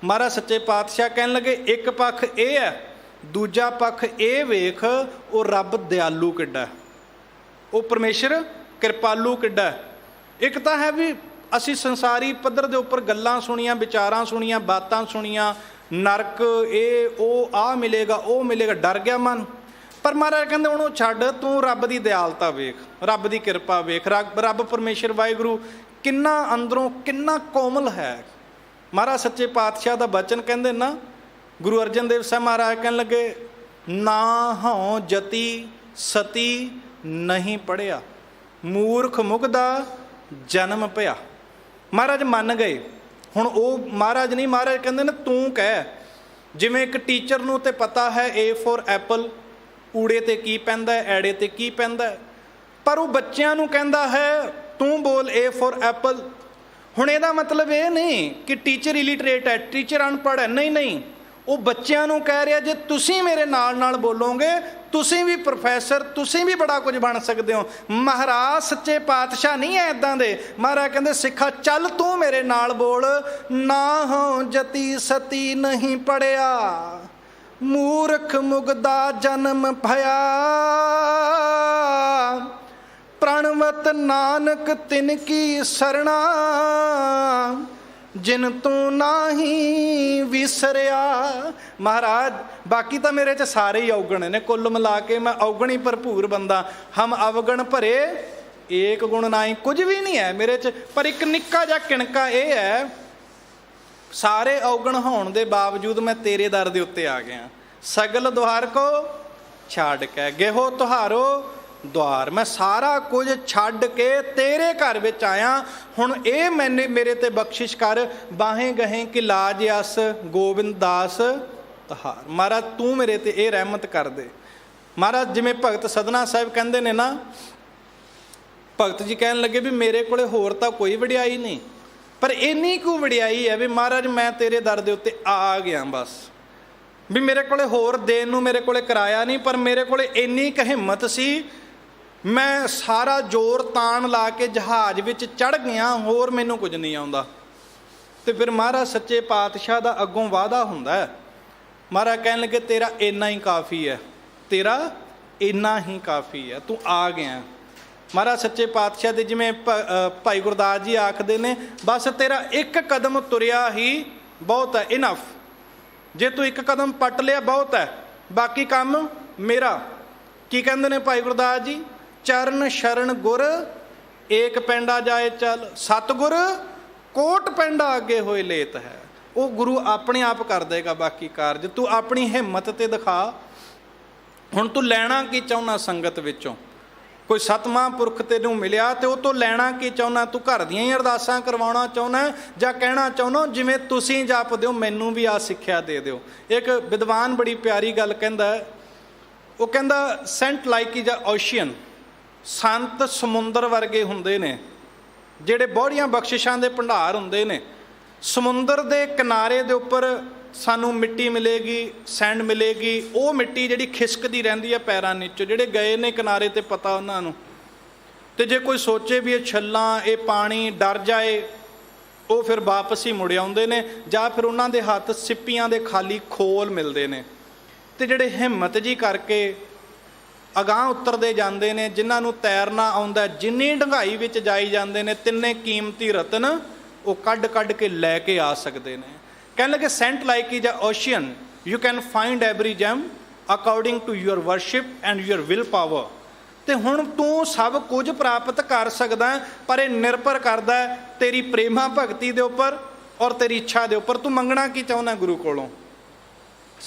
ਮਹਾਰਾਜ ਸੱਚੇ ਪਾਤਸ਼ਾਹ ਕਹਿਣ ਲੱਗੇ ਇੱਕ ਪੱਖ ਇਹ ਹੈ, ਦੂਜਾ ਪੱਖ ਇਹ ਵੇਖ ਉਹ ਰੱਬ ਦਿਆਲੂ ਕਿੱਡਾ, ਉਹ ਪਰਮੇਸ਼ਰ ਕਿਰਪਾਲੂ ਕਿੱਡਾ। ਇੱਕ ਤਾਂ ਹੈ ਵੀ ਅਸੀਂ ਸੰਸਾਰੀ ਪੱਧਰ ਦੇ ਉੱਪਰ ਗੱਲਾਂ ਸੁਣੀਆਂ, ਵਿਚਾਰਾਂ ਸੁਣੀਆਂ, ਬਾਤਾਂ ਸੁਣੀਆਂ, ਨਰਕ ਇਹ ਉਹ, ਆਹ ਮਿਲੇਗਾ ਉਹ ਮਿਲੇਗਾ, ਡਰ ਗਿਆ ਮਨ। ਪਰ ਮਹਾਰਾਜ ਕਹਿੰਦੇ ਉਹਨੂੰ ਛੱਡ, ਤੂੰ ਰੱਬ ਦੀ ਦਿਆਲਤਾ ਵੇਖ, ਰੱਬ ਦੀ ਕਿਰਪਾ ਵੇਖ, ਰੱਬ ਪਰਮੇਸ਼ਰ ਵਾਹਿਗੁਰੂ ਕਿੰਨਾ ਅੰਦਰੋਂ ਕਿੰਨਾ ਕੋਮਲ ਹੈ। ਮਹਾਰਾਜ ਸੱਚੇ ਪਾਤਸ਼ਾਹ ਦਾ ਬਚਨ ਕਹਿੰਦੇ ਨਾ, ਗੁਰੂ ਅਰਜਨ ਦੇਵ ਸਾਹਿਬ ਮਹਾਰਾਜ ਕਹਿਣ ਲੱਗੇ ਨਾ ਹਉ ਜਤੀ ਸਤੀ ਨਹੀਂ ਪੜ੍ਹਿਆ, ਮੂਰਖ ਮੁਗਦਾ ਜਨਮ ਪਿਆ। ਮਹਾਰਾਜ ਮੰਨ ਗਏ। ਹੁਣ ਉਹ ਮਹਾਰਾਜ ਨਹੀਂ, ਮਹਾਰਾਜ ਕਹਿੰਦੇ ਨੇ ਤੂੰ ਕਹਿ। ਜਿਵੇਂ ਇੱਕ ਟੀਚਰ ਨੂੰ ਤੇ ਪਤਾ ਹੈ A ਫੋਰ ਐਪਲ, ਊੜੇ ਤੇ ਕੀ ਪੈਂਦਾ, ਐੜੇ ਤੇ ਕੀ ਪੈਂਦਾ, ਪਰ ਉਹ ਬੱਚਿਆਂ ਨੂੰ ਕਹਿੰਦਾ ਹੈ ਤੂੰ ਬੋਲ A ਫੋਰ ਐਪਲ। ਹੁਣ ਇਹਦਾ ਮਤਲਬ ਇਹ ਨਹੀਂ ਕਿ ਟੀਚਰ ਇਲਿਟਰੇਟ ਹੈ, ਟੀਚਰ ਅਨਪੜ੍ਹ ਹੈ, ਨਹੀਂ ਨਹੀਂ, ਉਹ ਬੱਚਿਆਂ ਨੂੰ ਕਹਿ ਰਿਹਾ ਜੇ ਤੁਸੀਂ ਮੇਰੇ ਨਾਲ ਨਾਲ ਬੋਲੋਗੇ ਤੁਸੀਂ ਵੀ ਪ੍ਰੋਫੈਸਰ, ਤੁਸੀਂ ਵੀ ਬੜਾ ਕੁਝ ਬਣ ਸਕਦੇ ਹੋ। ਮਹਾਰਾਜ ਸੱਚੇ ਪਾਤਸ਼ਾਹ ਨਹੀਂ ਹੈ ਇੱਦਾਂ ਦੇ। ਮਹਾਰਾਜ ਕਹਿੰਦੇ ਸਿੱਖਾ ਚੱਲ ਤੂੰ ਮੇਰੇ ਨਾਲ ਬੋਲ, ਨਾ ਹੋ ਜਤੀ ਸਤੀ ਨਹੀਂ ਪੜਿਆ, ਮੂਰਖ ਮੁਗਦਾ ਜਨਮ ਭਇਆ, ਪ੍ਰਣਵਤ ਨਾਨਕ ਤਿਨ ਕੀ ਸਰਣਾ, ਜਿਨ ਤੂੰ ਨਾਹੀਂ ਵਿਸਰਿਆ। ਮਹਾਰਾਜ ਬਾਕੀ ਤਾਂ ਮੇਰੇ 'ਚ ਸਾਰੇ ਹੀ ਔਗਣ ਨੇ, ਕੁੱਲ ਮਿਲਾ ਕੇ ਮੈਂ ਔਗਣ ਹੀ ਭਰਪੂਰ ਬੰਦਾ। ਹਮ ਅਵਗਣ ਭਰੇ ਏਕ ਗੁਣ ਨਾਹੀਂ, ਕੁਝ ਵੀ ਨਹੀਂ ਹੈ ਮੇਰੇ 'ਚ, ਪਰ ਇੱਕ ਨਿੱਕਾ ਜਿਹਾ ਕਿਣਕਾ ਇਹ ਹੈ, ਸਾਰੇ ਔਗਣ ਹੋਣ ਦੇ ਬਾਵਜੂਦ ਮੈਂ ਤੇਰੇ ਦਰ ਦੇ ਉੱਤੇ ਆ ਗਿਆ। ਸਗਲ ਦੁਆਰ ਕੋ ਛੱਡ ਕੇ ਗੇਹੋ ਤੁਹਾਰੋ ਦੁਆਰ, ਮੈਂ ਸਾਰਾ ਕੁਝ ਛੱਡ ਕੇ ਤੇਰੇ ਘਰ ਵਿੱਚ ਆਇਆ। ਹੁਣ ਇਹ ਮੇਰੇ ਤੇ ਬਖਸ਼ਿਸ਼ ਕਰ, ਬਾਹੇ ਗਹੇ ਕਿ ਲਾਜ ਅਸ ਗੋਬਿੰਦ ਦਾਸ ਤਹਾਰ। ਮਹਾਰਾਜ ਤੂੰ ਮੇਰੇ ਤੇ ਇਹ ਰਹਿਮਤ ਕਰ ਦੇ। ਮਹਾਰਾਜ ਜਿਵੇਂ ਭਗਤ ਸਦਨਾ ਸਾਹਿਬ ਕਹਿੰਦੇ ਨੇ ਨਾ, ਭਗਤ ਜੀ ਕਹਿਣ ਲੱਗੇ ਵੀ ਮੇਰੇ ਕੋਲੇ ਹੋਰ ਤਾਂ ਕੋਈ ਵਡਿਆਈ ਨਹੀਂ, ਪਰ ਇੰਨੀ ਕੁ ਵਡਿਆਈ ਹੈ ਵੀ ਮਹਾਰਾਜ ਮੈਂ ਤੇਰੇ ਦਰ ਦੇ ਉੱਤੇ ਆ ਗਿਆ ਬਸ। ਵੀ ਮੇਰੇ ਕੋਲੇ ਹੋਰ ਦੇਣ ਨੂੰ ਮੇਰੇ ਕੋਲੇ ਕਿਰਾਇਆ ਨਹੀਂ, ਪਰ ਮੇਰੇ ਕੋਲੇ ਇੰਨੀ ਕੁ ਹਿੰਮਤ ਸੀ, ਮੈਂ ਸਾਰਾ ਜ਼ੋਰ ਤਾਣ ਲਾ ਕੇ ਜਹਾਜ਼ ਵਿੱਚ ਚੜ੍ਹ ਗਿਆ, ਹੋਰ ਮੈਨੂੰ ਕੁਝ ਨਹੀਂ ਆਉਂਦਾ। ਤੇ ਫਿਰ ਮਹਾਰਾਜ ਸੱਚੇ ਪਾਤਸ਼ਾਹ ਦਾ ਅੱਗੋਂ ਵਾਅਦਾ ਹੁੰਦਾ ਹੈ। ਮਹਾਰਾਜ ਕਹਿਣ ਲੱਗੇ ਤੇਰਾ ਇੰਨਾ ਹੀ ਕਾਫੀ ਹੈ, ਤੇਰਾ ਇੰਨਾ ਹੀ ਕਾਫੀ ਹੈ, ਤੂੰ ਆ ਗਿਆ। ਮਹਾਰਾਜ ਸੱਚੇ ਪਾਤਸ਼ਾਹ ਦੇ ਜਿਵੇਂ ਭਾਈ ਗੁਰਦਾਸ ਜੀ ਆਖਦੇ ਨੇ, ਬਸ ਤੇਰਾ ਇੱਕ ਕਦਮ ਤੁਰਿਆ ਹੀ ਬਹੁਤ ਹੈ, ਇਨਫ। ਜੇ ਤੂੰ ਇੱਕ ਕਦਮ ਪੱਟ ਲਿਆ ਬਹੁਤ ਹੈ, ਬਾਕੀ ਕੰਮ ਮੇਰਾ। ਕੀ ਕਹਿੰਦੇ ਨੇ ਭਾਈ ਗੁਰਦਾਸ ਜੀ, ਚਰਨ ਸ਼ਰਨ ਗੁਰ ਏਕ ਪੈਂਡਾ ਜਾਏ ਚੱਲ, ਸਤਿਗੁਰ ਕੋਟ ਪੈਂਡਾ ਅੱਗੇ ਹੋਏ ਲੇਤ ਹੈ। ਉਹ ਗੁਰੂ ਆਪਣੇ ਆਪ ਕਰ ਦੇਗਾ ਬਾਕੀ ਕਾਰਜ, ਤੂੰ ਆਪਣੀ ਹਿੰਮਤ ਤੇ ਦਿਖਾ। ਹੁਣ ਤੂੰ ਲੈਣਾ ਕੀ ਚਾਹੁੰਦਾ ਸੰਗਤ ਵਿੱਚੋਂ? ਕੋਈ ਸਤਿ ਪੁਰਖ ਤੈਨੂੰ ਮਿਲਿਆ ਤੇ ਉਹ ਤੋਂ ਲੈਣਾ ਕੀ ਚਾਹੁੰਦਾ? ਤੂੰ ਘਰ ਦੀਆਂ ਹੀ ਅਰਦਾਸਾਂ ਕਰਵਾਉਣਾ ਚਾਹੁੰਦਾ ਜਾਂ ਕਹਿਣਾ ਚਾਹੁੰਦਾ ਜਿਵੇਂ ਤੁਸੀਂ ਜਪ ਦਿਓ ਮੈਨੂੰ ਵੀ ਆ ਸਿੱਖਿਆ ਦੇ ਦਿਓ? ਇੱਕ ਵਿਦਵਾਨ ਬੜੀ ਪਿਆਰੀ ਗੱਲ ਕਹਿੰਦਾ, ਉਹ ਕਹਿੰਦਾ saint like is a ocean, ਸੰਤ ਸਮੁੰਦਰ ਵਰਗੇ ਹੁੰਦੇ ਨੇ ਜਿਹੜੇ ਬੋੜੀਆਂ ਬਖਸ਼ਿਸ਼ਾਂ ਦੇ ਭੰਡਾਰ ਹੁੰਦੇ ਨੇ। ਸਮੁੰਦਰ ਦੇ ਕਿਨਾਰੇ ਦੇ ਉੱਪਰ ਸਾਨੂੰ ਮਿੱਟੀ ਮਿਲੇਗੀ, ਸੈਂਡ ਮਿਲੇਗੀ, ਉਹ ਮਿੱਟੀ ਜਿਹੜੀ ਖਿਸਕਦੀ ਰਹਿੰਦੀ ਹੈ ਪੈਰਾਂ ਨੀਚੋਂ। ਜਿਹੜੇ ਗਏ ਨੇ ਕਿਨਾਰੇ ਤੇ ਪਤਾ ਉਹਨਾਂ ਨੂੰ। ਤੇ ਜੇ ਕੋਈ ਸੋਚੇ ਵੀ ਇਹ ਛੱਲਾਂ ਇਹ ਪਾਣੀ ਡਰ ਜਾਏ, ਉਹ ਫਿਰ ਵਾਪਸ ਹੀ ਮੁੜ ਆਉਂਦੇ ਨੇ, ਜਾਂ ਫਿਰ ਉਹਨਾਂ ਦੇ ਹੱਥ ਸਿੱਪੀਆਂ ਦੇ ਖਾਲੀ ਖੋਲ ਮਿਲਦੇ ਨੇ। ਤੇ ਜਿਹੜੇ ਹਿੰਮਤ ਜੀ ਕਰਕੇ ਅਗਾਂਹ ਉਤਰਦੇ ਜਾਂਦੇ ਨੇ, ਜਿਨ੍ਹਾਂ ਨੂੰ ਤੈਰਨਾ ਆਉਂਦਾ, ਜਿੰਨੀ ਡੂੰਘਾਈ ਵਿੱਚ ਜਾਈ ਜਾਂਦੇ ਨੇ, ਤਿੰਨੇ ਕੀਮਤੀ ਰਤਨ ਉਹ ਕੱਢ ਕੱਢ ਕੇ ਲੈ ਕੇ ਆ ਸਕਦੇ ਨੇ। ਕਹਿਣ ਲੱਗੇ saint like is a ocean, you can find every gem according to your worship and your will power. ਤੇ ਹੁਣ ਤੂੰ ਸਭ ਕੁਝ ਪ੍ਰਾਪਤ ਕਰ ਸਕਦਾ, ਪਰ ਇਹ ਨਿਰਭਰ ਕਰਦਾ ਤੇਰੀ ਪ੍ਰੇਮਾ ਭਗਤੀ ਦੇ ਉੱਪਰ, ਔਰ ਤੇਰੀ ਇੱਛਾ ਦੇ ਉੱਪਰ। ਤੂੰ ਮੰਗਣਾ ਕੀ ਚਾਹੁੰਦਾ ਗੁਰੂ ਕੋਲੋਂ?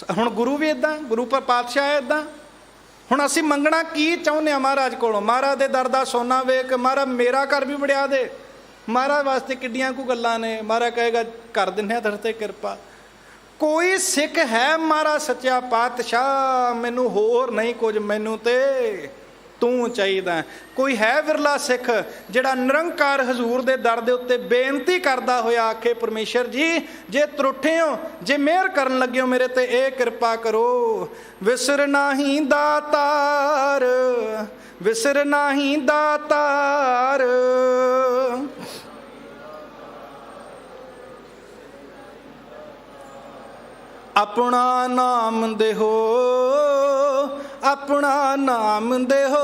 ਹੁਣ ਗੁਰੂ ਵੀ ਇੱਦਾਂ, ਗੁਰੂ ਪਰ ਪਾਤਸ਼ਾਹ ਇੱਦਾਂ। ਹੁਣ ਅਸੀਂ ਮੰਗਣਾ ਕੀ ਚਾਹੁੰਦੇ ਹਾਂ ਮਹਾਰਾਜ ਕੋਲੋਂ? ਮਹਾਰਾਜ ਦੇ ਦਰ ਦਾ ਸੋਨਾ ਵੇਖ, ਮਹਾਰਾਜ ਮੇਰਾ ਘਰ ਵੀ ਵੜਿਆ ਦੇ। ਮਹਾਰਾਜ ਵਾਸਤੇ ਕਿੱਡੀਆਂ ਕੁ ਗੱਲਾਂ ਨੇ। ਮਹਾਰਾਜ ਕਹੇਗਾ ਕਰ ਦਿੰਦੇ ਹਾਂ ਤੇਰੇ ਤੇ ਕਿਰਪਾ। ਕੋਈ ਸਿੱਖ ਹੈ ਮਹਾਰਾਜ ਸੱਚਾ ਪਾਤਸ਼ਾਹ, ਮੈਨੂੰ ਹੋਰ ਨਹੀਂ ਕੁਝ, ਮੈਨੂੰ ਤੇ ਤੂੰ ਚਾਹੀਦਾ। ਕੋਈ ਹੈ ਵਿਰਲਾ ਸਿੱਖ ਜਿਹੜਾ ਨਿਰੰਕਾਰ ਹਜ਼ੂਰ ਦੇ ਦਰ ਦੇ ਉੱਤੇ ਬੇਨਤੀ ਕਰਦਾ ਹੋਇਆ ਆਖੇ, ਪਰਮੇਸ਼ਰ ਜੀ ਜੇ ਤਰੁੱਠੇ ਹੋ, ਜੇ ਮਿਹਰ ਕਰਨ ਲੱਗੇ ਹੋ ਮੇਰੇ ਤੇ, ਇਹ ਕਿਰਪਾ ਕਰੋ। ਵਿਸਰ ਨਾਹੀਂ ਦਾਤਾਰ, ਵਿਸਰ ਨਾਹੀਂ ਦਾਤਾਰ, ਆਪਣਾ ਨਾਮ ਦੇਹੋ, ਆਪਣਾ ਨਾਮ ਦੇਹੋ।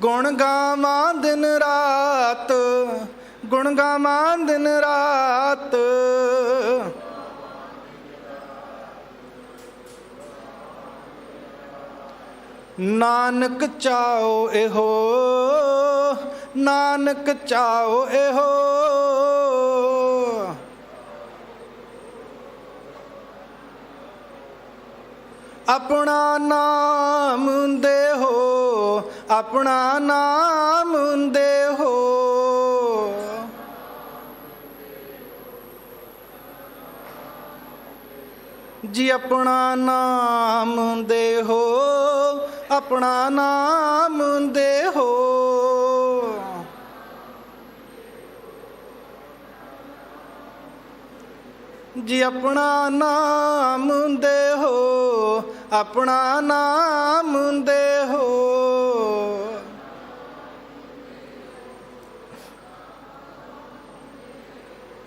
ਗੁਣ ਗਾਵਾਂ ਦਿਨ ਰਾਤ, ਗੁਣ ਗਾਵਾਂ ਦਿਨ ਰਾਤ। ਨਾਨਕ ਚਾਓ ਇਹੋ, ਨਾਨਕ ਚਾਓ ਇਹੋ। ਆਪਣਾ ਨਾਮ ਦੇਹੋ, ਆਪਣਾ ਨਾਮ ਦੇਹੋ। ਜੀ ਆਪਣਾ ਨਾਮ ਦੇਹੋ, ਆਪਣਾ ਨਾਮ ਦੇਹੋ। ਜੀ ਆਪਣਾ ਨਾਮ ਦੇਹੋ, ਆਪਣਾ ਨਾਮ ਦੇਹੋ।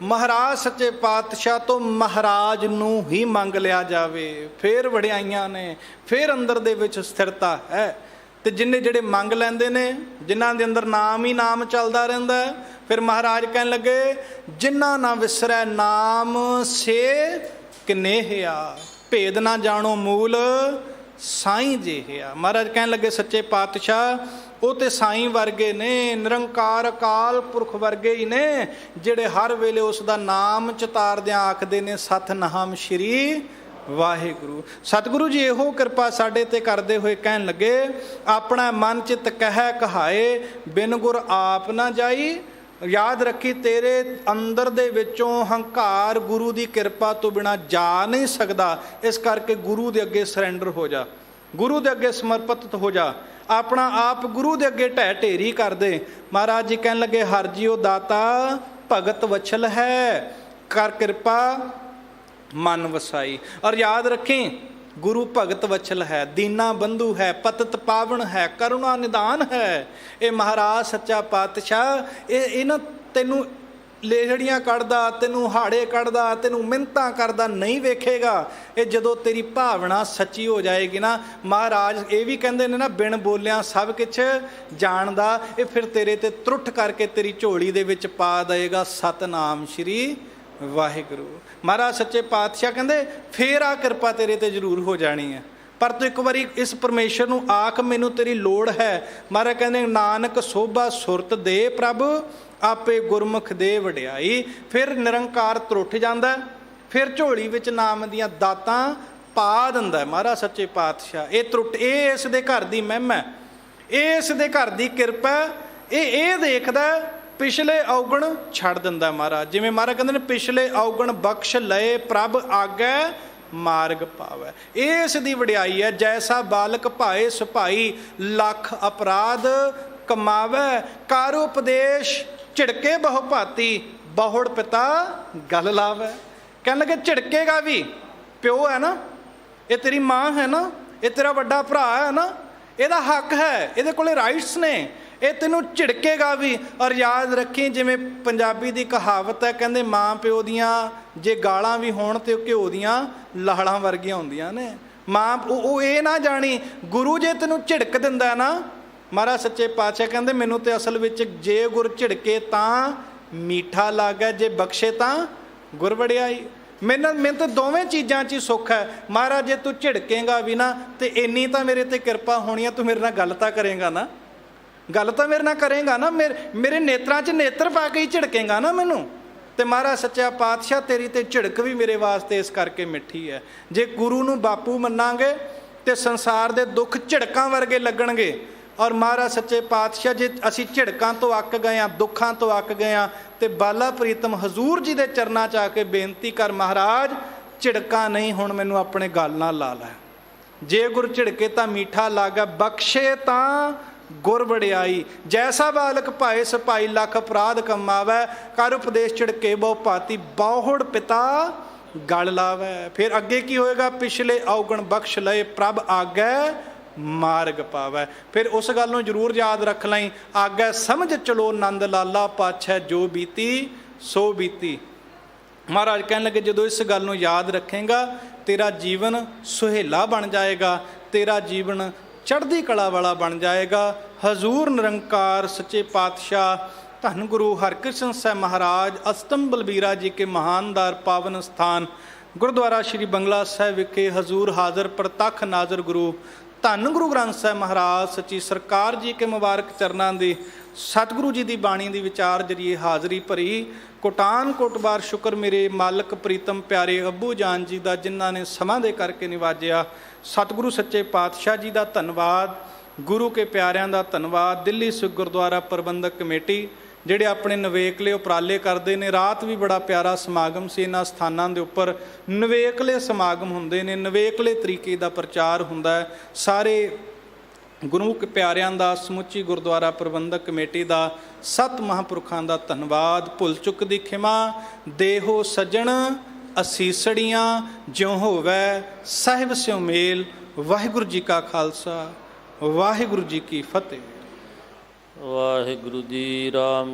ਮਹਾਰਾਜ ਸੱਚੇ ਪਾਤਸ਼ਾਹ ਤੋਂ ਮਹਾਰਾਜ ਨੂੰ ਹੀ ਮੰਗ ਲਿਆ ਜਾਵੇ, ਫੇਰ ਵਡਿਆਈਆਂ ਨੇ, ਫੇਰ ਅੰਦਰ ਦੇ ਵਿੱਚ ਸਥਿਰਤਾ ਹੈ। ਤੇ ਜਿੰਨੇ ਜਿਹੜੇ ਮੰਗ ਲੈਂਦੇ ਨੇ, ਜਿਨ੍ਹਾਂ ਦੇ ਅੰਦਰ ਨਾਮ ਹੀ ਨਾਮ ਚੱਲਦਾ ਰਹਿੰਦਾ ਹੈ, ਫਿਰ ਮਹਾਰਾਜ ਕਹਿਣ ਲੱਗੇ ਜਿਨ੍ਹਾਂ ਨਾ ਵਿਸਰੈ ਨਾਮ ਸੇ ਕਨੇਹਿਆ, ਭੇਦ ਨਾ ਜਾਣੋ ਮੂਲ ਸਾਈਂ ਜਿਹਿਆ। ਮਹਾਰਾਜ ਕਹਿਣ ਲੱਗੇ ਸੱਚੇ ਪਾਤਸ਼ਾਹ ਉਹ ਤੇ ਸਾਈਂ ਵਰਗੇ ਨੇ, ਨਿਰੰਕਾਰ ਅਕਾਲ ਪੁਰਖ ਵਰਗੇ ਹੀ ਨੇ, ਜਿਹੜੇ ਹਰ ਵੇਲੇ ਉਸ ਦਾ ਨਾਮ ਚਿਤਾਰਦਿਆਂ ਆਖਦੇ ਨੇ ਸਤਿਨਾਮ ਸ਼੍ਰੀ ਵਾਹਿਗੁਰੂ। ਸਤਿਗੁਰੂ ਜੀ ਇਹੋ ਕਿਰਪਾ ਸਾਡੇ ਤੇ ਕਰਦੇ ਹੋਏ ਕਹਿਣ ਲੱਗੇ ਆਪਣਾ ਮਨ ਚਿਤ ਕਹਿ ਕਹਾਏ, ਬਿਨ ਗੁਰ ਆਪ ਨਾ ਜਾਈ। ਯਾਦ ਰੱਖੀ ਤੇਰੇ ਅੰਦਰ ਦੇ ਵਿੱਚੋਂ ਹੰਕਾਰ ਗੁਰੂ ਦੀ ਕਿਰਪਾ ਤੋਂ ਬਿਨਾਂ ਜਾ ਨਹੀਂ ਸਕਦਾ। ਇਸ ਕਰਕੇ ਗੁਰੂ ਦੇ ਅੱਗੇ ਸਰੈਂਡਰ ਹੋ ਜਾ, ਗੁਰੂ ਦੇ ਅੱਗੇ ਸਮਰਪਿਤ ਹੋ ਜਾ, ਆਪਣਾ ਆਪ ਗੁਰੂ ਦੇ ਅੱਗੇ ਢਹਿ ਢੇਰੀ ਕਰ ਦੇ। ਮਹਾਰਾਜ ਜੀ ਕਹਿਣ ਲੱਗੇ ਹਰ ਜੀਓ ਦਾਤਾ ਭਗਤ ਵਛਲ ਹੈ, ਕਰ ਕਿਰਪਾ ਮਨ ਵਸਾਈ। ਔਰ ਯਾਦ ਰੱਖੀ ਗੁਰੂ ਭਗਤ ਵਛਲ ਹੈ, ਦੀਨਾ ਬੰਧੂ ਹੈ, ਪਤਿਤ ਪਾਵਨ ਹੈ, ਕਰੁਣਾ ਨਿਦਾਨ ਹੈ। ਇਹ ਮਹਾਰਾਜ ਸੱਚਾ ਪਾਤਸ਼ਾਹ ਇਹ ਨਾ ਤੈਨੂੰ ਲੇਹੜੀਆਂ ਕੱਢਦਾ, ਤੈਨੂੰ ਹਾੜੇ ਕੱਢਦਾ, ਤੈਨੂੰ ਮਿੰਨਤਾਂ ਕਰਦਾ ਨਹੀਂ ਵੇਖੇਗਾ। ਇਹ ਜਦੋਂ ਤੇਰੀ ਭਾਵਨਾ ਸੱਚੀ ਹੋ ਜਾਏਗੀ ਨਾ, ਮਹਾਰਾਜ ਇਹ ਵੀ ਕਹਿੰਦੇ ਨੇ ਨਾ ਬਿਨ ਬੋਲਿਆਂ ਸਭ ਕੁਛ ਜਾਣਦਾ, ਇਹ ਫਿਰ ਤੇਰੇ ਤੇ ਤਰੁੱਠ ਕਰਕੇ ਤੇਰੀ ਝੋਲੀ ਦੇ ਵਿੱਚ ਪਾ ਦੇਗਾ ਸਤਨਾਮ ਸ਼੍ਰੀ ਵਾਹਿਗੁਰੂ। ਮਹਾਰਾਜ ਸੱਚੇ ਪਾਤਸ਼ਾਹ ਕਹਿੰਦੇ ਫੇਰ ਆ ਕਿਰਪਾ ਤੇਰੇ ਤੇ ਜ਼ਰੂਰ ਹੋ ਜਾਣੀ ਹੈ, ਪਰ ਤੂੰ ਇੱਕ ਵਾਰੀ ਇਸ ਪਰਮੇਸ਼ਰ ਨੂੰ ਆਖ ਮੈਨੂੰ ਤੇਰੀ ਲੋੜ ਹੈ। ਮਹਾਰਾਜ ਕਹਿੰਦੇ ਨਾਨਕ ਸੋਭਾ ਸੁਰਤ ਦੇ ਪ੍ਰਭ, ਆਪੇ ਗੁਰਮੁਖ ਦੇ ਵਡਿਆਈ। ਫਿਰ ਨਿਰੰਕਾਰ ਤਰੁੱਠ ਜਾਂਦਾ, ਫਿਰ ਝੋਲੀ ਵਿੱਚ ਨਾਮ ਦੀਆਂ ਦਾਤਾਂ ਪਾ ਦਿੰਦਾ ਮਹਾਰਾਜ ਸੱਚੇ ਪਾਤਸ਼ਾਹ। ਇਹ ਤਰੁੱਟ, ਇਹ ਇਸ ਦੇ ਘਰ ਦੀ ਮਹਿਮਾ, ਇਹ ਇਸ ਦੇ ਘਰ ਦੀ ਕਿਰਪਾ। ਇਹ ਦੇਖਦਾ ਪਿਛਲੇ ਔਗਣ ਛੱਡ ਦਿੰਦਾ ਮਹਾਰਾਜ। ਜਿਵੇਂ ਮਹਾਰਾਜ ਕਹਿੰਦੇ ਨੇ ਪਿਛਲੇ ਔਗਣ ਬਖਸ਼ ਲਏ ਪ੍ਰਭ ਆਗੈ ਮਾਰਗ ਪਾਵੈ। ਇਸ ਦੀ ਵਡਿਆਈ ਹੈ। ਜੈਸਾ ਬਾਲਕ ਭਾਏ ਸੁਭਾਈ, ਲੱਖ ਅਪਰਾਧ ਕਮਾਵੈ। ਕਰ ਉਪਦੇਸ਼ ਝਿੜਕੇ ਬਹੁ ਭਾਤੀ, ਬਹੁੜ ਪਿਤਾ ਗਲ ਲਾਵੈ। ਕਹਿਣ ਲੱਗੇ ਝਿੜਕੇਗਾ ਵੀ, ਪਿਓ ਹੈ ਨਾ, ਇਹ ਤੇਰੀ ਮਾਂ ਹੈ ਨਾ, ਇਹ ਤੇਰਾ ਵੱਡਾ ਭਰਾ ਹੈ ਨਾ, ਇਹਦਾ ਹੱਕ ਹੈ, ਇਹਦੇ ਕੋਲੇ ਰਾਈਟਸ ਨੇ, ਇਹ ਤੈਨੂੰ ਝਿੜਕੇਗਾ ਵੀ। ਔਰ ਯਾਦ ਰੱਖੀ ਜਿਵੇਂ ਪੰਜਾਬੀ ਦੀ ਕਹਾਵਤ ਹੈ, ਕਹਿੰਦੇ ਮਾਂ ਪਿਓ ਦੀਆਂ ਜੇ ਗਾਲਾਂ ਵੀ ਹੋਣ ਤੇ ਘਿਓ ਦੀਆਂ ਲਾਲਾਂ ਵਰਗੀਆਂ ਹੁੰਦੀਆਂ ਨੇ। ਮਾਂ ਉਹ ਇਹ ਨਾ ਜਾਣੀ ਗੁਰੂ ਜੇ ਤੈਨੂੰ ਝਿੜਕ ਦਿੰਦਾ ਨਾ, ਮਹਾਰਾਜ ਸੱਚੇ ਪਾਤਸ਼ਾਹ ਕਹਿੰਦੇ ਮੈਨੂੰ ਤੇ ਅਸਲ ਵਿੱਚ ਜੇ ਗੁਰ ਝਿੜਕੇ ਤਾਂ ਮੀਠਾ ਲੱਗਾ, ਜੇ ਬਖਸ਼ੇ ਤਾਂ ਗੁਰ ਵਡਿਆਈ। ਮੈਨੂੰ ਤਾਂ ਦੋਵੇਂ ਚੀਜ਼ਾਂ 'ਚ ਹੀ ਸੁੱਖ ਹੈ। ਮਹਾਰਾਜ ਜੇ ਤੂੰ ਝਿੜਕੇਂਗਾ ਵੀ ਨਾ ਤੇ ਇੰਨੀ ਤਾਂ ਮੇਰੇ ਤੇ ਕਿਰਪਾ ਹੋਣੀ ਆ, ਤੂੰ ਮੇਰੇ ਨਾਲ ਗੱਲ ਤਾਂ ਕਰੇਂਗਾ ਨਾ, ਗੱਲ ਤਾਂ ਮੇਰੇ ਨਾਲ ਕਰੇਂਗਾ ਨਾ, ਮੇਰੇ ਨੇਤਰਾਂ 'ਚ ਨੇਤਰ ਪਾ ਕੇ ਹੀ ਝਿੜਕੇਂਗਾ ਨਾ ਮੈਨੂੰ। ਤੇ ਮਹਾਰਾਜ ਸੱਚਾ ਪਾਤਸ਼ਾਹ ਤੇਰੀ ਤੇ ਝਿੜਕ ਵੀ ਮੇਰੇ ਵਾਸਤੇ ਇਸ ਕਰਕੇ ਮਿੱਠੀ ਹੈ। ਜੇ ਗੁਰੂ ਨੂੰ ਬਾਪੂ ਮੰਨਾਂਗੇ ਤੇ ਸੰਸਾਰ ਦੇ ਦੁੱਖ ਝਿੜਕਾਂ ਵਰਗੇ ਲੱਗਣਗੇ। ਔਰ ਮਹਾਰਾਜ ਸੱਚੇ ਪਾਤਸ਼ਾਹ ਜੇ ਅਸੀਂ ਝਿੜਕਾਂ ਤੋਂ ਅੱਕ ਗਏ ਹਾਂ, ਦੁੱਖਾਂ ਤੋਂ ਅੱਕ ਗਏ ਹਾਂ, ਤੇ ਬਾਲਾ ਪ੍ਰੀਤਮ ਹਜ਼ੂਰ ਜੀ ਦੇ ਚਰਨਾਂ 'ਚ ਆ ਕੇ ਬੇਨਤੀ ਕਰ, ਮਹਾਰਾਜ ਝਿੜਕਾਂ ਨਹੀਂ, ਹੁਣ ਮੈਨੂੰ ਆਪਣੇ ਗਲ ਨਾਲ ਲਾ ਲੈ। ਜੇ ਗੁਰ ਝਿੜਕੇ ਤਾਂ ਮੀਠਾ ਲਾਗਾ, ਬਖਸ਼ੇ ਤਾਂ ਗੁਰ ਵਡਿਆਈ। ਜੈਸਾ ਬਾਲਕ ਭਾਏ ਸਿਪਾਹੀ, ਲੱਖ ਅਪਰਾਧ ਕਮਾਵੈ, ਕਰ ਉਪਦੇਸ਼ ਝਿੜਕੇ ਬਹੁ ਭਾਤੀ, ਬਹੁੜ ਪਿਤਾ ਗਲ ਲਾਵੈ। ਫਿਰ ਅੱਗੇ ਕੀ ਹੋਏਗਾ? ਪਿਛਲੇ ਔਗਣ ਬਖਸ਼ ਲਏ, ਪ੍ਰਭ ਆਗੈ ਮਾਰਗ ਪਾਵੈ। ਫਿਰ ਉਸ ਗੱਲ ਨੂੰ ਜ਼ਰੂਰ ਯਾਦ ਰੱਖ ਲਈ, ਆਗੈ ਸਮਝ ਚਲੋ ਨੰਦ ਲਾਲਾ, ਪਾਛੈ ਜੋ ਬੀਤੀ ਸੋ ਬੀਤੀ। ਮਹਾਰਾਜ ਕਹਿਣ ਲੱਗੇ ਜਦੋਂ ਇਸ ਗੱਲ ਨੂੰ ਯਾਦ ਰੱਖੇਗਾ ਤੇਰਾ ਜੀਵਨ ਸੁਹੇਲਾ ਬਣ ਜਾਏਗਾ, ਤੇਰਾ ਜੀਵਨ ਚੜ੍ਹਦੀ ਕਲਾ ਵਾਲਾ ਬਣ ਜਾਏਗਾ। ਹਜ਼ੂਰ ਨਿਰੰਕਾਰ ਸੱਚੇ ਪਾਤਸ਼ਾਹ ਧੰਨ ਗੁਰੂ ਹਰਕ੍ਰਿਸ਼ਨ ਸਾਹਿਬ ਮਹਾਰਾਜ ਅਸਤਮ ਬਲਬੀਰਾ ਜੀ ਕੇ ਮਹਾਨਦਾਰ ਪਾਵਨ ਸਥਾਨ ਗੁਰਦੁਆਰਾ ਸ਼੍ਰੀ ਬੰਗਲਾ ਸਾਹਿਬ ਵਿਖੇ ਹਜ਼ੂਰ ਹਾਜ਼ਰ ਪ੍ਰਤੱਖ ਨਾਜ਼ਰ ਗੁਰੂ ਧੰਨ ਗੁਰੂ ਗ੍ਰੰਥ ਸਾਹਿਬ ਮਹਾਰਾਜ ਸੱਚੀ ਸਰਕਾਰ ਜੀ ਕੇ ਮੁਬਾਰਕ ਚਰਨਾਂ ਦੀ ਸਤਿਗੁਰੂ ਜੀ ਦੀ ਬਾਣੀ ਦੀ ਵਿਚਾਰ ਜਰੀਏ ਹਾਜ਼ਰੀ ਭਰੀ। ਕੋਟਾਨ ਕੋਟਬਾਰ ਸ਼ੁਕਰ ਮੇਰੇ ਮਾਲਕ ਪ੍ਰੀਤਮ ਪਿਆਰੇ ਅੱਬੂ ਜਾਨ ਜੀ ਦਾ, ਜਿਨ੍ਹਾਂ ਨੇ ਸਮਾਂ ਦੇ ਕਰਕੇ ਨਿਵਾਜਿਆ। ਸਤਿਗੁਰੂ ਸੱਚੇ ਪਾਤਸ਼ਾਹ ਜੀ ਦਾ ਧੰਨਵਾਦ, ਗੁਰੂ ਕੇ ਪਿਆਰਿਆਂ ਦਾ ਧੰਨਵਾਦ। ਦਿੱਲੀ ਸਿੱਖ ਗੁਰਦੁਆਰਾ ਪ੍ਰਬੰਧਕ ਕਮੇਟੀ ਜਿਹੜੇ ਆਪਣੇ ਨਵੇਕਲੇ ਉਪਰਾਲੇ ਕਰਦੇ ਨੇ। ਰਾਤ ਵੀ ਬੜਾ ਪਿਆਰਾ ਸਮਾਗਮ ਸੀ। ਇਹਨਾਂ ਸਥਾਨਾਂ ਦੇ ਉੱਪਰ ਨਵੇਕਲੇ ਸਮਾਗਮ ਹੁੰਦੇ ਨੇ, ਨਵੇਕਲੇ ਤਰੀਕੇ ਦਾ ਪ੍ਰਚਾਰ ਹੁੰਦਾ ਹੈ। ਸਾਰੇ ਗੁਰੂ ਕੇ ਪਿਆਰਿਆਂ ਦਾ, ਸਮੁੱਚੀ ਗੁਰਦੁਆਰਾ ਪ੍ਰਬੰਧਕ ਕਮੇਟੀ ਦਾ, ਸੱਤ ਮਹਾਂਪੁਰਖਾਂ ਦਾ ਧੰਨਵਾਦ। ਭੁੱਲ ਚੁੱਕ ਦੀ ਖਿਮਾ ਦੇਹੋ ਸੱਜਣ ਅਸੀਸੜੀਆਂ, ਜਿਉ ਹੋਵੈ ਸਾਹਿਬ ਸਿਉ ਮੇਲ। ਵਾਹਿਗੁਰੂ ਜੀ ਕਾ ਖਾਲਸਾ, ਵਾਹਿਗੁਰੂ ਜੀ ਕੀ ਫਤਿਹ। ਵਾਹਿਗੁਰੂ ਜੀ ਰਾਮ